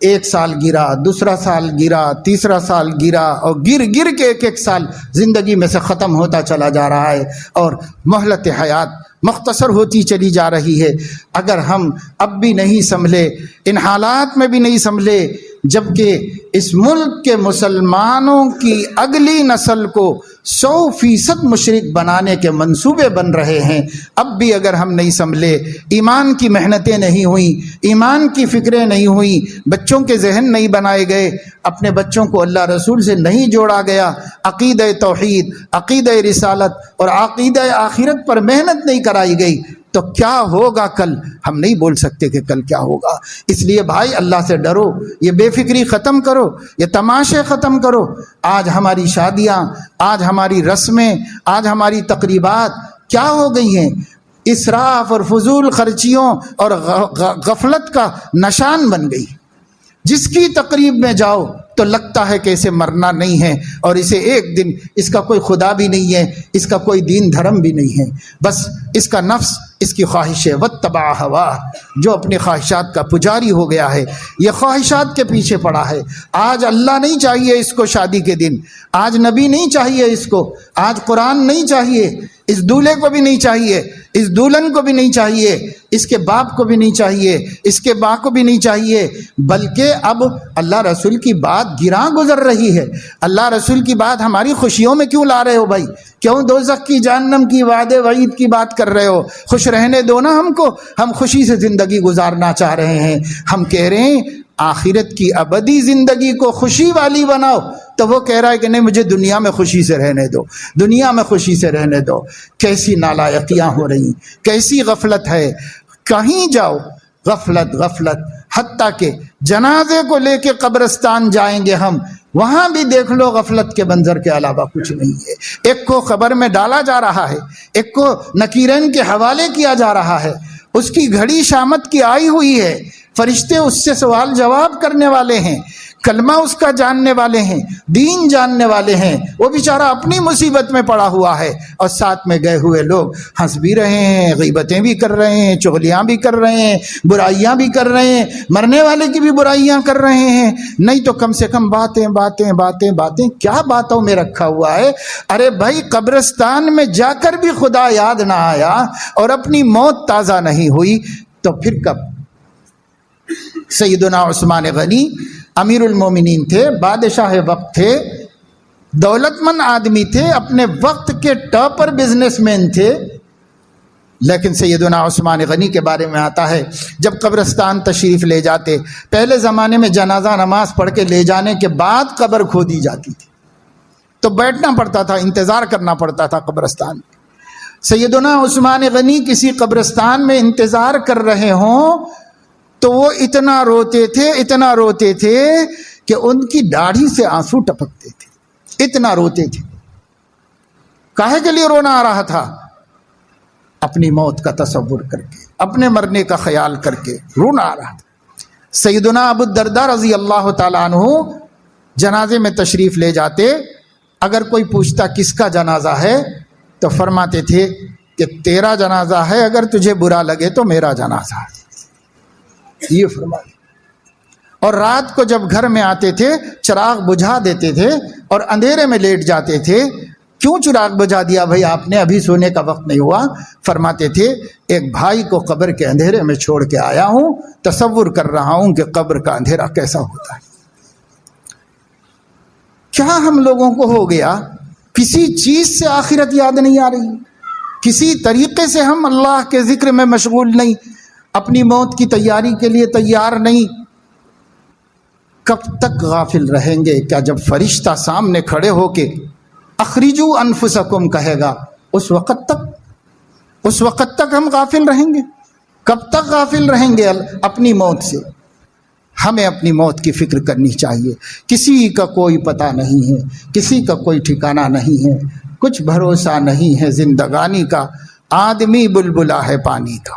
ایک سال گرا، دوسرا سال گرا، تیسرا سال گرا، اور گر گر کے ایک ایک سال زندگی میں سے ختم ہوتا چلا جا رہا ہے، اور مہلت حیات مختصر ہوتی چلی جا رہی ہے۔ اگر ہم اب بھی نہیں سنبھلے، ان حالات میں بھی نہیں سنبھلے، جبکہ اس ملک کے مسلمانوں کی اگلی نسل کو 100% مشرک بنانے کے منصوبے بن رہے ہیں، اب بھی اگر ہم نہیں سنبھلے، ایمان کی محنتیں نہیں ہوئیں، ایمان کی فکریں نہیں ہوئیں، بچوں کے ذہن نہیں بنائے گئے، اپنے بچوں کو اللہ رسول سے نہیں جوڑا گیا، عقیدہ توحید، عقیدہ رسالت اور عقیدہ آخرت پر محنت نہیں کرائی گئی، تو کیا ہوگا کل؟ ہم نہیں بول سکتے کہ کل کیا ہوگا۔ اس لیے بھائی اللہ سے ڈرو، یہ بے فکری ختم کرو، یہ تماشے ختم کرو۔ آج ہماری شادیاں، آج ہماری رسمیں، آج ہماری تقریبات کیا ہو گئی ہیں؟ اسراف اور فضول خرچیوں اور غفلت کا نشان بن گئی۔ جس کی تقریب میں جاؤ تو لگتا ہے کہ اسے مرنا نہیں ہے، اور اسے ایک دن، اس کا کوئی خدا بھی نہیں ہے، اس کا کوئی دین دھرم بھی نہیں ہے، بس اس کا نفس، اس کی خواہش ہے، واتبع ہوا، جو اپنی خواہشات کا پجاری ہو گیا ہے، یہ خواہشات کے پیچھے پڑا ہے۔ آج اللہ نہیں چاہیے اس کو شادی کے دن، آج نبی نہیں چاہیے اس کو، آج قرآن نہیں چاہیے، اس دولہے کو بھی نہیں چاہیے، اس دلہن کو بھی نہیں چاہیے، اس کے باپ کو بھی نہیں چاہیے، اس کے ماں کو بھی نہیں چاہیے، بلکہ اب اللہ رسول کی بات گراں گزر رہی ہے۔ اللہ رسول کی بات ہماری خوشیوں میں کیوں لا رہے ہو بھائی؟ کیوں دوزخ کی، جہنم کی، وعدے وعید کی بات کر رہے ہو؟ خوش رہنے دو نا ہم کو، ہم خوشی سے زندگی گزارنا چاہ رہے ہیں۔ ہم کہہ رہے ہیں آخرت کی ابدی زندگی کو خوشی والی بناؤ، تو وہ کہہ رہا ہے کہ نہیں، مجھے دنیا میں خوشی سے رہنے دو، دنیا میں خوشی سے رہنے دو۔ کیسی نالائقیاں ہو رہی، کیسی غفلت ہے، کہیں جاؤ غفلت غفلت، حتیٰ کہ جنازے کو لے کے قبرستان جائیں گے ہم، وہاں بھی دیکھ لو غفلت کے منظر کے علاوہ کچھ نہیں ہے۔ ایک کو قبر میں ڈالا جا رہا ہے، ایک کو نکیرین کے حوالے کیا جا رہا ہے، اس کی گھڑی شامت کی آئی ہوئی ہے، فرشتے اس سے سوال جواب کرنے والے ہیں، کلمہ اس کا جاننے والے ہیں، دین جاننے والے ہیں، وہ بیچارہ اپنی مصیبت میں پڑا ہوا ہے، اور ساتھ میں گئے ہوئے لوگ ہنس بھی رہے ہیں، غیبتیں بھی کر رہے ہیں، چغلیاں بھی کر رہے ہیں، برائیاں بھی کر رہے ہیں، مرنے والے کی بھی برائیاں کر رہے ہیں۔ نہیں تو کم سے کم باتیں باتیں باتیں باتیں، کیا باتوں میں رکھا ہوا ہے؟ ارے بھائی، قبرستان میں جا کر بھی خدا یاد نہ آیا اور اپنی موت تازہ نہیں ہوئی، تو پھر کب؟ سیدنا عثمان غنی امیر المومنین تھے، بادشاہ وقت تھے، دولت مند آدمی تھے، اپنے وقت کے ٹاپر بزنس مین تھے، لیکن سیدنا عثمان غنی کے بارے میں آتا ہے جب قبرستان تشریف لے جاتے، پہلے زمانے میں جنازہ نماز پڑھ کے لے جانے کے بعد قبر کھودی جاتی تھی، تو بیٹھنا پڑتا تھا، انتظار کرنا پڑتا تھا قبرستان میں۔ سیدنا عثمان غنی کسی قبرستان میں انتظار کر رہے ہوں تو وہ اتنا روتے تھے کہ ان کی داڑھی سے آنسو ٹپکتے تھے، اتنا روتے تھے۔ کاہے کے لیے رونا آ رہا تھا؟ اپنی موت کا تصور کر کے، اپنے مرنے کا خیال کر کے رونا آ رہا تھا۔ سیدنا ابو الدرداء رضی اللہ تعالیٰ عنہ جنازے میں تشریف لے جاتے، اگر کوئی پوچھتا کس کا جنازہ ہے تو فرماتے تھے کہ تیرا جنازہ ہے، اگر تجھے برا لگے تو میرا جنازہ ہے، یہ فرماتے۔ اور رات کو جب گھر میں آتے تھے چراغ بجھا دیتے تھے اور اندھیرے میں لیٹ جاتے تھے۔ کیوں چراغ بجھا دیا بھائی آپ نے، ابھی سونے کا وقت نہیں ہوا؟ فرماتے تھے ایک بھائی کو قبر کے اندھیرے میں چھوڑ کے آیا ہوں، تصور کر رہا ہوں کہ قبر کا اندھیرا کیسا ہوتا ہے۔ کیا ہم لوگوں کو ہو گیا؟ کسی چیز سے آخرت یاد نہیں آ رہی، کسی طریقے سے ہم اللہ کے ذکر میں مشغول نہیں، اپنی موت کی تیاری کے لیے تیار نہیں۔ کب تک غافل رہیں گے؟ کیا جب فرشتہ سامنے کھڑے ہو کے اخرجو انفسکم کہے گا اس وقت تک ہم غافل رہیں گے؟ کب تک غافل رہیں گے اپنی موت سے؟ ہمیں اپنی موت کی فکر کرنی چاہیے۔ کسی کا کوئی پتہ نہیں ہے، کسی کا کوئی ٹھکانہ نہیں ہے، کچھ بھروسہ نہیں ہے زندگانی کا۔ آدمی بلبلا ہے پانی کا،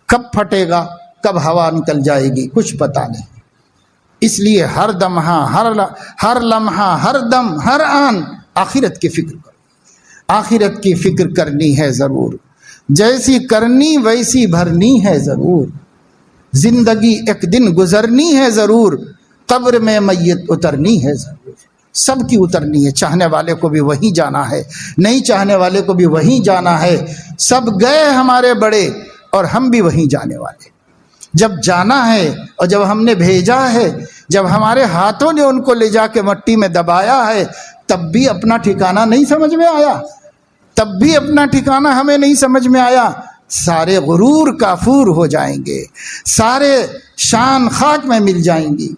کب پھٹے گا، کب ہوا نکل جائے گی، کچھ پتہ نہیں۔ اس لیے ہر دمہا، ہر لمحہ، ہر دم، ہر آن آخرت کی فکر کرو۔ آخرت کی فکر کرنی ہے ضرور، جیسی کرنی ویسی بھرنی ہے ضرور۔ زندگی ایک دن گزرنی ہے ضرور، قبر میں میت اترنی ہے ضرور۔ سب کی اترنی ہے، چاہنے والے کو بھی وہیں جانا ہے، نہیں چاہنے والے کو بھی وہیں جانا ہے۔ سب گئے ہمارے بڑے اور ہم بھی وہیں جانے والے۔ جب جانا ہے اور جب ہم نے بھیجا ہے، جب ہمارے ہاتھوں نے ان کو لے جا کے مٹی میں دبایا ہے، تب بھی اپنا ٹھکانہ نہیں سمجھ میں آیا، تب بھی اپنا ٹھکانہ ہمیں نہیں سمجھ میں آیا۔ سارے غرور کافور ہو جائیں گے، سارے شان خاک میں مل جائیں گی،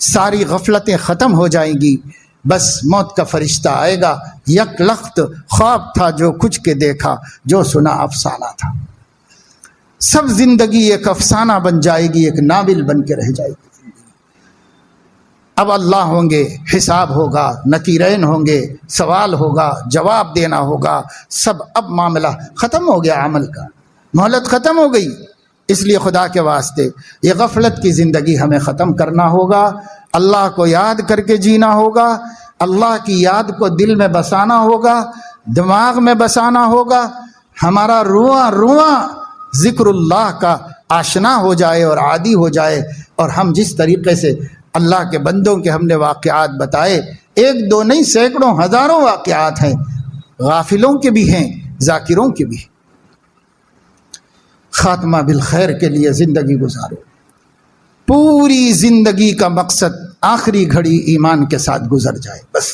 ساری غفلتیں ختم ہو جائیں گی۔ بس موت کا فرشتہ آئے گا، یک لخت خواب تھا جو کچھ کے دیکھا، جو سنا افسانہ تھا۔ سب زندگی ایک افسانہ بن جائے گی، ایک ناول بن کے رہ جائے گی۔ اب اللہ ہوں گے، حساب ہوگا، نکیرین ہوں گے، سوال ہوگا، جواب دینا ہوگا، سب۔ اب معاملہ ختم ہو گیا، عمل کا مہلت ختم ہو گئی۔ اس لیے خدا کے واسطے یہ غفلت کی زندگی ہمیں ختم کرنا ہوگا، اللہ کو یاد کر کے جینا ہوگا، اللہ کی یاد کو دل میں بسانا ہوگا، دماغ میں بسانا ہوگا، ہمارا رواں رواں ذکر اللہ کا آشنا ہو جائے اور عادی ہو جائے، اور ہم جس طریقے سے اللہ کے بندوں کے ہم نے واقعات بتائے، ایک دو نہیں سینکڑوں ہزاروں واقعات ہیں، غافلوں کے بھی ہیں، ذاکروں کے بھی۔ خاتمہ بالخیر کے لیے زندگی گزارو۔ پوری زندگی کا مقصد آخری گھڑی ایمان کے ساتھ گزر جائے، بس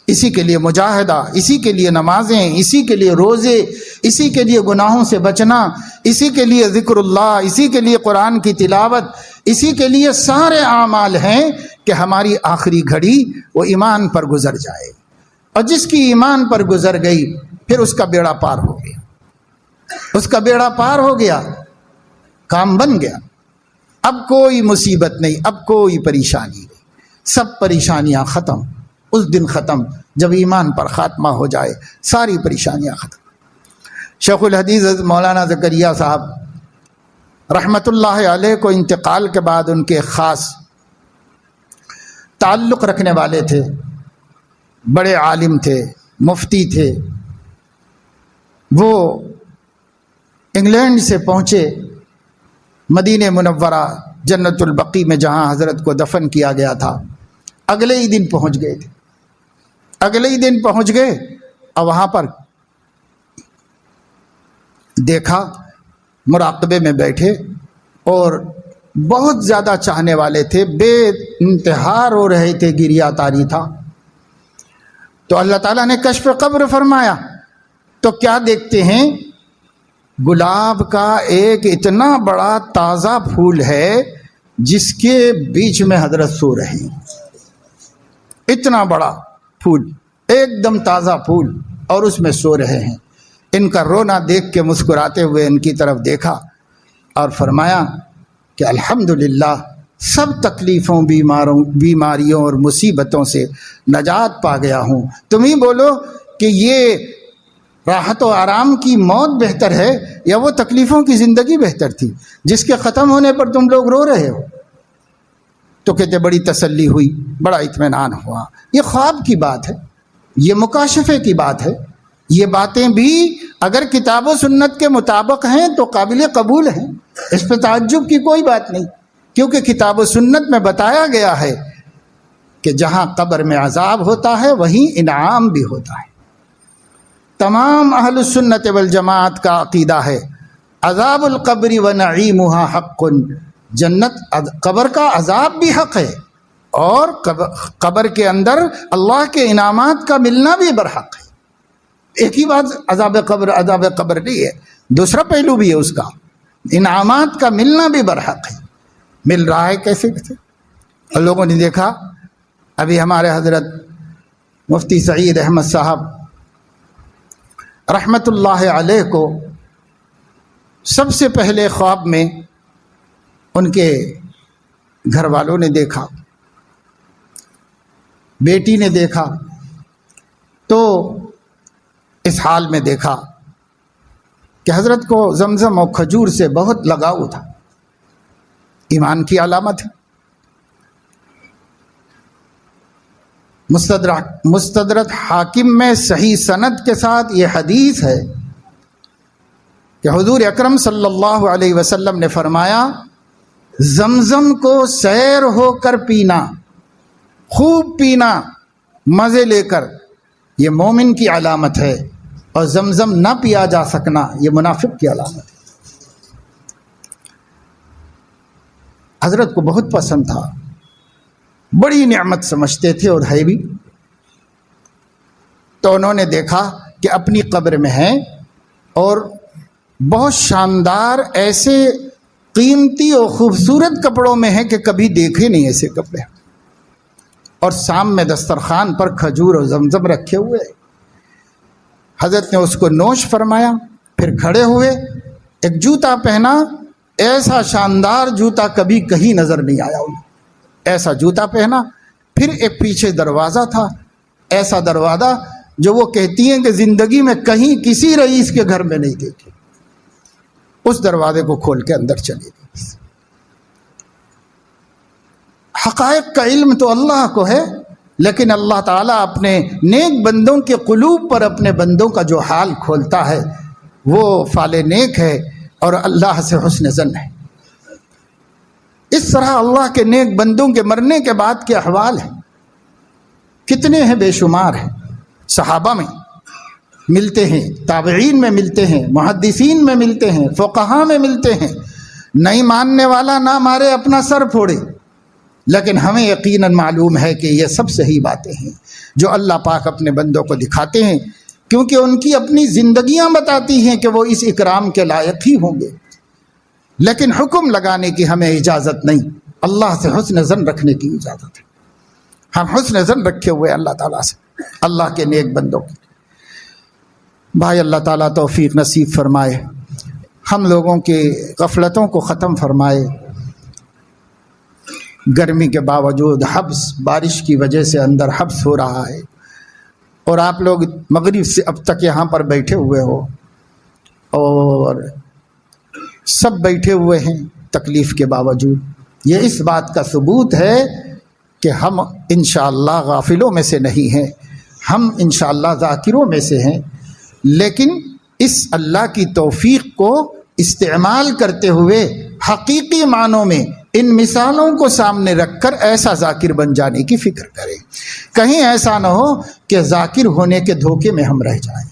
اسی کے لیے مجاہدہ، اسی کے لیے نمازیں، اسی کے لیے روزے، اسی کے لیے گناہوں سے بچنا، اسی کے لیے ذکر اللہ، اسی کے لیے قرآن کی تلاوت، اسی کے لیے سارے اعمال ہیں کہ ہماری آخری گھڑی وہ ایمان پر گزر جائے۔ اور جس کی ایمان پر گزر گئی پھر اس کا بیڑا پار ہو گیا، اس کا بیڑا پار ہو گیا، کام بن گیا۔ اب کوئی مصیبت نہیں، اب کوئی پریشانی نہیں، سب پریشانیاں ختم۔ اس دن ختم جب ایمان پر خاتمہ ہو جائے، ساری پریشانیاں ختم۔ شیخ الحدیث مولانا زکریا صاحب رحمۃ اللہ علیہ کو انتقال کے بعد ان کے خاص تعلق رکھنے والے تھے، بڑے عالم تھے، مفتی تھے۔ وہ انگلینڈ سے پہنچے مدینہ منورہ جنت البقیع میں، جہاں حضرت کو دفن کیا گیا تھا۔ اگلے ہی دن پہنچ گئے تھے، اگلے ہی دن پہنچ گئے، اور وہاں پر دیکھا مراقبے میں بیٹھے، اور بہت زیادہ چاہنے والے تھے، بے انتہا رو رہے تھے، گریہ طاری تھا۔ تو اللہ تعالیٰ نے کشف قبر فرمایا، تو کیا دیکھتے ہیں؟ گلاب کا ایک اتنا بڑا تازہ پھول ہے جس کے بیچ میں حضرت سو رہے ہیں۔ اتنا بڑا پھول، ایک دم تازہ پھول، اور اس میں سو رہے ہیں۔ ان کا رونا دیکھ کے مسکراتے ہوئے ان کی طرف دیکھا اور فرمایا کہ الحمدللہ سب تکلیفوں بیماریوں اور مصیبتوں سے نجات پا گیا ہوں. تم ہی بولو کہ یہ راحت و آرام کی موت بہتر ہے یا وہ تکلیفوں کی زندگی بہتر تھی جس کے ختم ہونے پر تم لوگ رو رہے ہو؟ تو کہتے بڑی تسلی ہوئی، بڑا اطمینان ہوا. یہ خواب کی بات ہے، یہ مکاشفے کی بات ہے. یہ باتیں بھی اگر کتاب و سنت کے مطابق ہیں تو قابل قبول ہیں، اس پہ تعجب کی کوئی بات نہیں، کیونکہ کتاب و سنت میں بتایا گیا ہے کہ جہاں قبر میں عذاب ہوتا ہے وہیں انعام بھی ہوتا ہے. تمام اہل السنت والجماعت کا عقیدہ ہے عذاب القبر و نعیمها حق، جنت قبر کا عذاب بھی حق ہے اور قبر کے اندر اللہ کے انعامات کا ملنا بھی برحق ہے. ایک ہی بات عذاب قبر نہیں ہے، دوسرا پہلو بھی ہے اس کا، انعامات کا ملنا بھی برحق ہے. مل رہا ہے کیسے؟ اور لوگوں نے دیکھا ابھی ہمارے حضرت مفتی سعید احمد صاحب رحمت اللہ علیہ کو سب سے پہلے خواب میں ان کے گھر والوں نے دیکھا، بیٹی نے دیکھا، تو اس حال میں دیکھا کہ حضرت کو زمزم اور کھجور سے بہت لگاؤ تھا. ایمان کی علامت ہے. مستدرک حاکم میں صحیح سند کے ساتھ یہ حدیث ہے کہ حضور اکرم صلی اللہ علیہ وسلم نے فرمایا زمزم کو سیر ہو کر پینا، خوب پینا مزے لے کر، یہ مومن کی علامت ہے، اور زمزم نہ پیا جا سکنا یہ منافق کی علامت ہے. حضرت کو بہت پسند تھا، بڑی نعمت سمجھتے تھے اور ہے بھی. تو انہوں نے دیکھا کہ اپنی قبر میں ہیں اور بہت شاندار ایسے قیمتی اور خوبصورت کپڑوں میں ہیں کہ کبھی دیکھے نہیں ایسے کپڑے، اور سام میں دسترخوان پر کھجور اور زمزم رکھے ہوئے. حضرت نے اس کو نوش فرمایا، پھر کھڑے ہوئے، ایک جوتا پہنا، ایسا شاندار جوتا کبھی کہیں نظر نہیں آیا انہیں، ایسا جوتا پہنا. پھر ایک پیچھے دروازہ تھا، ایسا دروازہ جو وہ کہتی ہیں کہ زندگی میں کہیں کسی رئیس کے گھر میں نہیں دیکھی. اس دروازے کو کھول کے اندر چلے گئے. حقائق کا علم تو اللہ کو ہے، لیکن اللہ تعالیٰ اپنے نیک بندوں کے قلوب پر اپنے بندوں کا جو حال کھولتا ہے وہ فال نیک ہے اور اللہ سے حسن ظن ہے. اس طرح اللہ کے نیک بندوں کے مرنے کے بعد کے احوال ہیں، کتنے ہیں، بے شمار ہیں. صحابہ میں ملتے ہیں، تابعین میں ملتے ہیں، محدثین میں ملتے ہیں، فقہاء میں ملتے ہیں. نہیں ماننے والا نہ مارے اپنا سر پھوڑے، لیکن ہمیں یقیناً معلوم ہے کہ یہ سب صحیح باتیں ہیں جو اللہ پاک اپنے بندوں کو دکھاتے ہیں، کیونکہ ان کی اپنی زندگیاں بتاتی ہیں کہ وہ اس اکرام کے لائق ہی ہوں گے. لیکن حکم لگانے کی ہمیں اجازت نہیں، اللہ سے حسن ظن رکھنے کی اجازت ہے. ہم حسن ظن رکھے ہوئے اللہ تعالیٰ سے، اللہ کے نیک بندوں کی. بھائی اللہ تعالیٰ توفیق نصیب فرمائے، ہم لوگوں کے غفلتوں کو ختم فرمائے. گرمی کے باوجود حبس، بارش کی وجہ سے اندر حبس ہو رہا ہے، اور آپ لوگ مغرب سے اب تک یہاں پر بیٹھے ہوئے ہو اور سب بیٹھے ہوئے ہیں تکلیف کے باوجود. یہ اس بات کا ثبوت ہے کہ ہم انشاءاللہ غافلوں میں سے نہیں ہیں، ہم انشاءاللہ ذاکروں میں سے ہیں. لیکن اس اللہ کی توفیق کو استعمال کرتے ہوئے حقیقی معنوں میں ان مثالوں کو سامنے رکھ کر ایسا ذاکر بن جانے کی فکر کریں. کہیں ایسا نہ ہو کہ ذاکر ہونے کے دھوکے میں ہم رہ جائیں،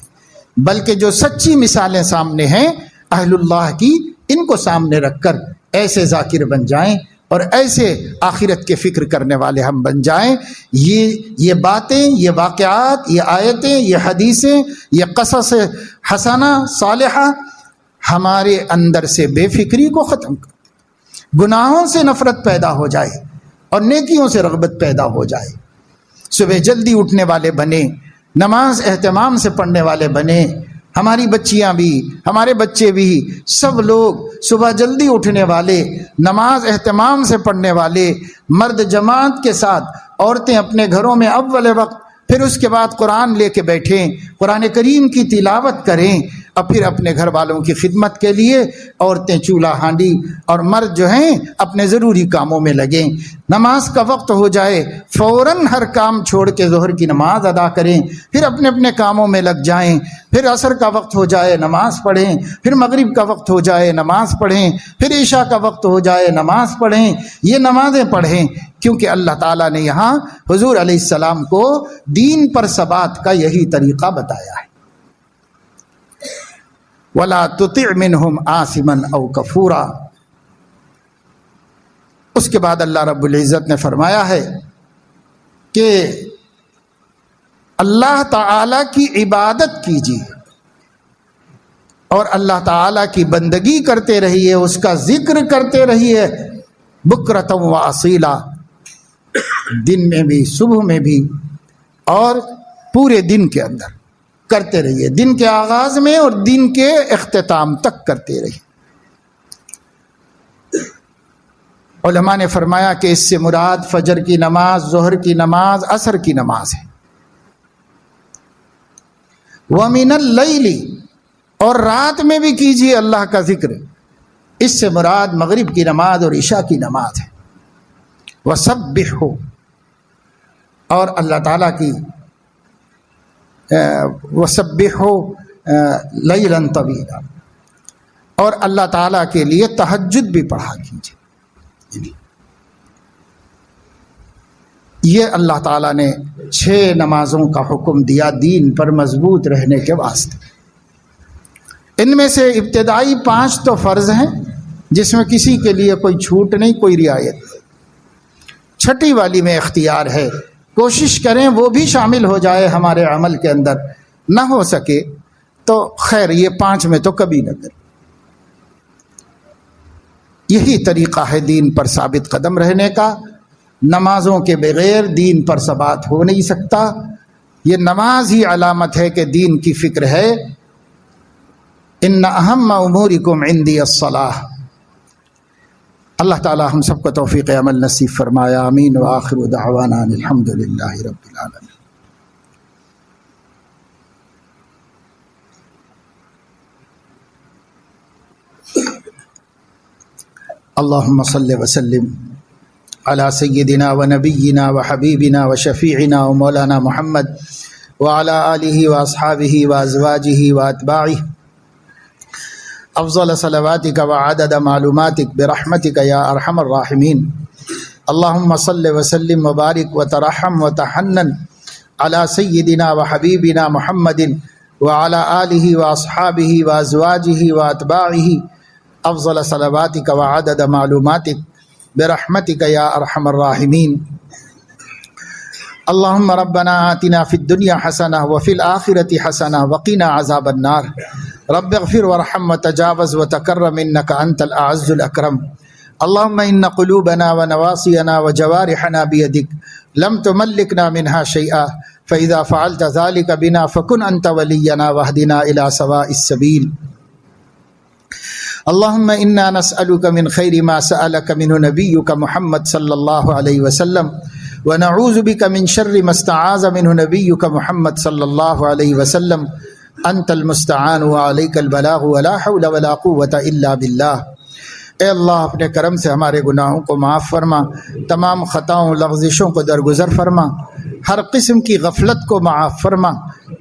بلکہ جو سچی مثالیں سامنے ہیں اہل اللہ کی، ان کو سامنے رکھ کر ایسے ذاکر بن جائیں اور ایسے آخرت کے فکر کرنے والے ہم بن جائیں. یہ باتیں، یہ واقعات، یہ آیتیں، یہ حدیثیں، یہ قصص حسنہ صالحہ ہمارے اندر سے بے فکری کو ختم کر، گناہوں سے نفرت پیدا ہو جائے اور نیکیوں سے رغبت پیدا ہو جائے. صبح جلدی اٹھنے والے بنے، نماز اہتمام سے پڑھنے والے بنے، ہماری بچیاں بھی، ہمارے بچے بھی، سب لوگ صبح جلدی اٹھنے والے، نماز اہتمام سے پڑھنے والے، مرد جماعت کے ساتھ، عورتیں اپنے گھروں میں اول وقت، پھر اس کے بعد قرآن لے کے بیٹھیں، قرآن کریم کی تلاوت کریں، اور پھر اپنے گھر والوں کی خدمت کے لیے عورتیں چولہا ہانڈی اور مرد جو ہیں اپنے ضروری کاموں میں لگیں۔ نماز کا وقت ہو جائے فوراً ہر کام چھوڑ کے ظہر کی نماز ادا کریں، پھر اپنے اپنے کاموں میں لگ جائیں، پھر عصر کا وقت ہو جائے نماز پڑھیں، پھر مغرب کا وقت ہو جائے نماز پڑھیں، پھر عشاء کا وقت ہو جائے نماز پڑھیں۔ یہ نمازیں پڑھیں کیونکہ اللہ تعالیٰ نے یہاں حضور علیہ السلام کو دین پر ثبات کا یہی طریقہ بتایا ہے۔ وَلَا تُطِعْ مِنْهُمْ آثِمًا أَوْ كَفُورًا۔ اس کے بعد اللہ رب العزت نے فرمایا ہے کہ اللہ تعالیٰ کی عبادت کیجیے اور اللہ تعالیٰ کی بندگی کرتے رہیے، اس کا ذکر کرتے رہیے، بکرۃ و اصیلا، دن میں بھی، صبح میں بھی، اور پورے دن کے اندر کرتے رہیے، دن کے آغاز میں اور دن کے اختتام تک کرتے رہیے۔ علماء نے فرمایا کہ اس سے مراد فجر کی نماز، ظہر کی نماز، عصر کی نماز ہے۔ وَمِنَ اللَّيْلِ، اور رات میں بھی کیجیے اللہ کا ذکر، اس سے مراد مغرب کی نماز اور عشاء کی نماز ہے۔ وَسَبِّحْهُ، اور اللہ تعالیٰ کی وَسَبِّحْهُ لَيْلًا طَوِيلًا، اور اللہ تعالیٰ کے لیے تہجد بھی پڑھا کیجیے۔ یہ اللہ تعالیٰ نے 6 نمازوں کا حکم دیا دین پر مضبوط رہنے کے واسطے۔ ان میں سے ابتدائی 5 تو فرض ہیں جس میں کسی کے لیے کوئی چھوٹ نہیں، کوئی رعایت نہیں۔ 6ٹھی والی میں اختیار ہے، کوشش کریں وہ بھی شامل ہو جائے ہمارے عمل کے اندر، نہ ہو سکے تو خیر یہ 5 میں تو کبھی نہ کریں۔ یہی طریقہ ہے دین پر ثابت قدم رہنے کا۔ نمازوں کے بغیر دین پر ثبات ہو نہیں سکتا۔ یہ نماز ہی علامت ہے کہ دین کی فکر ہے۔ ان اہم امورکم عندی الصلاۃ۔ اللہ تعالی ہم سب کو توفیق عمل نصیب فرمایا، آمین۔ وآخر دعوانا الحمد للہ رب العالمین۔ اللہم صلی وسلم علی سیدنا و نبینا و حبیبنا و شفیعنا و مولانا محمد وعلی آلہ و اصحابہ و ازواجہ و اتباعہ افضل صلواتک و عدد معلوماتک برحمتک یا ارحم الراحمین۔ اللہم صلی وسلم و بارک و ترحم و تحنن علی سیدنا و حبیبنا محمد وعلی آلہ و اصحابہ و ازواجہ و اتباعہ افضل صلواتک و عدد معلوماتک برحمتک یا ارحم الراحمین۔ اللہم ربنا آتنا فی الدنیا حسنہ وفی الآخرۃ حسنہ وقنا عذاب النار۔ رب اغفر وارحم وتجاوز وتکرم انک انت الاعز الاکرم۔ اللہم ان قلوبنا ونواصینا وجوارحنا بیدک لم تملکنا منها شیئا فاذا فعلت ذلك بنا فکن انت ولینا واہدنا الی سواء السبیل۔ اللہم انا نسألک من خیر ما سألک منہ نبیک محمد صلی اللہ علیہ وسلم ونعوذ بک من شر ما استعاذ منہ نبیک محمد صلی اللہ علیہ وسلم۔ انت المستعان وعلیک البلاغ ولا حول ولا قوة الا باللہ۔ اے اللہ اپنے کرم سے ہمارے گناہوں کو معاف فرما، تمام خطاؤں لغزشوں کو درگزر فرما، ہر قسم کی غفلت کو معاف فرما،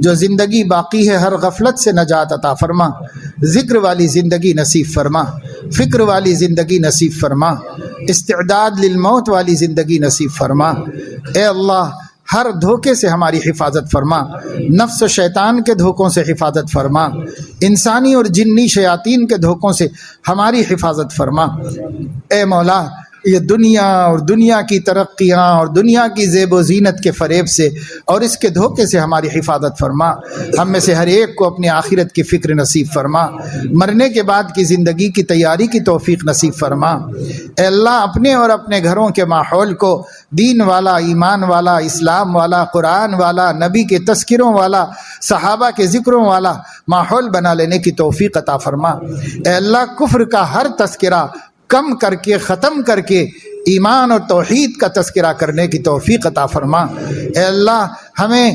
جو زندگی باقی ہے ہر غفلت سے نجات عطا فرما، ذکر والی زندگی نصیب فرما، فکر والی زندگی نصیب فرما، استعداد للموت والی زندگی نصیب فرما۔ اے اللہ ہر دھوکے سے ہماری حفاظت فرما، نفس و شیطان کے دھوکوں سے حفاظت فرما، انسانی اور جنی شیاطین کے دھوکوں سے ہماری حفاظت فرما۔ اے مولا یہ دنیا اور دنیا کی ترقیاں اور دنیا کی زیب و زینت کے فریب سے اور اس کے دھوکے سے ہماری حفاظت فرما۔ ہم میں سے ہر ایک کو اپنی آخرت کی فکر نصیب فرما، مرنے کے بعد کی زندگی کی تیاری کی توفیق نصیب فرما۔ اے اللہ اپنے اور اپنے گھروں کے ماحول کو دین والا، ایمان والا، اسلام والا، قرآن والا، نبی کے تذکروں والا، صحابہ کے ذکروں والا ماحول بنا لینے کی توفیق عطا فرما۔ اے اللہ کفر کا ہر تذکرہ کم کر کے، ختم کر کے ایمان اور توحید کا تذکرہ کرنے کی توفیق عطا فرما۔ اے اللہ ہمیں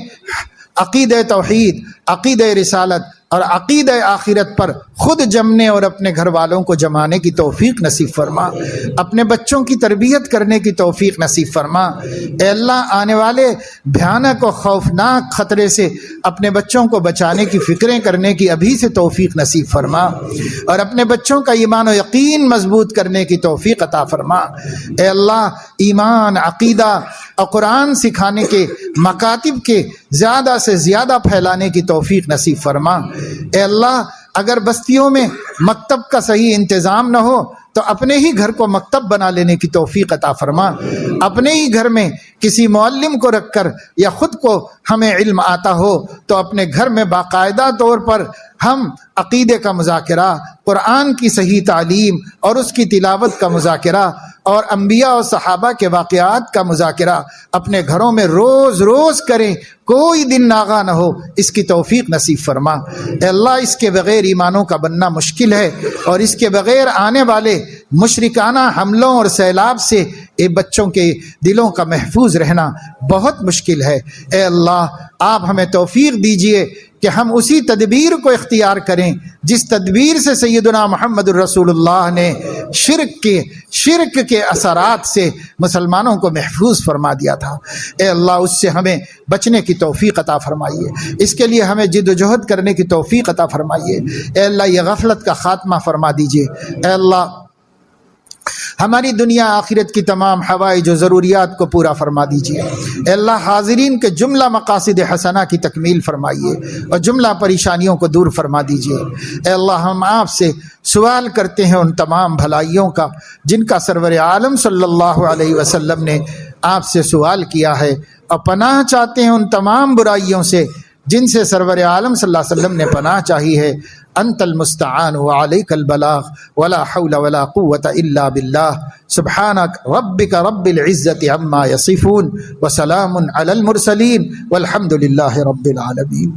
عقیدہ توحید، عقیدہ رسالت اور عقیدہ آخرت پر خود جمنے اور اپنے گھر والوں کو جمانے کی توفیق نصیب فرما، اپنے بچوں کی تربیت کرنے کی توفیق نصیب فرما۔ اے اللہ آنے والے بھیانک و خوفناک خطرے سے اپنے بچوں کو بچانے کی فکریں کرنے کی ابھی سے توفیق نصیب فرما، اور اپنے بچوں کا ایمان و یقین مضبوط کرنے کی توفیق عطا فرما۔ اے اللہ ایمان، عقیدہ اور قرآن سکھانے کے مکاتب کے زیادہ سے زیادہ پھیلانے کی توفیق نصیب فرما۔ اے اللہ اگر بستیوں میں مکتب کا صحیح انتظام نہ ہو تو اپنے ہی گھر کو مکتب بنا لینے کی توفیق عطا فرما، اپنے ہی گھر میں کسی معلم کو رکھ کر یا خود کو ہمیں علم آتا ہو تو اپنے گھر میں باقاعدہ طور پر ہم عقیدے کا مذاکرہ، قرآن کی صحیح تعلیم اور اس کی تلاوت کا مذاکرہ اور انبیاء اور صحابہ کے واقعات کا مذاکرہ اپنے گھروں میں روز روز کریں، کوئی دن ناغا نہ ہو، اس کی توفیق نصیب فرما۔ اے اللہ اس کے بغیر ایمانوں کا بننا مشکل ہے، اور اس کے بغیر آنے والے مشرکانہ حملوں اور سیلاب سے بچوں کے دلوں کا محفوظ رہنا بہت مشکل ہے۔ اے اللہ آپ ہمیں توفیق دیجئے کہ ہم اسی تدبیر کو اختیار کریں جس تدبیر سے سیدنا محمد الرسول اللہ نے شرک کے اثرات سے مسلمانوں کو محفوظ فرما دیا تھا۔ اے اللہ اس سے ہمیں بچنے کی توفیق عطا فرمائیے، اس کے لیے ہمیں جد و جہد کرنے کی توفیق عطا فرمائیے۔ اے اللہ یہ غفلت کا خاتمہ فرما دیجئے۔ اے اللہ ہماری دنیا آخرت کی تمام حوائج و ضروریات کو پورا فرما دیجیے۔ اے اللہ حاضرین کے جملہ مقاصد حسنہ کی تکمیل فرمائیے اور جملہ پریشانیوں کو دور فرما دیجیے۔ اے اللہ ہم آپ سے سوال کرتے ہیں ان تمام بھلائیوں کا جن کا سرور عالم صلی اللہ علیہ وسلم نے آپ سے سوال کیا ہے، اور پناہ چاہتے ہیں ان تمام برائیوں سے جن سے سرور عالم صلی اللہ علیہ وسلم نے پناہ چاہی ہے۔ انت المستعان وعلیک البلاغ ولا حول ولا قوة الا باللہ۔ سبحانک ربک رب العزت عما یصفون وسلام علی المرسلین والحمد للہ رب العالمین۔